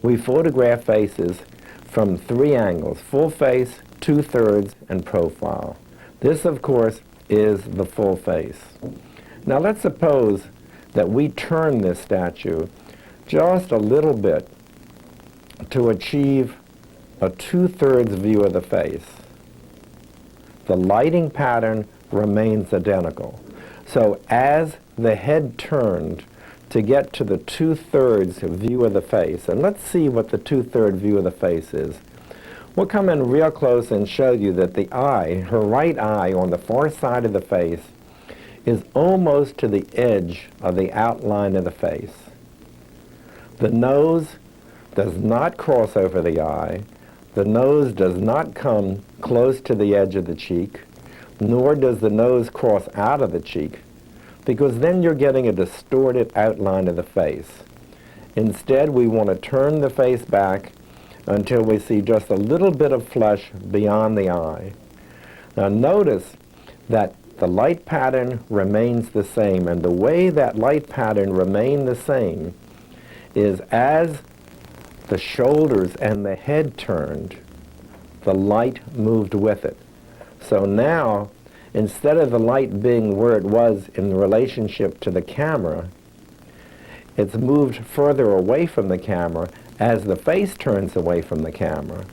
we photograph faces from 3 angles: full face, 2/3, and profile. This, of course, is the full face. Now let's suppose that we turn this statue just a little bit to achieve a 2/3 view of the face. The lighting pattern remains identical. So as the head turned to get to the 2/3 view of the face, and let's see what the 2/3 view of the face is. We'll come in real close and show you that the eye, her right eye on the far side of the face, is almost to the edge of the outline of the face. The nose does not cross over the eye. The nose does not come close to the edge of the cheek, nor does the nose cross out of the cheek, because then you're getting a distorted outline of the face. Instead, we want to turn the face back until we see just a little bit of flesh beyond the eye. Now notice that the light pattern remains the same, and the way that light pattern remained the same is as the shoulders and the head turned, the light moved with it. So now, instead of the light being where it was in relationship to the camera, it's moved further away from the camera as the face turns away from the camera,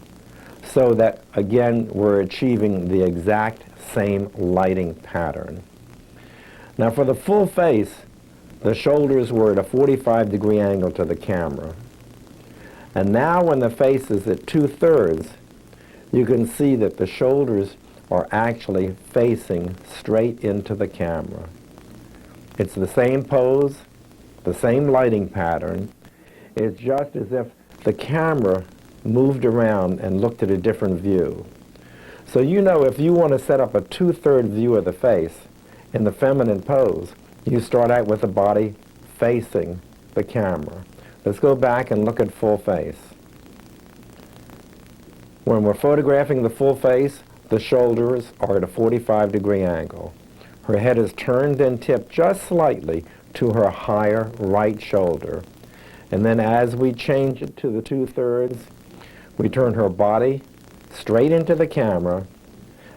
so that, again, we're achieving the exact same lighting pattern. Now for the full face, the shoulders were at a 45-degree angle to the camera. And now when the face is at 2/3, you can see that the shoulders are actually facing straight into the camera. It's the same pose, the same lighting pattern. It's just as if the camera moved around and looked at a different view. So you know, if you want to set up a 2/3 view of the face in the feminine pose, you start out with the body facing the camera. Let's go back and look at full face. When we're photographing the full face, the shoulders are at a 45-degree angle. Her head is turned and tipped just slightly to her higher right shoulder. And then as we change it to the 2/3, we turn her body straight into the camera,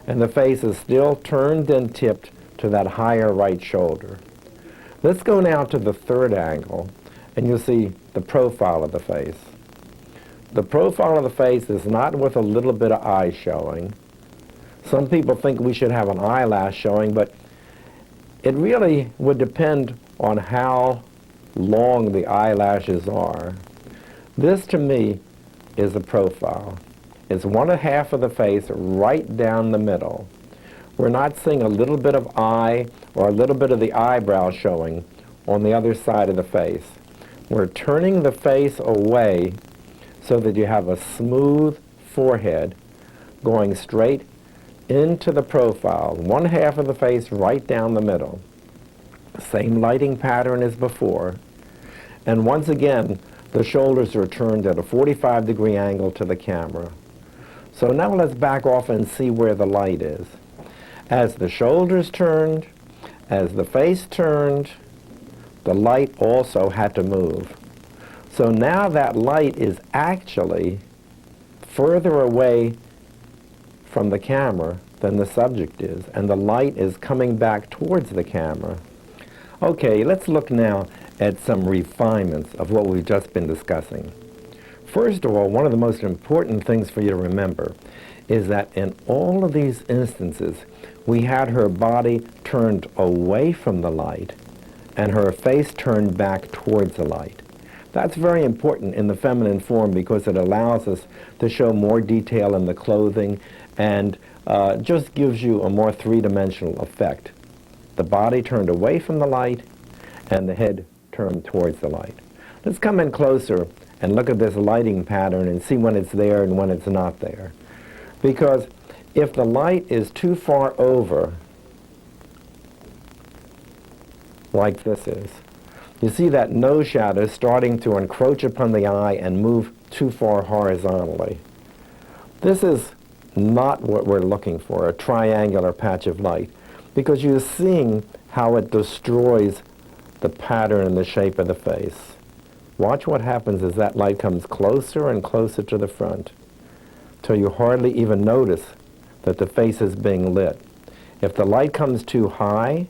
and the face is still turned and tipped to that higher right shoulder. Let's go now to the third angle, and you'll see the profile of the face. The profile of the face is not with a little bit of eye showing. Some people think we should have an eyelash showing, but it really would depend on how long the eyelashes are. This, to me, is a profile. It's 1/2 of the face right down the middle. We're not seeing a little bit of eye or a little bit of the eyebrow showing on the other side of the face. We're turning the face away so that you have a smooth forehead going straight into the profile, 1/2 of the face right down the middle. Same lighting pattern as before. And once again, the shoulders are turned at a 45-degree angle to the camera. So now let's back off and see where the light is. As the shoulders turned, as the face turned, the light also had to move. So now that light is actually further away from the camera than the subject is, and the light is coming back towards the camera. Okay, let's look now at some refinements of what we've just been discussing. First of all, one of the most important things for you to remember is that in all of these instances, we had her body turned away from the light and her face turned back towards the light. That's very important in the feminine form because it allows us to show more detail in the clothing and just gives you a more three-dimensional effect. The body turned away from the light and the head turned towards the light. Let's come in closer and look at this lighting pattern and see when it's there and when it's not there. Because if the light is too far over, like this is, you see that nose shadow starting to encroach upon the eye and move too far horizontally. This is not what we're looking for, a triangular patch of light, because you're seeing how it destroys the pattern and the shape of the face. Watch what happens as that light comes closer and closer to the front, till you hardly even notice that the face is being lit. If the light comes too high,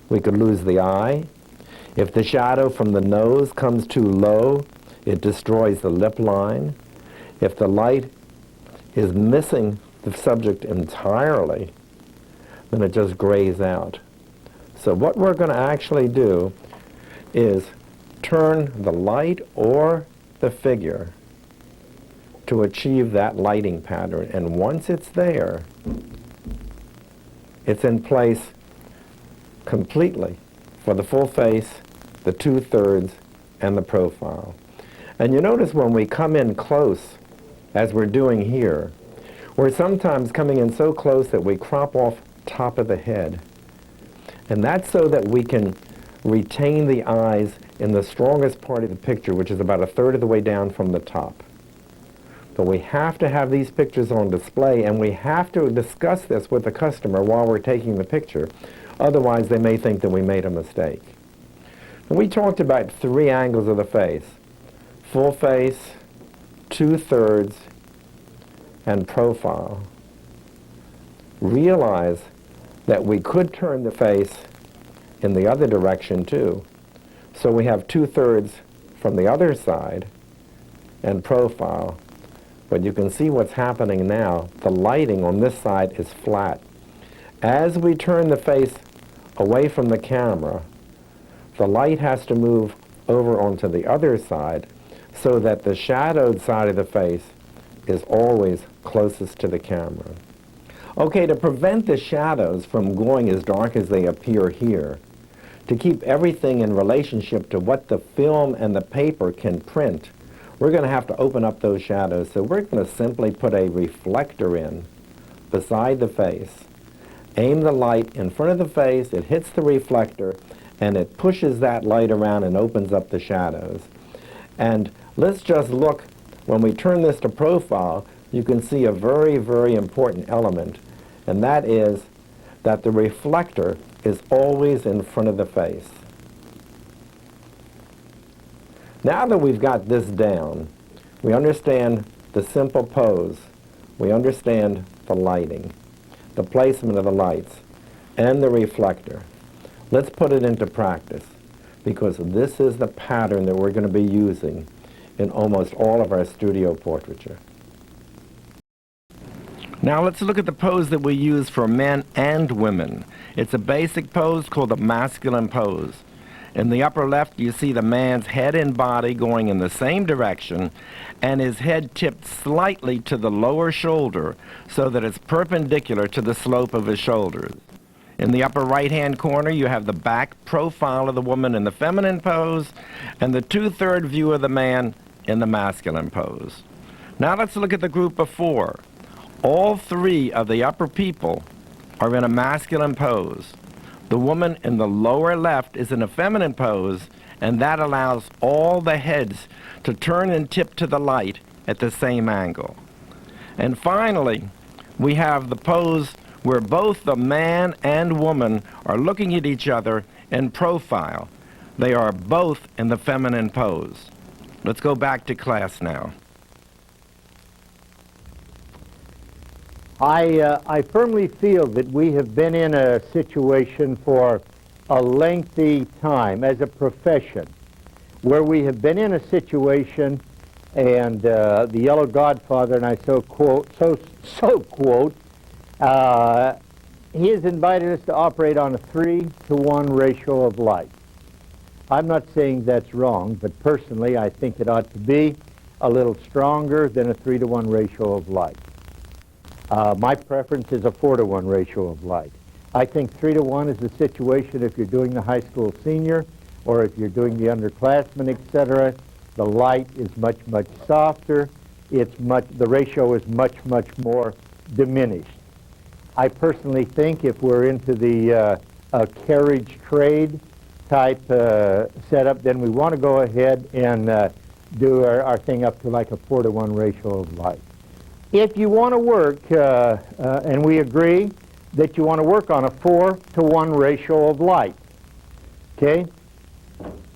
we could lose the eye. If the shadow from the nose comes too low, it destroys the lip line. If the light is missing the subject entirely, then it just grays out. So what we're going to actually do is turn the light or the figure to achieve that lighting pattern. And once it's there, it's in place completely for the full face, the 2/3, and the profile. And you notice when we come in close, as we're doing here, we're sometimes coming in so close that we crop off top of the head. And that's so that we can retain the eyes in the strongest part of the picture, which is about 1/3 of the way down from the top. But we have to have these pictures on display, and we have to discuss this with the customer while we're taking the picture. Otherwise, they may think that we made a mistake. And we talked about 3 angles of the face: full face, 2/3, and profile. Realize that we could turn the face in the other direction too. So we have 2/3 from the other side and profile. But you can see what's happening now. The lighting on this side is flat. As we turn the face away from the camera, the light has to move over onto the other side so that the shadowed side of the face is always closest to the camera. Okay, to prevent the shadows from going as dark as they appear here, to keep everything in relationship to what the film and the paper can print, we're going to have to open up those shadows. So we're going to simply put a reflector in beside the face, aim the light in front of the face, it hits the reflector, and it pushes that light around and opens up the shadows. And let's just look, when we turn this to profile, you can see a very, very important element, and that is that the reflector is always in front of the face. Now that we've got this down, we understand the simple pose, we understand the lighting, the placement of the lights, and the reflector. Let's put it into practice, because this is the pattern that we're going to be using in almost all of our studio portraiture. Now let's look at the pose that we use for men and women. It's a basic pose called the masculine pose. In the upper left, you see the man's head and body going in the same direction, and his head tipped slightly to the lower shoulder so that it's perpendicular to the slope of his shoulders. In the upper right-hand corner, you have the back profile of the woman in the feminine pose and the two-third view of the man in the masculine pose. Now let's look at the group of four. All three of the upper people are in a masculine pose. The woman in the lower left is in a feminine pose, and that allows all the heads to turn and tip to the light at the same angle. And finally, we have the pose where both the man and woman are looking at each other in profile. They are both in the feminine pose. Let's go back to class now. I firmly feel that we have been in a situation for a lengthy time as a profession where we have been in a situation, and the Yellow Godfather, and I so quote, he has invited us to operate on a 3-to-1 ratio of light. I'm not saying that's wrong, but personally I think it ought to be a little stronger than a 3-to-1 ratio of light. My preference is a 4-to-1 ratio of light. I think 3-to-1 is the situation if you're doing the high school senior or if you're doing the underclassmen, etc. The light is much, much softer. The ratio is much, much more diminished. I personally think if we're into the carriage trade type setup, then we want to go ahead and do our thing up to like a 4-to-1 ratio of light. If you want to work, and we agree that you want to work on a 4-to-1 ratio of light, okay?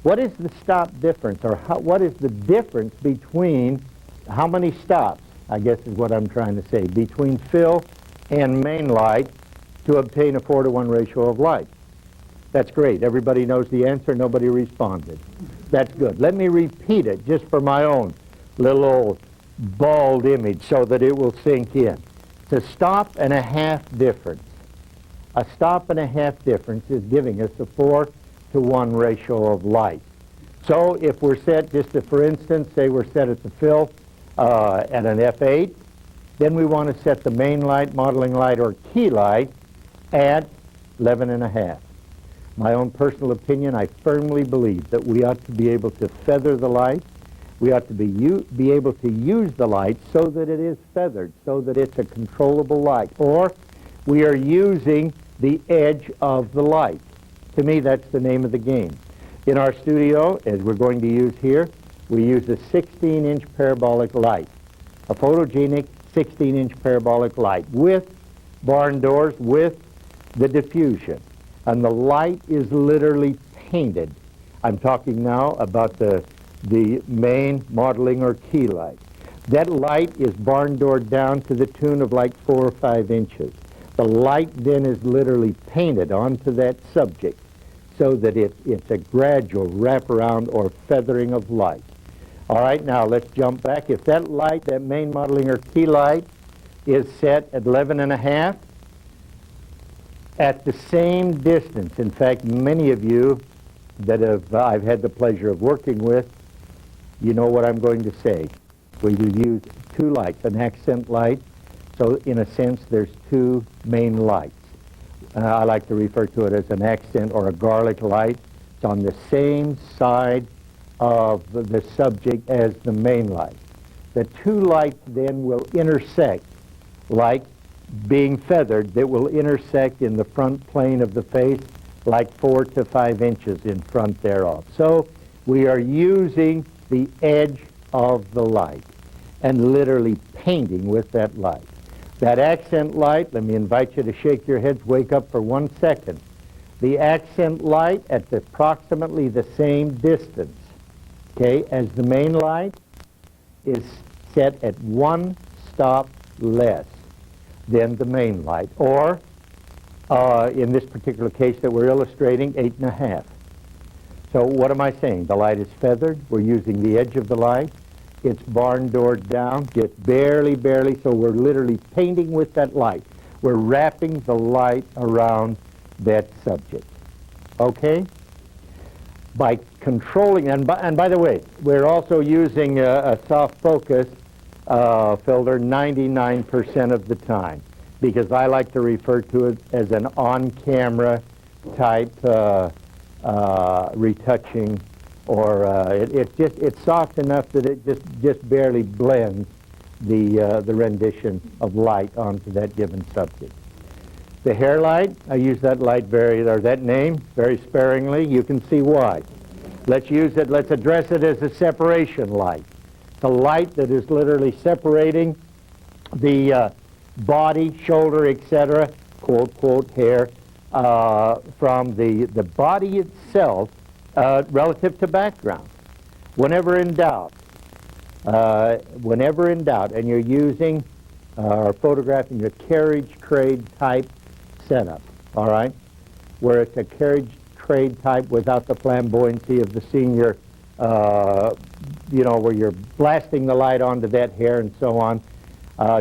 What is the stop difference, or what is the difference between how many stops, I guess is what I'm trying to say, between fill and main light to obtain a 4-to-1 ratio of light? That's great. Everybody knows the answer. Nobody responded. That's good. Let me repeat it just for my own little old bald image so that it will sink in. It's a stop and a half difference. A stop and a half difference is giving us a 4-to-1 ratio of light. So if we're set, just to, for instance, say we're set at the fill at an F8, then we want to set the main light, modeling light, or key light at 11.5. My own personal opinion, I firmly believe that we ought to be able to feather the light. We ought to be able to use the light so that it is feathered, so that it's a controllable light. Or we are using the edge of the light. To me, that's the name of the game. In our studio, as we're going to use here, we use a 16-inch parabolic light, a photogenic 16-inch parabolic light with barn doors, with the diffusion. And the light is literally painted. I'm talking now about the main modeling or key light. That light is barn doored down to the tune of like 4 or 5 inches. The light then is literally painted onto that subject so that it's a gradual wraparound or feathering of light. All right, now let's jump back. If that light, that main modeling or key light, is set at 11.5, at the same distance, in fact, many of you that I've had the pleasure of working with, you know what I'm going to say. We will use two lights, an accent light. So in a sense, there's two main lights. I like to refer to it as an accent or a garlic light. It's on the same side of the subject as the main light. The two lights then will intersect, like being feathered, that will intersect in the front plane of the face like 4 to 5 inches in front thereof. So we are using the edge of the light and literally painting with that light. That accent light, let me invite you to shake your heads, wake up for 1 second. The accent light at approximately the same distance, okay, as the main light is set at 1 stop less than the main light, or in this particular case that we're illustrating, 8.5. So what am I saying? The light is feathered. We're using the edge of the light. It's barn doored down, just barely, so we're literally painting with that light. We're wrapping the light around that subject. Okay? By controlling, and by the way, we're also using a soft focus filter 99% of the time, because I like to refer to it as an on-camera type retouching, or it's soft enough that it just barely blends the rendition of light onto that given subject. The hair light, I use that light that name very sparingly. You can see why. Let's address it as a separation light. The light that is literally separating the body, shoulder, etc., quote, quote, hair, from the body itself relative to background. Whenever in doubt, and you're using or photographing a carriage crane type setup, all right, where it's a carriage crane type without the flamboyancy of the senior, where you're blasting the light onto that hair and so on,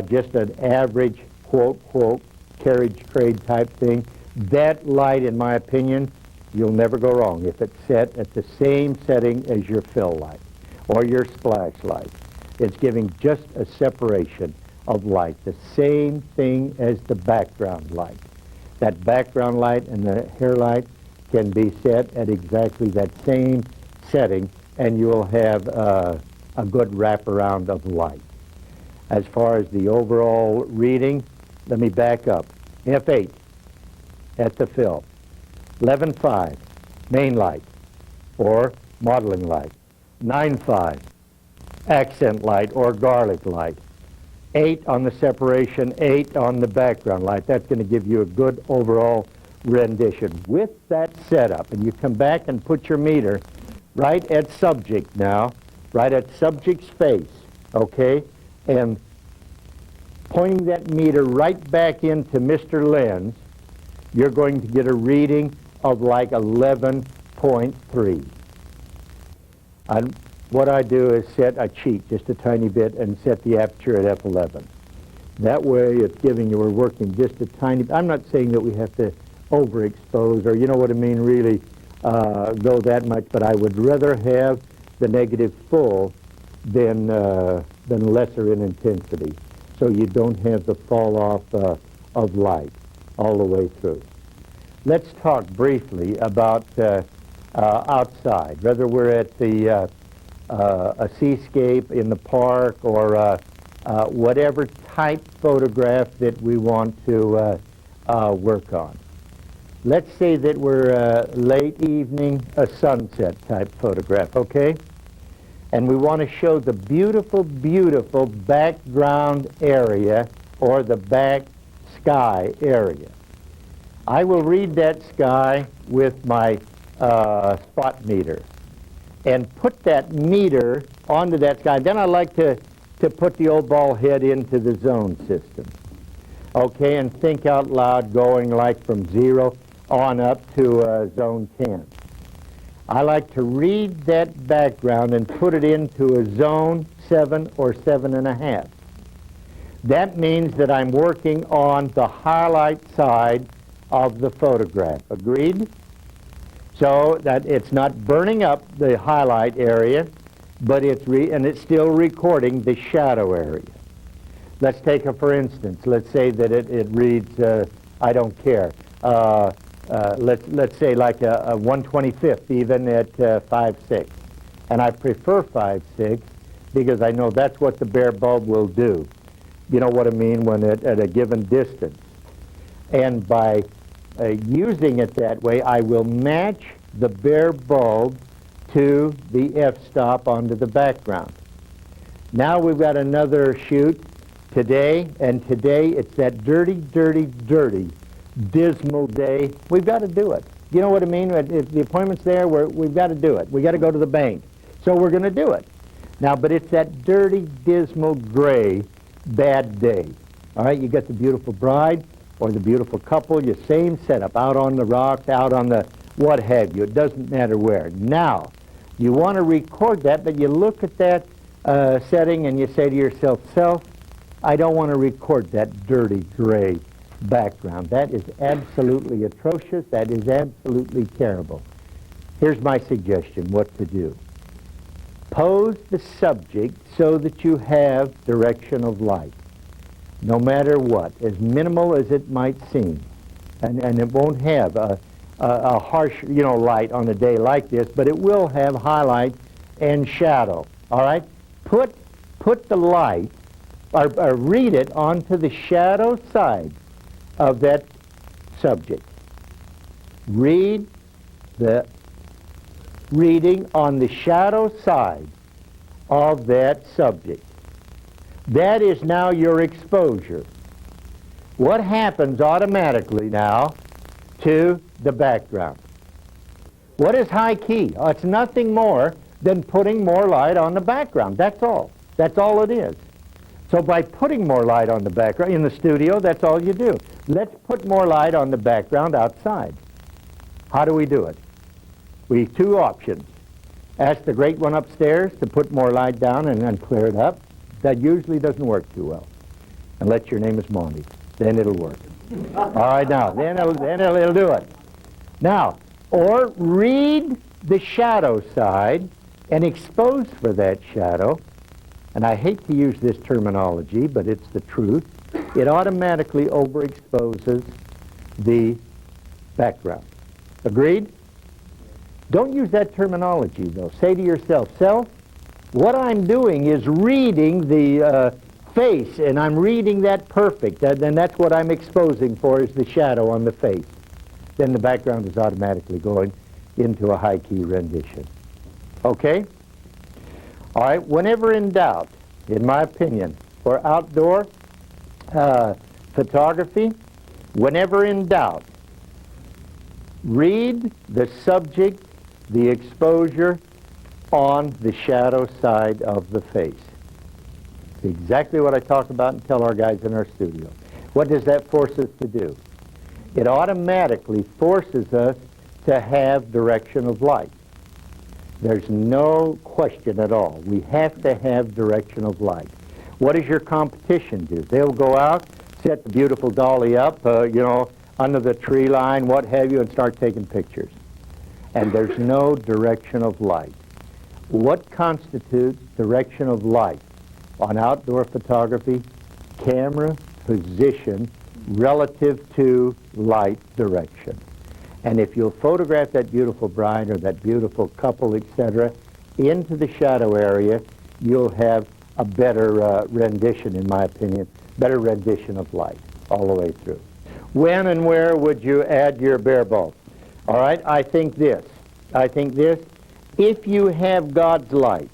just an average, quote, quote, carriage crane type thing. That light, in my opinion, you'll never go wrong if it's set at the same setting as your fill light or your splash light. It's giving just a separation of light, the same thing as the background light. That background light and the hair light can be set at exactly that same setting, and you'll have a good wraparound of light. As far as the overall reading, let me back up. F8 at the fill. 11.5, main light, or modeling light. 9.5, accent light, or garlic light. 8 on the separation, 8 on the background light. That's going to give you a good overall rendition. With that setup, and you come back and put your meter right at subject now, right at subject's face, okay? And pointing that meter right back into Mr. Lens, you're going to get a reading of like 11.3. And what I do is I cheat just a tiny bit and set the aperture at f11. That way it's giving you, we're working just a tiny, I'm not saying that we have to overexpose or, you know what I mean, really go that much, but I would rather have the negative full than lesser in intensity, so you don't have the fall off of light all the way through. Let's talk briefly about outside, whether we're at the a seascape in the park or whatever type photograph that we want to work on. Let's say that we're late evening, a sunset type photograph, okay? And we want to show the beautiful, beautiful background area or the back sky area. I will read that sky with my spot meter and put that meter onto that sky. Then I like to put the old ball head into the zone system, okay, and think out loud going like from 0 on up to zone 10. I like to read that background and put it into a zone 7 or 7.5. That means that I'm working on the highlight side of the photograph. Agreed? So that it's not burning up the highlight area, but it's still recording the shadow area. Let's take a for instance. Let's say that it reads, I don't care. Let's say like a 1/25th, even at 5/6. And I prefer 5/6 because I know that's what the bare bulb will do. You know what I mean, when at a given distance. And by using it that way, I will match the bare bulb to the f-stop onto the background. Now we've got another shoot today, and today it's that dirty, dirty, dirty, dismal day. We've got to do it. You know what I mean? If the appointment's there, we've got to do it. We've got to go to the bank. So we're going to do it. Now, but it's that dirty, dismal, gray, bad day. All right, you got the beautiful bride or the beautiful couple, your same setup, out on the rocks, out on the what have you. It doesn't matter where. Now, you want to record that, but you look at that setting and you say to yourself, self, I don't want to record that dirty, gray background. That is absolutely atrocious. That is absolutely terrible. Here's my suggestion, what to do. Pose the subject so that you have direction of light, no matter what, as minimal as it might seem. And it won't have a harsh, light on a day like this, but it will have highlight and shadow, all right? Put the light, or read it onto the shadow side of that subject. Read the reading on the shadow side of that subject. That is now your exposure. What happens automatically now to the background? What is high key? Oh, it's nothing more than putting more light on the background. That's all. That's all it is. So by putting more light on the background, in the studio, that's all you do. Let's put more light on the background outside. How do we do it? We have two options. Ask the great one upstairs to put more light down and then clear it up. That usually doesn't work too well. Unless your name is Monte. Then it'll work. All right, now, then it'll do it. Now, or read the shadow side and expose for that shadow. And I hate to use this terminology, but it's the truth. It automatically overexposes the background. Agreed? Don't use that terminology, though. Say to yourself, self, what I'm doing is reading the face, and I'm reading that perfect. Then that's what I'm exposing for, is the shadow on the face. Then the background is automatically going into a high-key rendition. Okay? All right, whenever in doubt, in my opinion, for outdoor photography, whenever in doubt, read the subject, the exposure on the shadow side of the face. Exactly what I talk about and tell our guys in our studio. What does that force us to do? It automatically forces us to have direction of light. There's no question at all. We have to have direction of light. What does your competition do? They'll go out, set the beautiful dolly up, under the tree line, what have you, and start taking pictures. And there's no direction of light. What constitutes direction of light on outdoor photography? Camera position relative to light direction. And if you'll photograph that beautiful bride or that beautiful couple, etc., into the shadow area, you'll have a better rendition, in my opinion, better rendition of light all the way through. When and where would you add your bare bulb? All right, I think this. If you have God's light,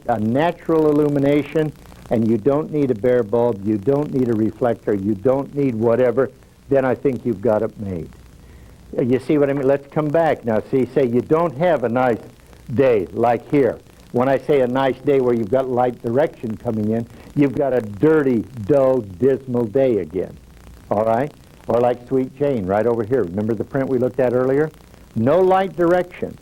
a natural illumination, and you don't need a bare bulb, you don't need a reflector, you don't need whatever, then I think you've got it made. You see what I mean? Let's come back now. See, say you don't have a nice day like here. When I say a nice day where you've got light direction coming in, you've got a dirty, dull, dismal day again. All right? Or like Sweet Jane right over here. Remember the print we looked at earlier? No light direction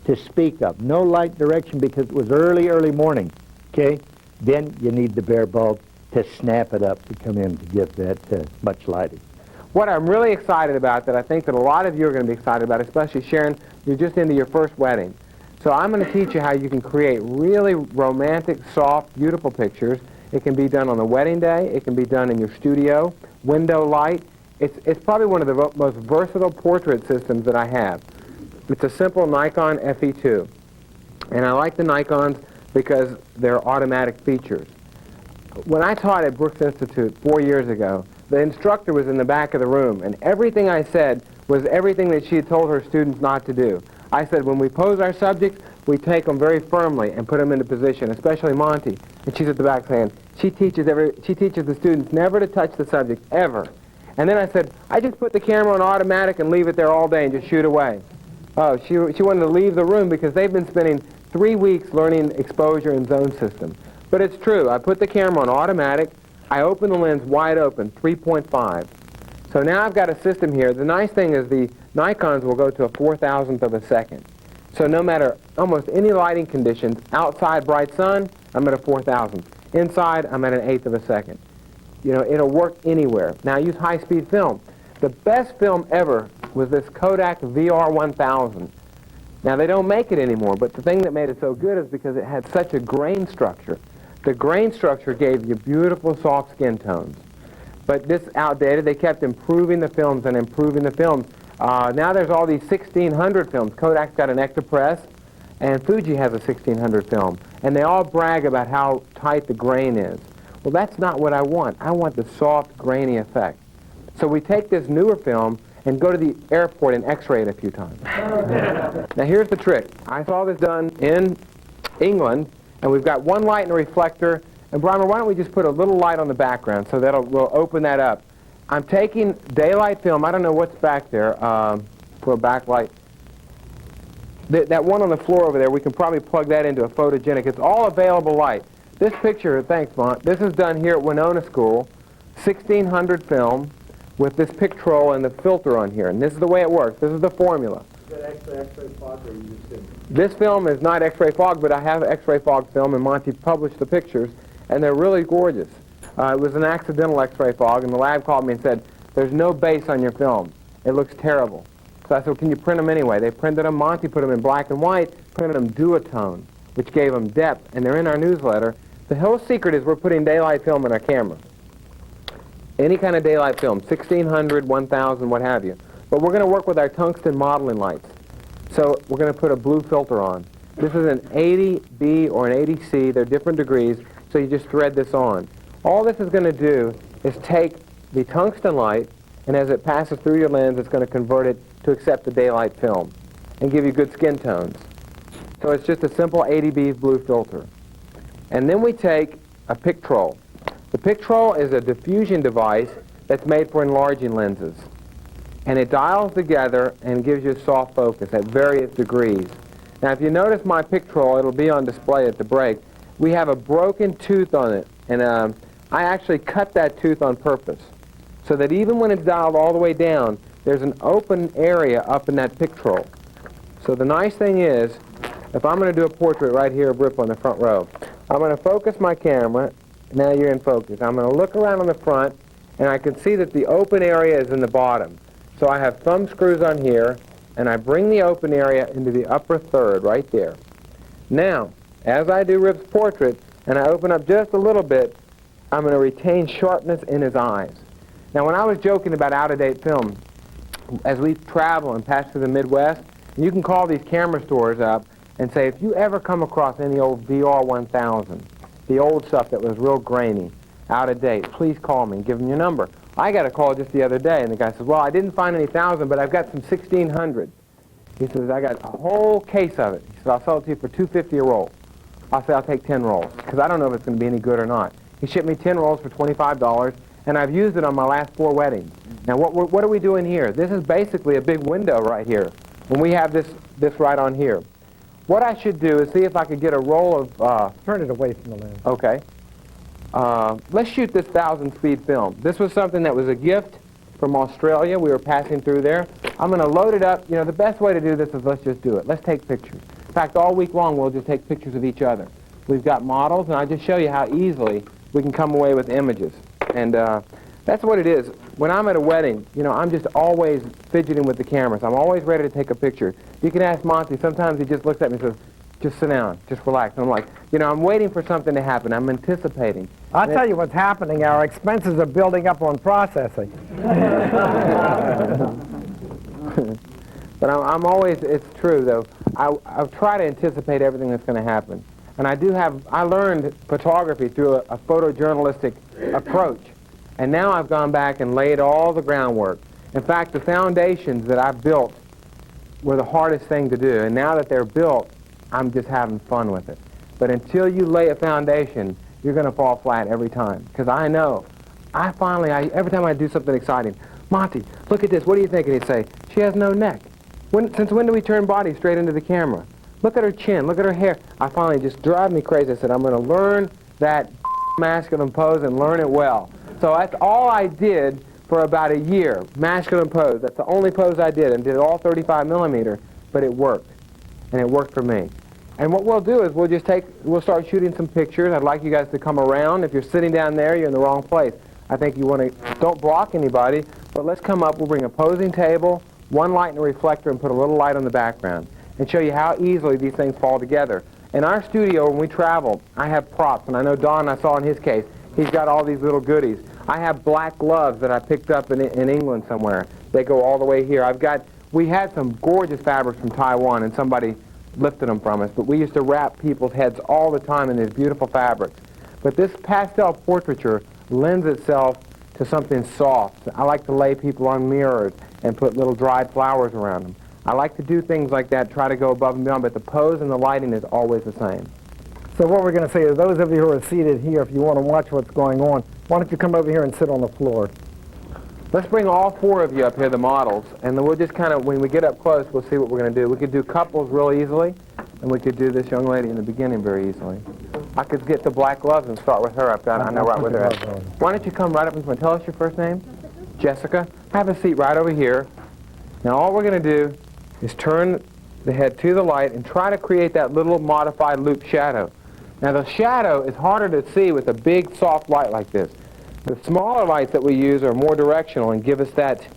to speak of. No light direction because it was early morning. Okay? Then you need the bare bulb to snap it up to come in to give that much lighting. What I'm really excited about, that I think that a lot of you are going to be excited about, especially Sharon, you're just into your first wedding. So I'm going to teach you how you can create really romantic, soft, beautiful pictures. It can be done on the wedding day. It can be done in your studio, window light. It's probably one of the most versatile portrait systems that I have. It's a simple Nikon FE2. And I like the Nikons because they're automatic features. When I taught at Brooks Institute 4 years ago, the instructor was in the back of the room, and everything I said was everything that she had told her students not to do. I said, when we pose our subjects, we take them very firmly and put them into position, especially Monte. And she's at the back saying, she teaches the students never to touch the subject, ever. And then I said, I just put the camera on automatic and leave it there all day and just shoot away. Oh, she wanted to leave the room because they've been spending 3 weeks learning exposure and zone system. But it's true. I put the camera on automatic. I open the lens wide open, 3.5. So now I've got a system here. The nice thing is the Nikons will go to a 4,000th of a second. So no matter almost any lighting conditions, outside bright sun, I'm at a 4,000th. Inside, I'm at an 1/8 of a second. You know, it'll work anywhere. Now I use high-speed film. The best film ever was this Kodak VR1000. Now they don't make it anymore, but the thing that made it so good is because it had such a grain structure. The grain structure gave you beautiful soft skin tones. But this outdated, they kept improving the films and improving the films. Now there's all these 1600 films. Kodak's got an Ectopress, and Fuji has a 1600 film. And they all brag about how tight the grain is. Well, that's not what I want. I want the soft, grainy effect. So we take this newer film and go to the airport and x-ray it a few times. Now here's the trick. I saw this done in England, and we've got one light and a reflector. And Brimer, why don't we just put a little light on the background so we'll open that up. I'm taking daylight film. I don't know what's back there for a backlight. That one on the floor over there, we can probably plug that into a photogenic. It's all available light. This picture, thanks, Mont, this is done here at Winona School, 1600 film with this pictorial and the filter on here. And this is the way it works. This is the formula. Is that X-ray fog, or are you just in? This film is not X-ray fog, but I have X-ray fog film, and Monte published the pictures, and they're really gorgeous. It was an accidental X-ray fog, and the lab called me and said, there's no base on your film. It looks terrible. So I said, well, can you print them anyway? They printed them. Monte put them in black and white, printed them duotone, which gave them depth, and they're in our newsletter. The whole secret is we're putting daylight film in our camera. Any kind of daylight film, 1600, 1000, what have you. But we're going to work with our tungsten modeling lights. So we're going to put a blue filter on. This is an 80B or an 80C. They're different degrees, so you just thread this on. All this is going to do is take the tungsten light, and as it passes through your lens, it's going to convert it to accept the daylight film and give you good skin tones. So it's just a simple 80B blue filter. And then we take a pictorial. The pictorial is a diffusion device that's made for enlarging lenses. And it dials together and gives you a soft focus at various degrees. Now, if you notice my pictorial, it'll be on display at the break. We have a broken tooth on it, and I actually cut that tooth on purpose so that even when it's dialed all the way down, there's an open area up in that pictorial. So the nice thing is, if I'm going to do a portrait right here of Rip on the front row, I'm going to focus my camera. Now you're in focus. I'm going to look around on the front, and I can see that the open area is in the bottom. So I have thumb screws on here, and I bring the open area into the upper third right there. Now, as I do Rip's portrait, and I open up just a little bit, I'm going to retain sharpness in his eyes. Now, when I was joking about out-of-date film, as we travel and pass through the Midwest, you can call these camera stores up and say, if you ever come across any old VR1000, the old stuff that was real grainy, out of date, please call me and give them your number. I got a call just the other day, and the guy says, well, I didn't find any 1000, but I've got some 1600. He says, I got a whole case of it. He said, I'll sell it to you for $2.50 a roll. I'll say, I'll take 10 rolls, because I don't know if it's going to be any good or not. He shipped me 10 rolls for $25, and I've used it on my last 4 weddings. Now, what are we doing here? This is basically a big window right here, when we have this right on here. What I should do is see if I could get a roll of... Turn it away from the lens. Okay. Let's shoot this 1000-speed film. This was something that was a gift from Australia. We were passing through there. I'm going to load it up. You know, the best way to do this is let's just do it. Let's take pictures. In fact, all week long, we'll just take pictures of each other. We've got models, and I'll just show you how easily we can come away with images. And That's what it is. When I'm at a wedding, you know, I'm just always fidgeting with the cameras. I'm always ready to take a picture. You can ask Monte. Sometimes he just looks at me and says, just sit down, just relax. And I'm like, you know, I'm waiting for something to happen. I'm anticipating. I'll tell you what's happening. Our expenses are building up on processing. But I'm always, it's true though, I try to anticipate everything that's going to happen. And I learned photography through a photojournalistic approach. And now I've gone back and laid all the groundwork. In fact, the foundations that I built were the hardest thing to do. And now that they're built, I'm just having fun with it. But until you lay a foundation, you're going to fall flat every time. Because I know, every time I do something exciting, Monte, look at this, what do you think? And he'd say, she has no neck. Since when do we turn bodies straight into the camera? Look at her chin, look at her hair. I finally just drive me crazy. I said, I'm going to learn that masculine pose and learn it well. So that's all I did for about a year, masculine pose. That's the only pose I did, and did it all 35 millimeter, but it worked. And it worked for me. And what we'll do is we'll start shooting some pictures. I'd like you guys to come around. If you're sitting down there, you're in the wrong place. I think you want to, don't block anybody, but let's come up. We'll bring a posing table, one light and a reflector, and put a little light on the background, and show you how easily these things fall together. In our studio, when we travel, I have props, and I know Don, I saw in his case, he's got all these little goodies. I have black gloves that I picked up in England somewhere. They go all the way here. We had some gorgeous fabrics from Taiwan, and somebody lifted them from us, but we used to wrap people's heads all the time in these beautiful fabrics. But this pastel portraiture lends itself to something soft. I like to lay people on mirrors and put little dried flowers around them. I like to do things like that, try to go above and beyond, but the pose and the lighting is always the same. So what we're going to say is, those of you who are seated here, if you want to watch what's going on, why don't you come over here and sit on the floor? Let's bring all four of you up here, the models, and then we'll just kind of, when we get up close, we'll see what we're going to do. We could do couples real easily, and we could do this young lady in the beginning very easily. I could get the black gloves and start with her. I know right where they're at. Why don't you come right up in front? Tell us your first name. Jessica. Have a seat right over here. Now all we're going to do is turn the head to the light and try to create that little modified loop shadow. Now the shadow is harder to see with a big soft light like this. The smaller lights that we use are more directional and give us that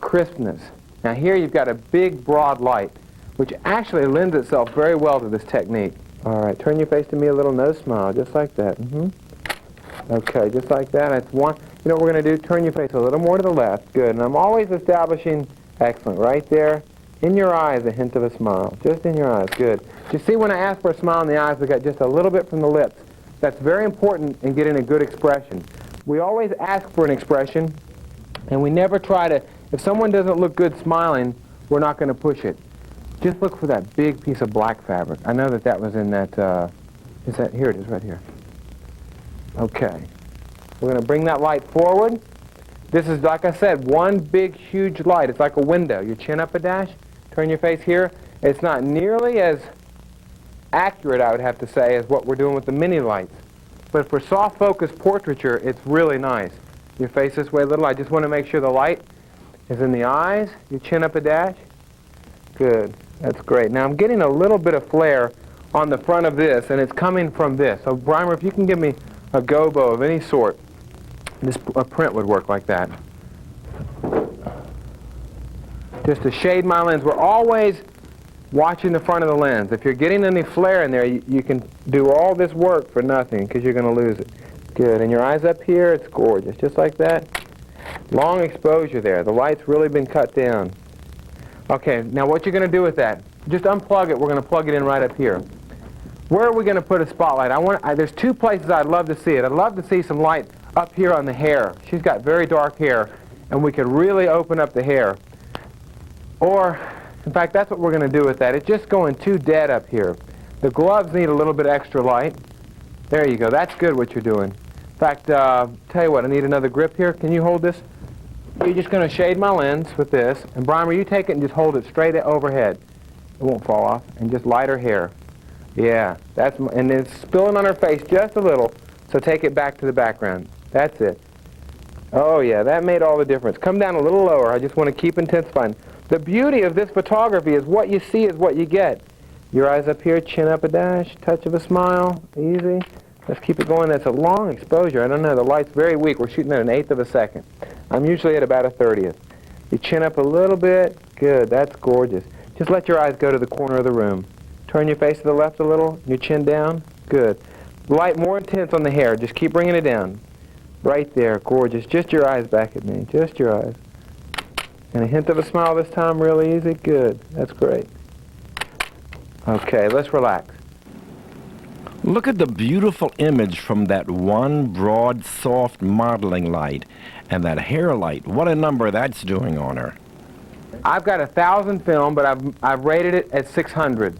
crispness. Now here you've got a big broad light, which actually lends itself very well to this technique. All right, turn your face to me a little, no smile, just like that. Okay, just like that. That's one. You know what we're going to do? Turn your face a little more to the left. Good. And I'm always establishing, excellent, right there. In your eyes, a hint of a smile. Just in your eyes. Good. You see, when I ask for a smile in the eyes, we got just a little bit from the lips. That's very important in getting a good expression. We always ask for an expression, and we never try to, if someone doesn't look good smiling, we're not going to push it. Just look for that big piece of black fabric. I know that was in that, here it is, right here. Okay. We're going to bring that light forward. This is, like I said, one big, huge light. It's like a window. Your chin up a dash, turn your face here. It's not nearly as accurate, I would have to say, as what we're doing with the mini lights. But for soft focus portraiture, it's really nice. Your face this way a little. I just want to make sure the light is in the eyes. Your chin up a dash. Good. That's great. Now I'm getting a little bit of flare on the front of this, and it's coming from this. So Brimer, if you can give me a gobo of any sort, a print would work like that. Just to shade my lens. We're always watching the front of the lens. If you're getting any flare in there, you can do all this work for nothing because you're going to lose it. Good. And your eyes up here, it's gorgeous. Just like that. Long exposure there. The light's really been cut down. Okay, now what you're going to do with that, just unplug it. We're going to plug it in right up here. Where are we going to put a spotlight? There's two places I'd love to see it. I'd love to see some light up here on the hair. She's got very dark hair, and we could really open up the hair. Or, in fact, that's what we're going to do with that. It's just going too dead up here. The gloves need a little bit extra light. There you go. That's good what you're doing. In fact, tell you what, I need another grip here. Can you hold this? You're just going to shade my lens with this. And Brimer, you take it and just hold it straight overhead. It won't fall off. And just light her hair. Yeah, and it's spilling on her face just a little. So take it back to the background. That's it. Oh yeah, that made all the difference. Come down a little lower. I just want to keep intensifying. The beauty of this photography is what you see is what you get. Your eyes up here, chin up a dash, touch of a smile, easy. Let's keep it going. That's a long exposure. I don't know. The light's very weak. We're shooting at 1/8 of a second. I'm usually at about 1/30. You chin up a little bit. Good. That's gorgeous. Just let your eyes go to the corner of the room. Turn your face to the left a little. Your chin down. Good. Light more intense on the hair. Just keep bringing it down. Right there. Gorgeous. Just your eyes back at me. Just your eyes. And a hint of a smile this time. Really easy. Good. That's great. Okay. Let's relax. Look at the beautiful image from that one broad, soft modeling light and that hair light. What a number that's doing on her. I've got 1,000 film, but I've rated it at 600.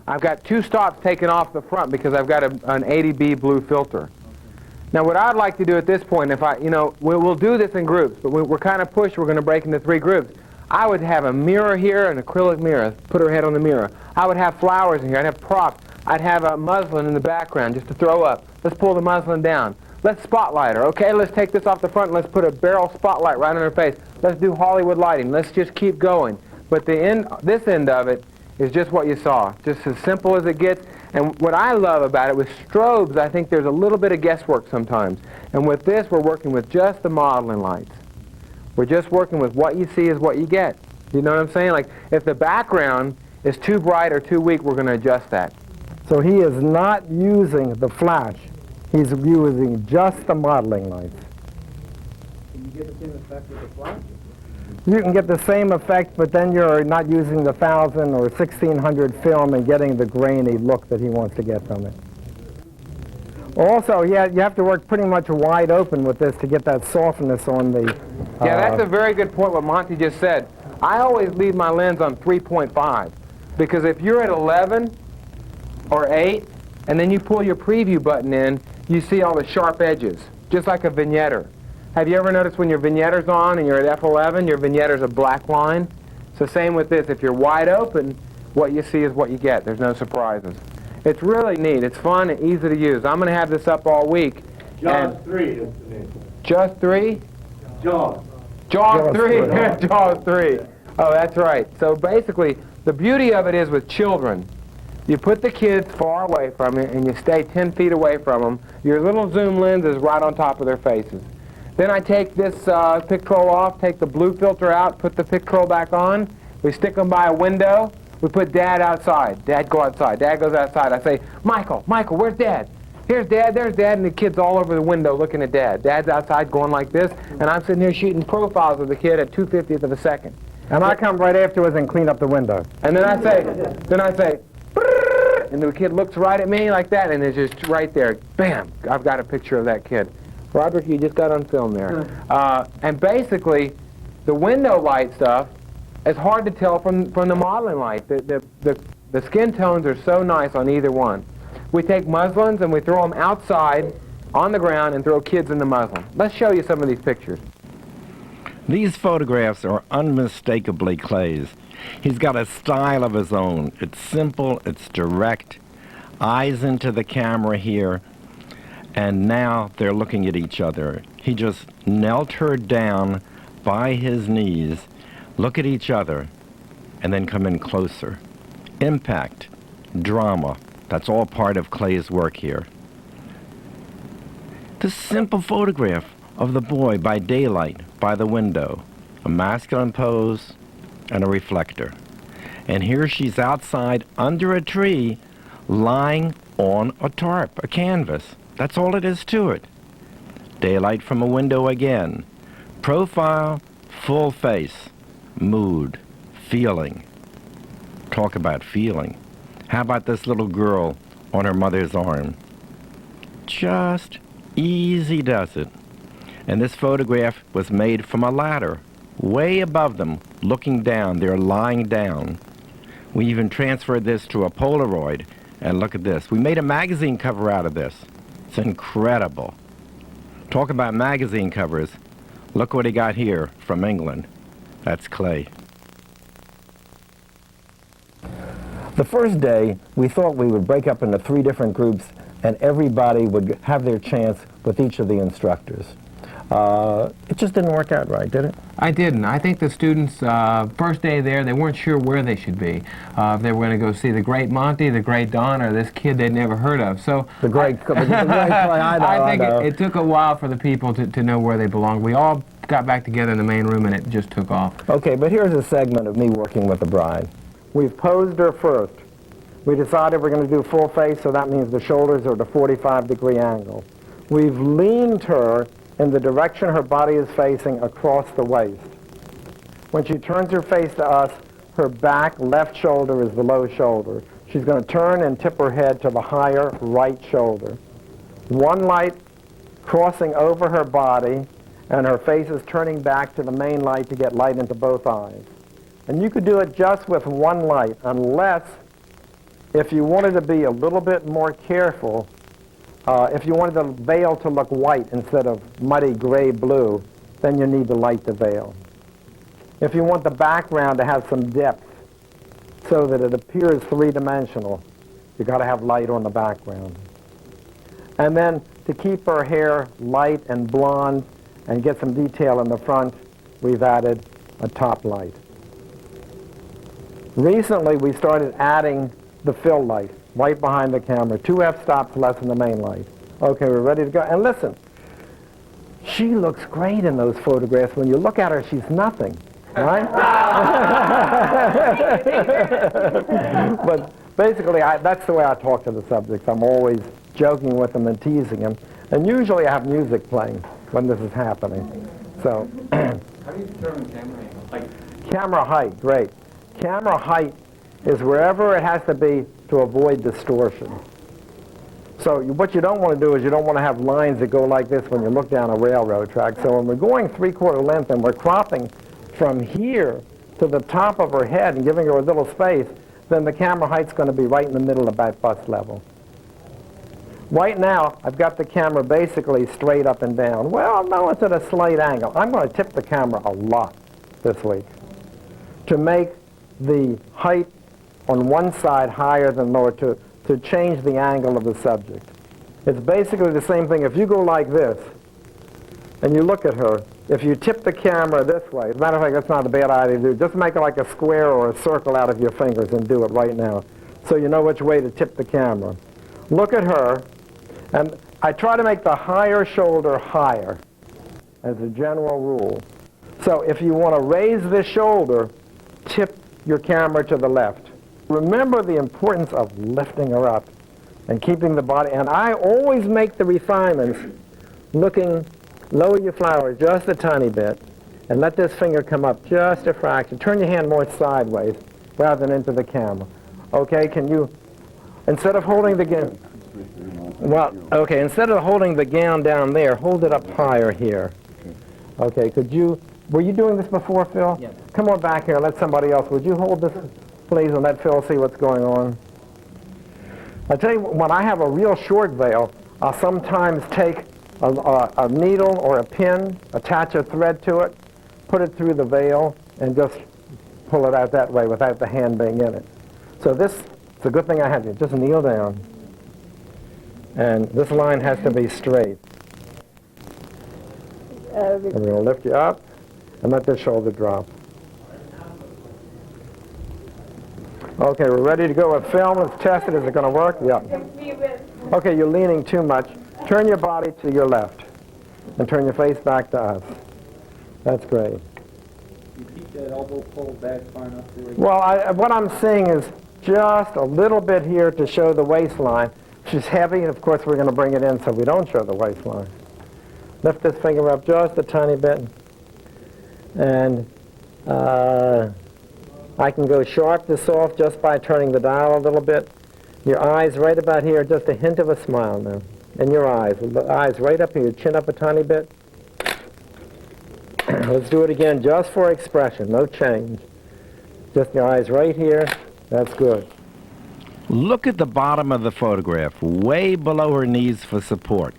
I've got 2 stops taken off the front because I've got an 80B blue filter. Now, what I'd like to do at this point, if we'll do this in groups, but we're kind of pushed. We're going to break into 3 groups. I would have a mirror here, an acrylic mirror. Put her head on the mirror. I would have flowers in here. I'd have props. I'd have a muslin in the background just to throw up. Let's pull the muslin down. Let's spotlight her. Okay, let's take this off the front and let's put a barrel spotlight right on her face. Let's do Hollywood lighting. Let's just keep going. But this end of it is just what you saw. Just as simple as it gets. And what I love about it, with strobes, I think there's a little bit of guesswork sometimes. And with this, we're working with just the modeling lights. We're just working with what you see is what you get. You know what I'm saying? Like, if the background is too bright or too weak, we're going to adjust that. So he is not using the flash. He's using just the modeling lights. Can you get the same effect with the flash? You can get the same effect, but then you're not using the 1,000 or 1,600 film and getting the grainy look that he wants to get from it. Also, yeah, you have to work pretty much wide open with this to get that softness on the... Yeah, that's a very good point what Monte just said. I always leave my lens on 3.5 because if you're at 11 or 8 and then you pull your preview button in, you see all the sharp edges, just like a vignetter. Have you ever noticed when your vignetter's on and you're at F11, your vignetter's a black line? It's the same with this. If you're wide open, what you see is what you get. There's no surprises. It's really neat. It's fun and easy to use. I'm going to have this up all week. Jaws 3 is the name. Just 3? Jaws. Jaws 3. Jaws 3. Oh, that's right. So basically, the beauty of it is with children, you put the kids far away from you and you stay 10 feet away from them. Your little zoom lens is right on top of their faces. Then I take this Pictrol off, take the blue filter out, put the Pictrol back on. We stick them by a window. We put Dad outside. Dad, go outside. Dad goes outside. I say, Michael, where's Dad? Here's Dad, there's Dad, and the kid's all over the window looking at Dad. Dad's outside going like this, and I'm sitting here shooting profiles of the kid at 2/50th of a second. And I come right afterwards and clean up the window. And then I say, and the kid looks right at me like that, and it's just right there. Bam! I've got a picture of that kid. Roderick, you just got on film there. And basically, the window light stuff is hard to tell from the modeling light. The skin tones are so nice on either one. We take muslins and we throw them outside on the ground and throw kids in the muslin. Let's show you some of these pictures. These photographs are unmistakably Clay's. He's got a style of his own. It's simple, it's direct, eyes into the camera here, and now they're looking at each other. He just knelt her down by his knees, look at each other, and then come in closer. Impact, drama, that's all part of Clay's work here. This simple photograph of the boy by daylight, by the window, a masculine pose and a reflector. And here she's outside under a tree, lying on a tarp, a canvas. That's all it is to it. Daylight from a window again. Profile, full face, mood, feeling. Talk about feeling. How about this little girl on her mother's arm? Just easy does it. And this photograph was made from a ladder, way above them, looking down. They're lying down. We even transferred this to a Polaroid, and look at this. We made a magazine cover out of this. It's incredible. Talk about magazine covers. Look what he got here from England. That's Clay. The first day, we thought we would break up into 3 different groups and everybody would have their chance with each of the instructors. It just didn't work out right, did it? I didn't. I think the students, first day there, they weren't sure where they should be. If they were going to go see the great Monte, the great Don, or this kid they'd never heard of. So The great play, I think know. it took a while for the people to know where they belonged. We all got back together in the main room and it just took off. Okay, but here's a segment of me working with the bride. We've posed her first. We decided we're going to do full face, so that means the shoulders are at a 45-degree angle. We've leaned her in the direction her body is facing across the waist. When she turns her face to us, her back left shoulder is the low shoulder. She's going to turn and tip her head to the higher right shoulder. One light crossing over her body, and her face is turning back to the main light to get light into both eyes. And you could do it just with one light, unless if you wanted to be a little bit more careful, if you wanted the veil to look white instead of muddy gray-blue, then you need to light the veil. If you want the background to have some depth so that it appears three-dimensional, you've got to have light on the background. And then to keep her hair light and blonde and get some detail in the front, we've added a top light. Recently, we started adding the fill light right behind the camera. 2 f-stops less than the main light. Okay, we're ready to go. And listen, she looks great in those photographs. When you look at her, she's nothing, right? But basically, that's the way I talk to the subjects. I'm always joking with them and teasing them. And usually I have music playing when this is happening. So, How do you determine camera angle? camera height, great. Camera height is wherever it has to be to avoid distortion. So what you don't want to do is you don't want to have lines that go like this when you look down a railroad track. So when we're going 3/4 length and we're cropping from here to the top of her head and giving her a little space, then the camera height's going to be right in the middle of that bust level. Right now, I've got the camera basically straight up and down. Well, no, it's at a slight angle. I'm going to tip the camera a lot this week to make the height on one side higher than lower to change the angle of the subject. It's basically the same thing. If you go like this and you look at her, if you tip the camera this way, as a matter of fact, that's not a bad idea to do. Just make it like a square or a circle out of your fingers and do it right now so you know which way to tip the camera. Look at her, and I try to make the higher shoulder higher as a general rule. So if you want to raise this shoulder, tip your camera to the left. Remember the importance of lifting her up and keeping the body, and I always make the refinements looking, lower your flowers just a tiny bit, and let this finger come up just a fraction. Turn your hand more sideways rather than into the camera. Okay, can you, instead of holding the gown, well, okay, instead of holding the gown down there, hold it up higher here. Okay, could you, were you doing this before, Phil? Yes. Come on back here, let somebody else, would you hold this, please, and let Phil see what's going on? I tell you, when I have a real short veil, I'll sometimes take a needle or a pin, attach a thread to it, put it through the veil, and just pull it out that way without the hand being in it. So this, it's a good thing I have you. Just kneel down. And this line has to be straight. And we're going to lift you up and let this shoulder drop. Okay, we're ready to go with film. Let's test it. Is it going to work? Yeah. Okay, you're leaning too much. Turn your body to your left and turn your face back to us. That's great. You keep that elbow pulled back far enough to where you... Well, what I'm seeing is just a little bit here to show the waistline. She's heavy, and of course we're going to bring it in so we don't show the waistline. Lift this finger up just a tiny bit. And I can go sharp to soft just by turning the dial a little bit. Your eyes right about here, just a hint of a smile now. And your eyes, the eyes right up here, your chin up a tiny bit. Let's do it again just for expression, no change. Just your eyes right here, that's good. Look at the bottom of the photograph, way below her knees for support.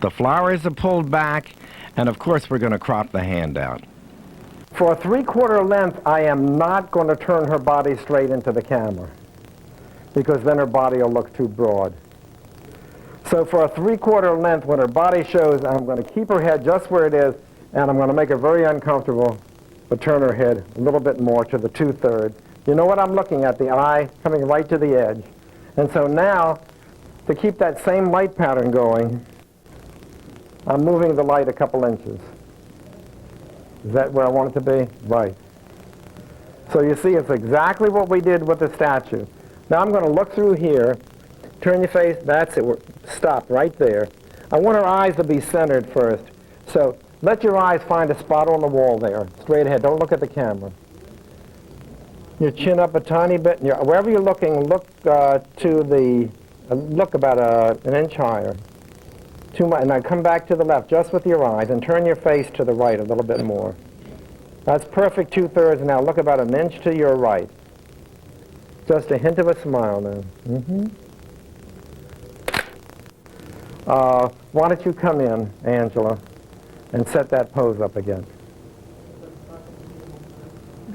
The flowers are pulled back, and of course we're going to crop the hand out. For a 3/4 length, I am not going to turn her body straight into the camera, because then her body will look too broad. So for a 3/4 length, when her body shows, I'm going to keep her head just where it is, and I'm going to make it very uncomfortable but turn her head a little bit more to the 2/3. You know what I'm looking at, the eye coming right to the edge. And so now, to keep that same light pattern going, I'm moving the light a couple inches. Is that where I want it to be? Right. So you see, it's exactly what we did with the statue. Now I'm going to look through here, turn your face, that's it, stop right there. I want her eyes to be centered first. So let your eyes find a spot on the wall there, straight ahead. Don't look at the camera. Your chin up a tiny bit. Wherever you're looking, look look about an inch higher. And now come back to the left, just with your eyes, and turn your face to the right a little bit more. That's perfect 2/3. Now look about an inch to your right. Just a hint of a smile now. Why don't you come in, Angela, and set that pose up again.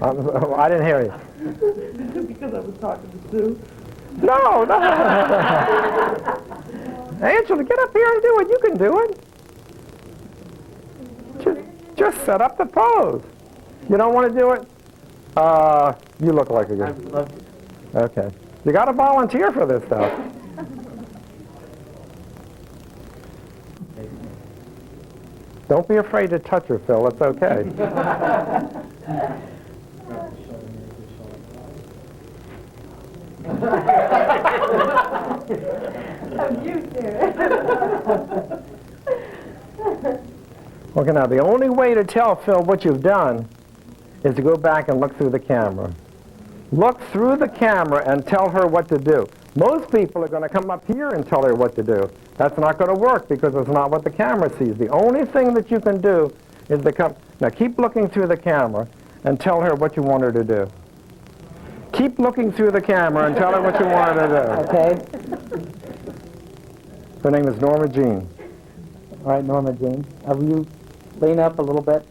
I didn't hear you. Because I was talking to Sue. No, no. Angela, get up here and do it. You can do it. Just set up the pose. You don't want to do it? You look like a good. Okay. You got to volunteer for this stuff. Don't be afraid to touch her, Phil. It's okay. I'm used to it. Okay, now the only way to tell Phil what you've done is to go back and look through the camera. Look through the camera and tell her what to do. Most people are going to come up here and tell her what to do. That's not going to work because it's not what the camera sees. The only thing that you can do is to come. Now keep looking through the camera and tell her what you want her to do. Keep looking through the camera and tell her what you want her to do. Okay. Her name is Norma Jean. All right, Norma Jean. Will you lean up a little bit?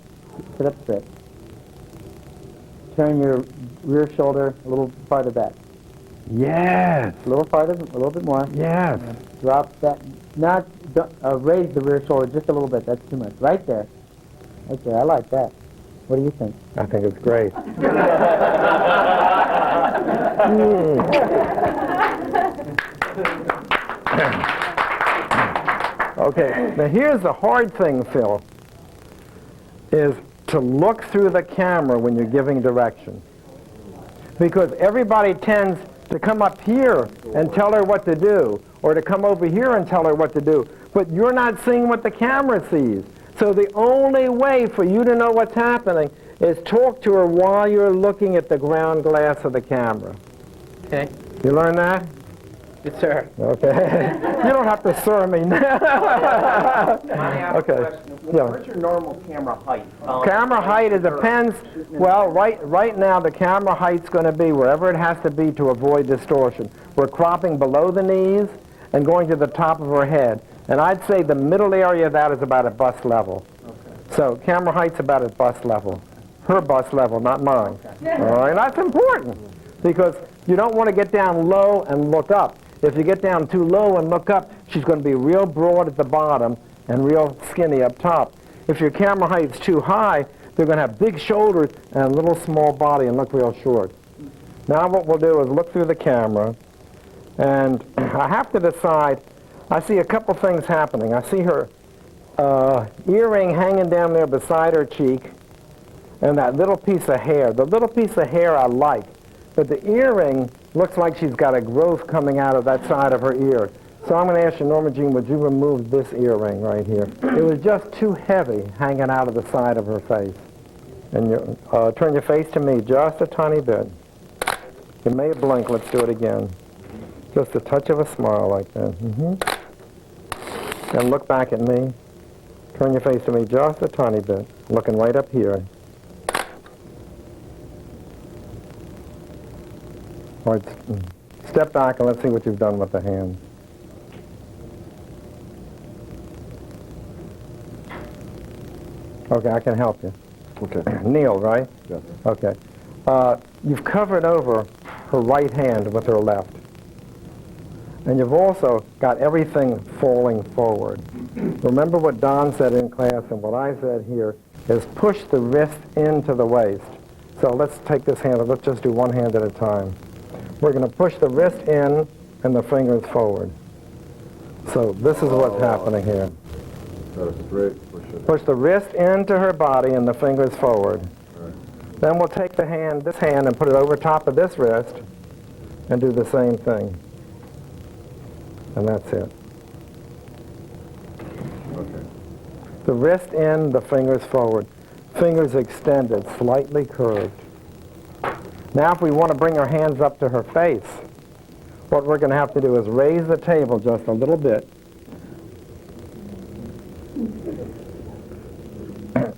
Sit up straight. Turn your rear shoulder a little farther back. Yes. A little farther, a little bit more. Yes. Drop that. Not raise the rear shoulder just a little bit. That's too much. Right there. Right there. I like that. What do you think? I think it's great. Okay, now here's the hard thing, Phil, is to look through the camera when you're giving direction. Because everybody tends to come up here and tell her what to do, or to come over here and tell her what to do, but you're not seeing what the camera sees. So the only way for you to know what's happening is talk to her while you're looking at the ground glass of the camera. Okay. You learn that? Yes, sir. Okay. You don't have to sir me now. Okay. Yeah. What's your normal camera height? Camera height, it depends. Well, right now the camera height's going to be wherever it has to be to avoid distortion. We're cropping below the knees and going to the top of her head. And I'd say the middle area of that is about at bust level. Okay. So camera height's about at bust level. Her bust level, not mine. Okay. All right, that's important because you don't want to get down low and look up. If you get down too low and look up, she's going to be real broad at the bottom and real skinny up top. If your camera height's too high, they're going to have big shoulders and a little small body and look real short. Now what we'll do is look through the camera, and I have to decide. I see a couple things happening. I see her earring hanging down there beside her cheek, and that little piece of hair. The little piece of hair I like, but the earring looks like she's got a growth coming out of that side of her ear. So I'm going to ask you, Norma Jean, would you remove this earring right here? It was just too heavy hanging out of the side of her face. And you turn your face to me just a tiny bit. You may blink. Let's do it again. Just a touch of a smile like that. And look back at me. Turn your face to me just a tiny bit. Looking right up here. All right, step back and let's see what you've done with the hands. Okay, I can help you. Okay. Kneel, right? Yes. Okay. You've covered over her right hand with her left. And you've also got everything falling forward. Remember what Don said in class and what I said here. is push the wrist into the waist. So let's take this hand, let's just do one hand at a time. We're going to push the wrist in and the fingers forward. So this is what's happening here. Push the wrist into her body and the fingers forward. Right. Then we'll take the hand, this hand, and put it over top of this wrist and do the same thing. And that's it. Okay. The wrist in, the fingers forward. Fingers extended, slightly curved. Now if we want to bring our hands up to her face, what we're going to have to do is raise the table just a little bit.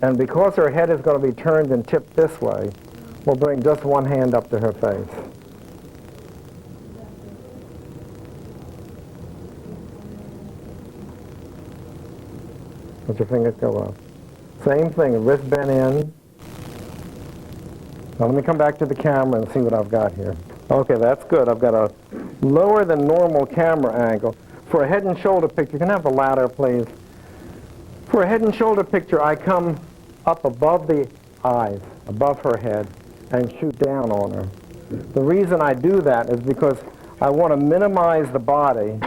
And because her head is going to be turned and tipped this way, we'll bring just one hand up to her face. Let your fingers go up. Same thing, wrist bent in. Now let me come back to the camera and see what I've got here. Okay, that's good. I've got a lower than normal camera angle. For a head and shoulder picture, can I have a ladder, please? For a head and shoulder picture, I come up above the eyes, above her head, and shoot down on her. The reason I do that is because I want to minimize the body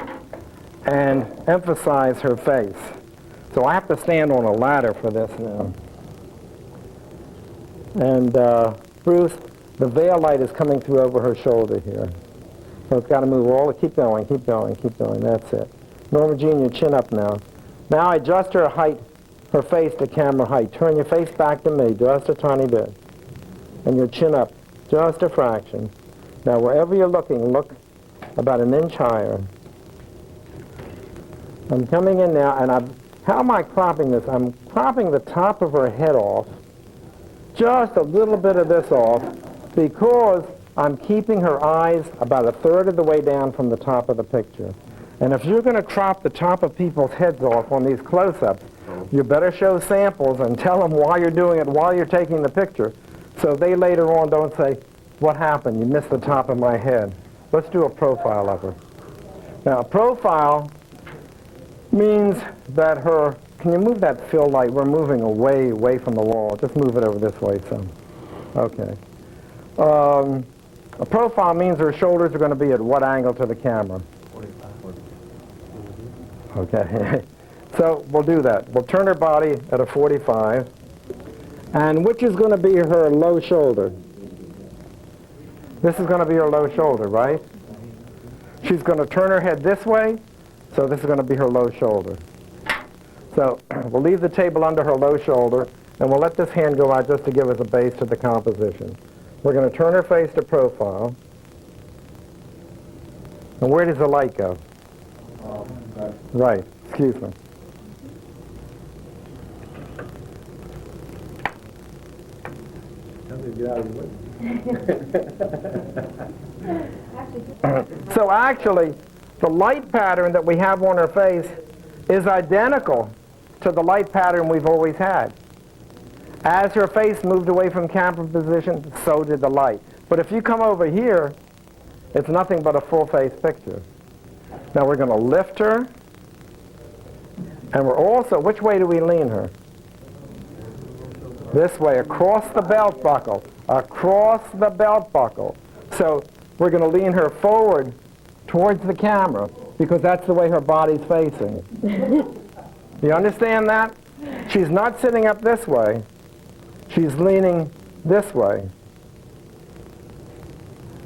and emphasize her face. So I have to stand on a ladder for this now. And Bruce, the veil light is coming through over her shoulder here. So it's got to move all, keep going, keep going, keep going, that's it. Norma Jean, your chin up now. Now I adjust her height, her face to camera height. Turn your face back to me, just a tiny bit. And your chin up, just a fraction. Now wherever you're looking, look about an inch higher. I'm coming in now, and how am I cropping this? I'm cropping the top of her head off, just a little bit of this off, because I'm keeping her eyes about a third of the way down from the top of the picture. And if you're going to crop the top of people's heads off on these close-ups, you better show samples and tell them why you're doing it while you're taking the picture, so they later on don't say, what happened? You missed the top of my head. Let's do a profile of her. Now, a profile means that her, can you move that fill light? We're moving away from the wall. Just move it over this way some. Okay. A profile means her shoulders are going to be at what angle to the camera? 45. Okay. So we'll do that. We'll turn her body at a 45. And which is going to be her low shoulder? This is going to be her low shoulder, right? She's going to turn her head this way, so this is going to be her low shoulder. So we'll leave the table under her low shoulder, and we'll let this hand go out just to give us a base to the composition. We're going to turn her face to profile. And where does the light go? Right. Excuse me. So actually, the light pattern that we have on her face is identical to the light pattern we've always had. As her face moved away from camera position, so did the light. But if you come over here, it's nothing but a full face picture. Now we're going to lift her, and we're also, which way do we lean her? This way, across the belt buckle. Across the belt buckle. So we're going to lean her forward towards the camera, because that's the way her body's facing. You understand that? She's not sitting up this way. She's leaning this way.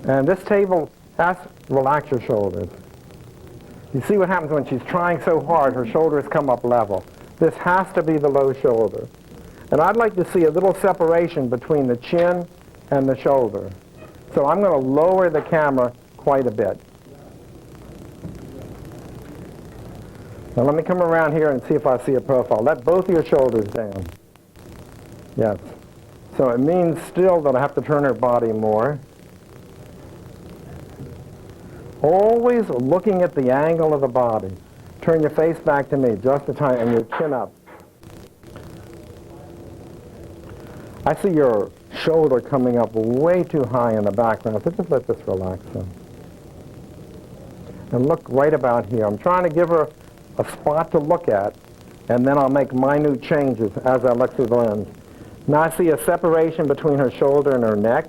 And this table has to relax your shoulders. You see what happens when she's trying so hard, her shoulders come up level. This has to be the low shoulder. And I'd like to see a little separation between the chin and the shoulder. So I'm going to lower the camera quite a bit. Now let me come around here and see if I see a profile. Let both of your shoulders down. Yes. So it means still that I have to turn her body more. Always looking at the angle of the body. Turn your face back to me, just a tiny, and your chin up. I see your shoulder coming up way too high in the background, so just let this relax some. And look right about here. I'm trying to give her a spot to look at, and then I'll make minute changes as I look through the lens. Now I see a separation between her shoulder and her neck,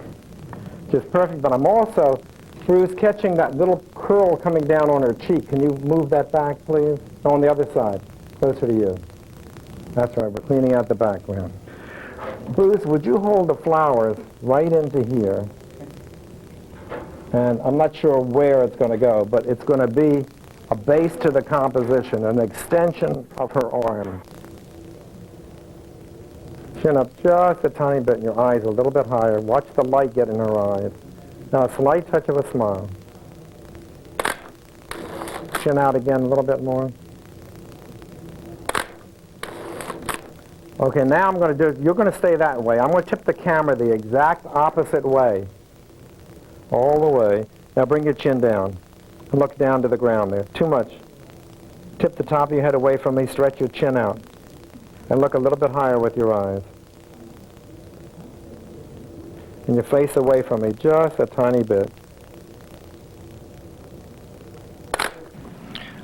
which is perfect, but I'm also, Bruce, catching that little curl coming down on her cheek. Can you move that back, please? On the other side, closer to you. That's right, we're cleaning out the background. Bruce, would you hold the flowers right into here? And I'm not sure where it's going to go, but it's going to be a base to the composition, an extension of her arm. Chin up just a tiny bit, and your eyes a little bit higher. Watch the light get in her eyes. Now a slight touch of a smile. Chin out again a little bit more. Okay, now I'm going to do, you're going to stay that way. I'm going to tip the camera the exact opposite way. All the way. Now bring your chin down. And look down to the ground there. Too much. Tip the top of your head away from me. Stretch your chin out. And look a little bit higher with your eyes. And your face away from me just a tiny bit.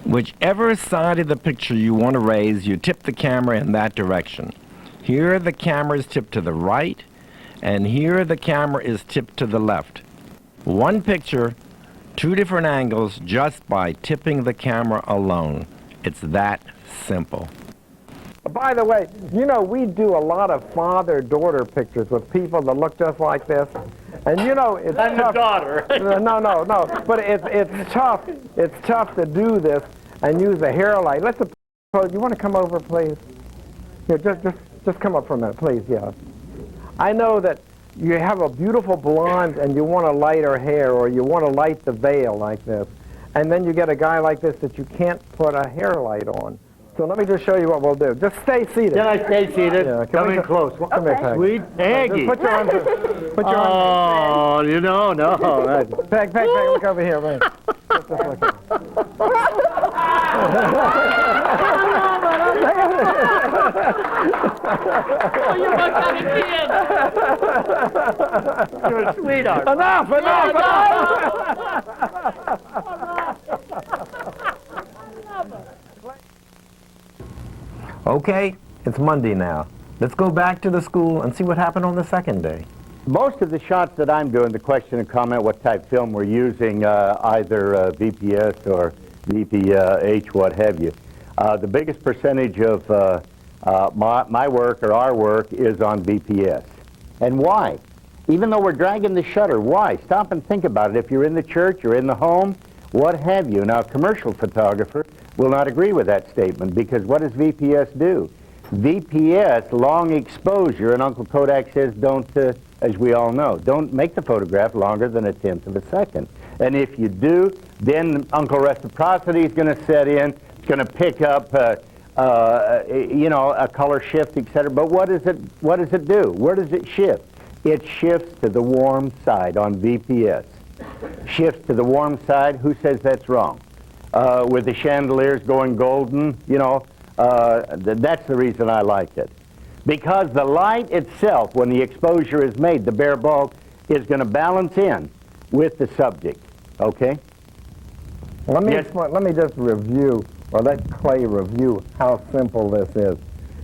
Whichever side of the picture you want to raise, you tip the camera in that direction. Here the camera is tipped to the right, and here the camera is tipped to the left. One picture, two different angles just by tipping the camera alone. It's that simple. By the way, you know, we do a lot of father-daughter pictures with people that look just like this. And you know, it's I'm tough. the daughter. No. But it's tough. It's tough to do this and use a hair light. Let's suppose, you want to come over, please? Here, just come up for a minute, please, yeah. I know that you have a beautiful blonde and you want to light her hair, or you want to light the veil like this. And then you get a guy like this that you can't put a hair light on. So let me just show you what we'll do. Just stay seated. Can I stay seated? Yeah, Come in close. Come here, Peg. Sweet Peggy. Just put your arms put your arms Oh, you know, no. Peg, look over here, man. Just look here. Oh, you must have a kid. You're a sweetheart. Enough. Okay, it's Monday now. Let's go back to the school and see what happened on the second day. Most of the shots that I'm doing, the question and comment what type film we're using, either VPS or VPH, what have you. The biggest percentage of my work or our work is on VPS. And why? Even though we're dragging the shutter, why? Stop and think about it. If you're in the church, you're in the home, what have you. Now, a commercial photographer will not agree with that statement, because what does VPS do? VPS, long exposure, and Uncle Kodak says don't, as we all know, don't make the photograph longer than 1/10 of a second. And if you do, then Uncle reciprocity is going to set in. It's going to pick up, you know, a color shift, etc. But what does it do? Where does it shift? It shifts to the warm side on VPS. Shifts to the warm side. Who says that's wrong? With the chandeliers going golden, you know, that's the reason I like it. Because the light itself, when the exposure is made, the bare bulb, is going to balance in with the subject, okay? Let me just review, or let Clay review how simple this is.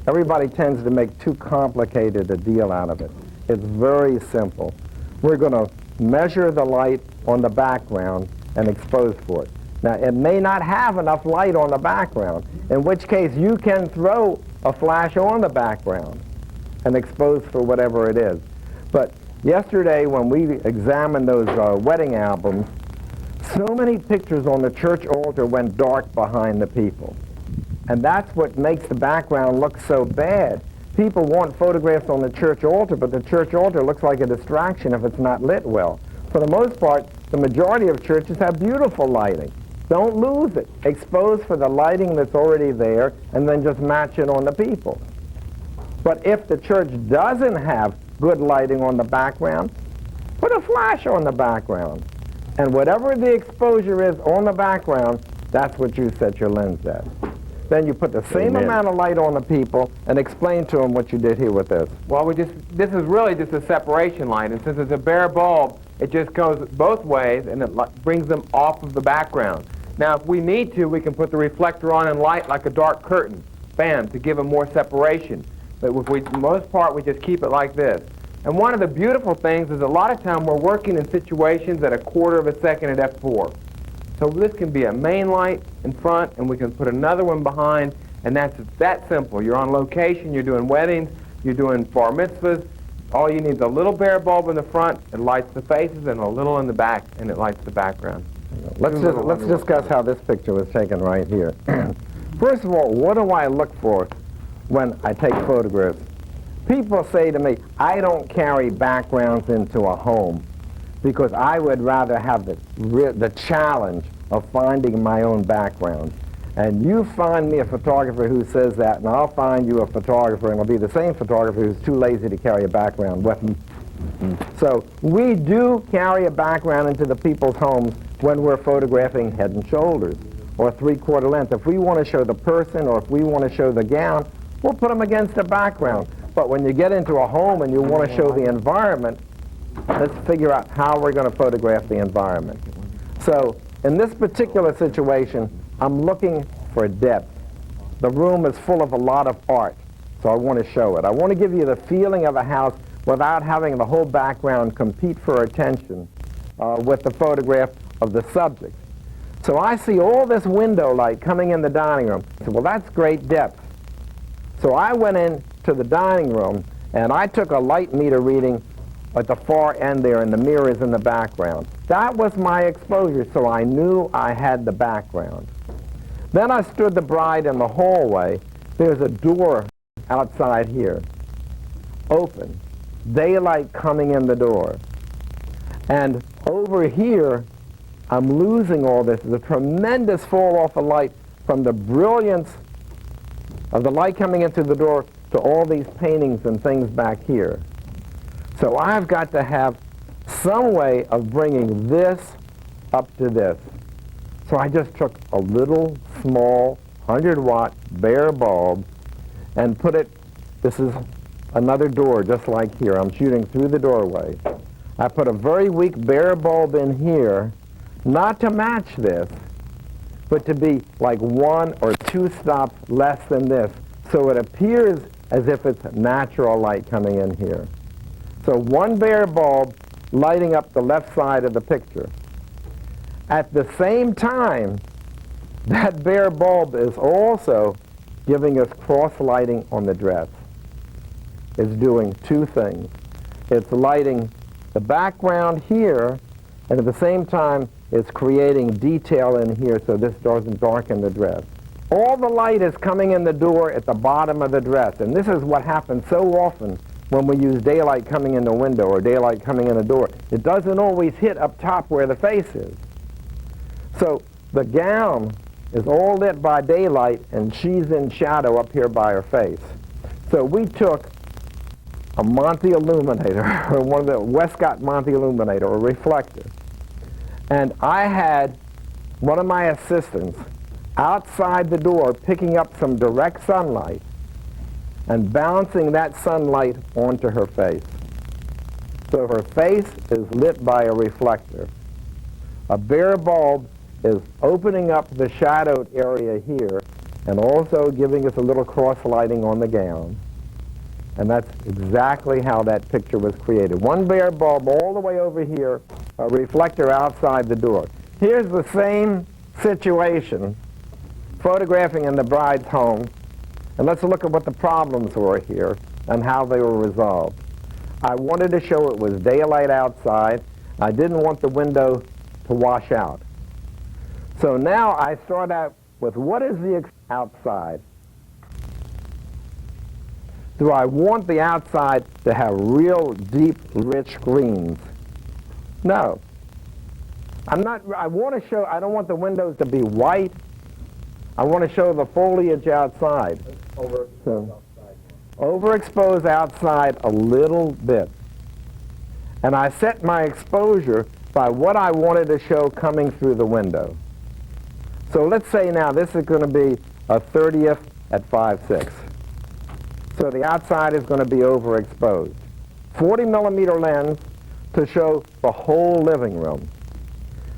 Everybody tends to make too complicated a deal out of it. It's very simple. We're going to measure the light on the background and expose for it. Now, it may not have enough light on the background, in which case you can throw a flash on the background and expose for whatever it is. But yesterday, when we examined those wedding albums, so many pictures on the church altar went dark behind the people. And that's what makes the background look so bad. People want photographs on the church altar, but the church altar looks like a distraction if it's not lit well. For the most part, the majority of churches have beautiful lighting. Don't lose it. Expose for the lighting that's already there, and then just match it on the people. But if the church doesn't have good lighting on the background, put a flash on the background. And whatever the exposure is on the background, that's what you set your lens at. Then you put the same amount of light on the people and explain to them what you did here with this. Well, this is really just a separation line, and since it's a bare bulb, it just goes both ways, and it brings them off of the background. Now, if we need to, we can put the reflector on and light like a dark curtain, bam, to give them more separation. But if we, most part, we just keep it like this. And one of the beautiful things is a lot of time we're working in situations at a quarter of a second at f4. So this can be a main light in front, and we can put another one behind, and that's that simple. You're on location, you're doing weddings, you're doing bar mitzvahs. All you need is a little bare bulb in the front, it lights the faces, and a little in the back, and it lights the background. Let's discuss how this picture was taken right here. First of all, what do I look for when I take photographs? People say to me, I don't carry backgrounds into a home because I would rather have the challenge of finding my own background. And you find me a photographer who says that, and I'll find you a photographer, and it'll be the same photographer who's too lazy to carry a background with him. So we do carry a background into the people's homes when we're photographing head and shoulders or three-quarter length. If we want to show the person or if we want to show the gown, we'll put them against the background. But when you get into a home and you want to show the environment, let's figure out how we're going to photograph the environment. So in this particular situation, I'm looking for depth. The room is full of a lot of art, so I want to show it. I want to give you the feeling of a house without having the whole background compete for attention with the photograph of the subject. So I see all this window light coming in the dining room. I said, well, that's great depth. So I went into the dining room, and I took a light meter reading at the far end there, and the mirrors in the background. That was my exposure, so I knew I had the background. Then I stood the bride in the hallway. There's a door outside here, open, daylight coming in the door. And over here, I'm losing all this. There's a tremendous fall off of light from the brilliance of the light coming in through the door to all these paintings and things back here. So I've got to have some way of bringing this up to this. So I just took a little small 100-watt bare bulb and put it, this is another door just like here. I'm shooting through the doorway. I put a very weak bare bulb in here, not to match this, but to be like 1 or 2 stops less than this, so it appears as if it's natural light coming in here. So one bare bulb lighting up the left side of the picture. At the same time, that bare bulb is also giving us cross-lighting on the dress. It's doing 2 things. It's lighting the background here, and at the same time, it's creating detail in here so this doesn't darken the dress. All the light is coming in the door at the bottom of the dress, and this is what happens so often when we use daylight coming in the window or daylight coming in the door. It doesn't always hit up top where the face is. So the gown is all lit by daylight, and she's in shadow up here by her face. So we took a Monte illuminator, or one of the Westcott Monte illuminator, or reflector, and I had one of my assistants outside the door picking up some direct sunlight and bouncing that sunlight onto her face. So her face is lit by a reflector. A bare bulb is opening up the shadowed area here and also giving us a little cross lighting on the gown. And that's exactly how that picture was created. One bare bulb all the way over here, a reflector outside the door. Here's the same situation, photographing in the bride's home, and let's look at what the problems were here and how they were resolved. I wanted to show it was daylight outside. I didn't want the window to wash out. So now I start out with what is the outside? Do I want the outside to have real deep, rich greens? No. I want to show, I don't want the windows to be white. I want to show the foliage outside. Overexpose outside a little bit. And I set my exposure by what I wanted to show coming through the window. So let's say now this is going to be a 30th at 5/6. So the outside is going to be overexposed. 40mm lens to show the whole living room.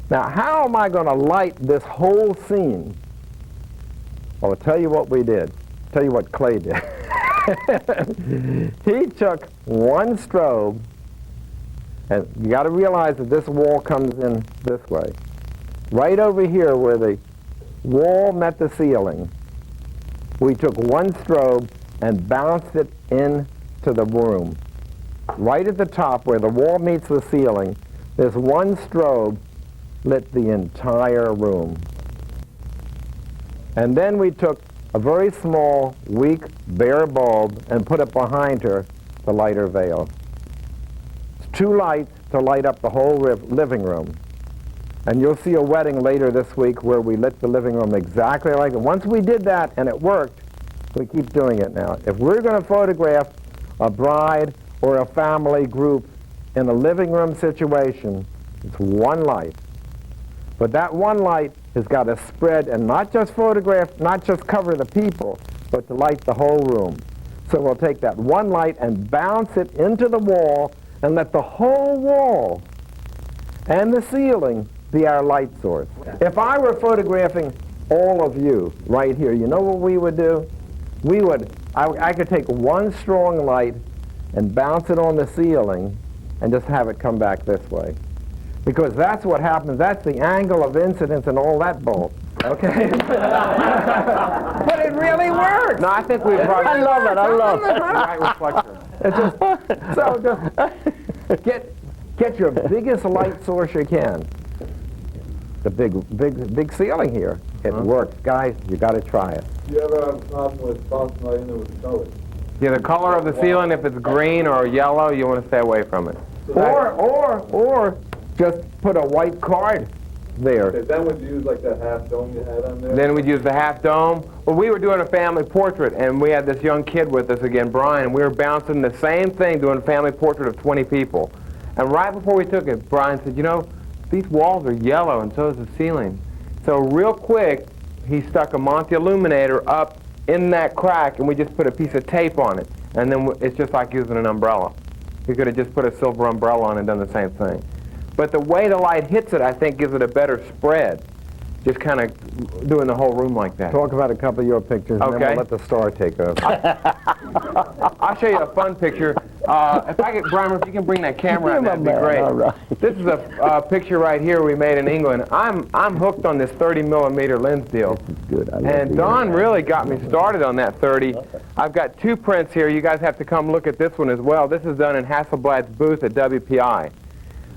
Now, how am I going to light this whole scene? Well, I'll tell you what we did. Tell you what Clay did. He took one strobe, and you got to realize that this wall comes in this way. Right over here where the wall met the ceiling, we took one strobe and bounced it into the room. Right at the top where the wall meets the ceiling, this one strobe lit the entire room. And then we took a very small, weak, bare bulb and put it behind her to light her veil. It's 2 lights to light up the whole living room. And you'll see a wedding later this week where we lit the living room exactly like it. Once we did that and it worked, we keep doing it now. If we're going to photograph a bride or a family group in a living room situation, it's one light. But that one light has got to spread and not just photograph, not just cover the people, but to light the whole room. So we'll take that one light and bounce it into the wall and let the whole wall and the ceiling be our light source. If I were photographing all of you right here, you know what we would do? I could take one strong light and bounce it on the ceiling and just have it come back this way. Because that's what happens. That's the angle of incidence and all that bull. Okay? But it really works. No, I think we've probably... I love it. I love it. Right reflector. It's just, so just get your biggest light source you can. The big ceiling here. It works. Guys, you got to try it. Do you ever have a problem with bouncing right in there with color? Yeah, the color of the ceiling, if it's green or yellow, you want to stay away from it. Or just put a white card there. Okay, then would you use like that half dome you had on there? Then we'd use the half dome. Well, we were doing a family portrait, and we had this young kid with us again, Brian, and we were bouncing the same thing, doing a family portrait of 20 people. And right before we took it, Brian said, you know, these walls are yellow, and so is the ceiling. So real quick, he stuck a Monte illuminator up in that crack, and we just put a piece of tape on it. And then it's just like using an umbrella. You could have just put a silver umbrella on and done the same thing. But the way the light hits it, I think, gives it a better spread. Just kind of doing the whole room like that. Talk about a couple of your pictures, and then we'll let the star take over. I'll show you a fun picture. If I get, Brian, if you can bring that camera out, that'd be great. All right. This is a picture right here we made in England. I'm hooked on this 30-millimeter lens deal. This is good. I love And the Don really got me started on that 30. I've got 2 prints here. You guys have to come look at this one as well. This is done in Hasselblad's booth at WPI.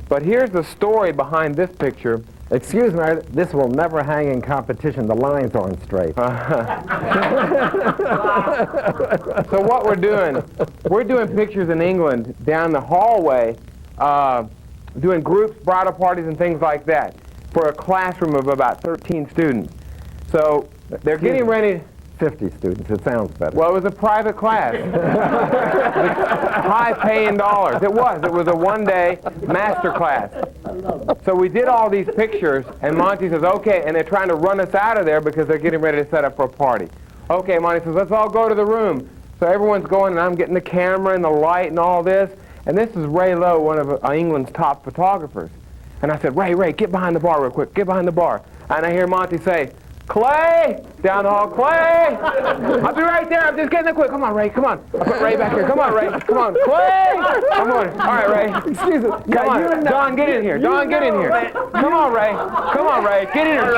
But here's the story behind this picture. Excuse me, this will never hang in competition. The lines aren't straight. So what we're doing pictures in England down the hallway, doing groups, bridal parties, and things like that for a classroom of about 13 students. So they're getting ready. 50 students, it sounds better. Well, it was a private class. High-paying dollars. It was a one-day master class. So we did all these pictures, and Monte says, okay, and they're trying to run us out of there because they're getting ready to set up for a party. Okay, Monte says, let's all go to the room. So everyone's going, and I'm getting the camera and the light and all this. And this is Ray Lowe, one of England's top photographers. And I said, Ray, get behind the bar real quick. Get behind the bar. And I hear Monte say, Clay! Down the hall, Clay! I'll be right there. I'm just getting it quick. Come on, Ray. Come on. I'll put Ray back here. Come on, Ray. Come on. Clay! Come on. All right, Ray. Excuse me. Come on. Don, get in here. Don, get in here. Come on, Ray. Come on, Ray. Get in here.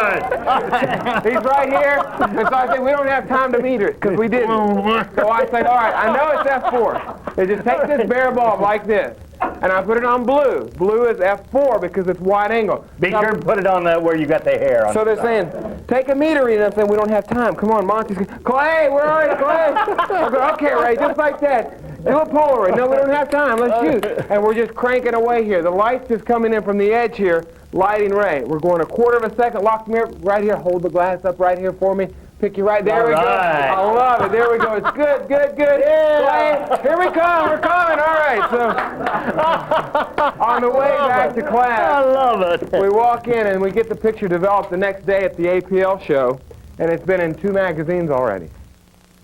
He's right here. And so I said, we don't have time to meet her because we didn't. So I said, all right, I know it's F4. They just take this bare bulb like this. And I put it on blue. Blue is F4 because it's wide angle. Be sure and put it on where you got the hair on. So they're saying, take a meter reading. I'm saying, we don't have time. Come on, Monte's Clay, where are you, Clay? I go, okay, Ray, just like that. Do a Polaroid. No, we don't have time. Let's shoot. And we're just cranking away here. The light's just coming in from the edge here, lighting Ray. We're going a quarter of a second. Lock the mirror right here. Hold the glass up right here for me. Pick you right there. We go. I love it. There we go. It's good. Yeah. Clay, here we come. We're coming. All right. So on the way back to class, I love it. we walk in and we get the picture developed the next day at the APL show, and it's been in 2 magazines already.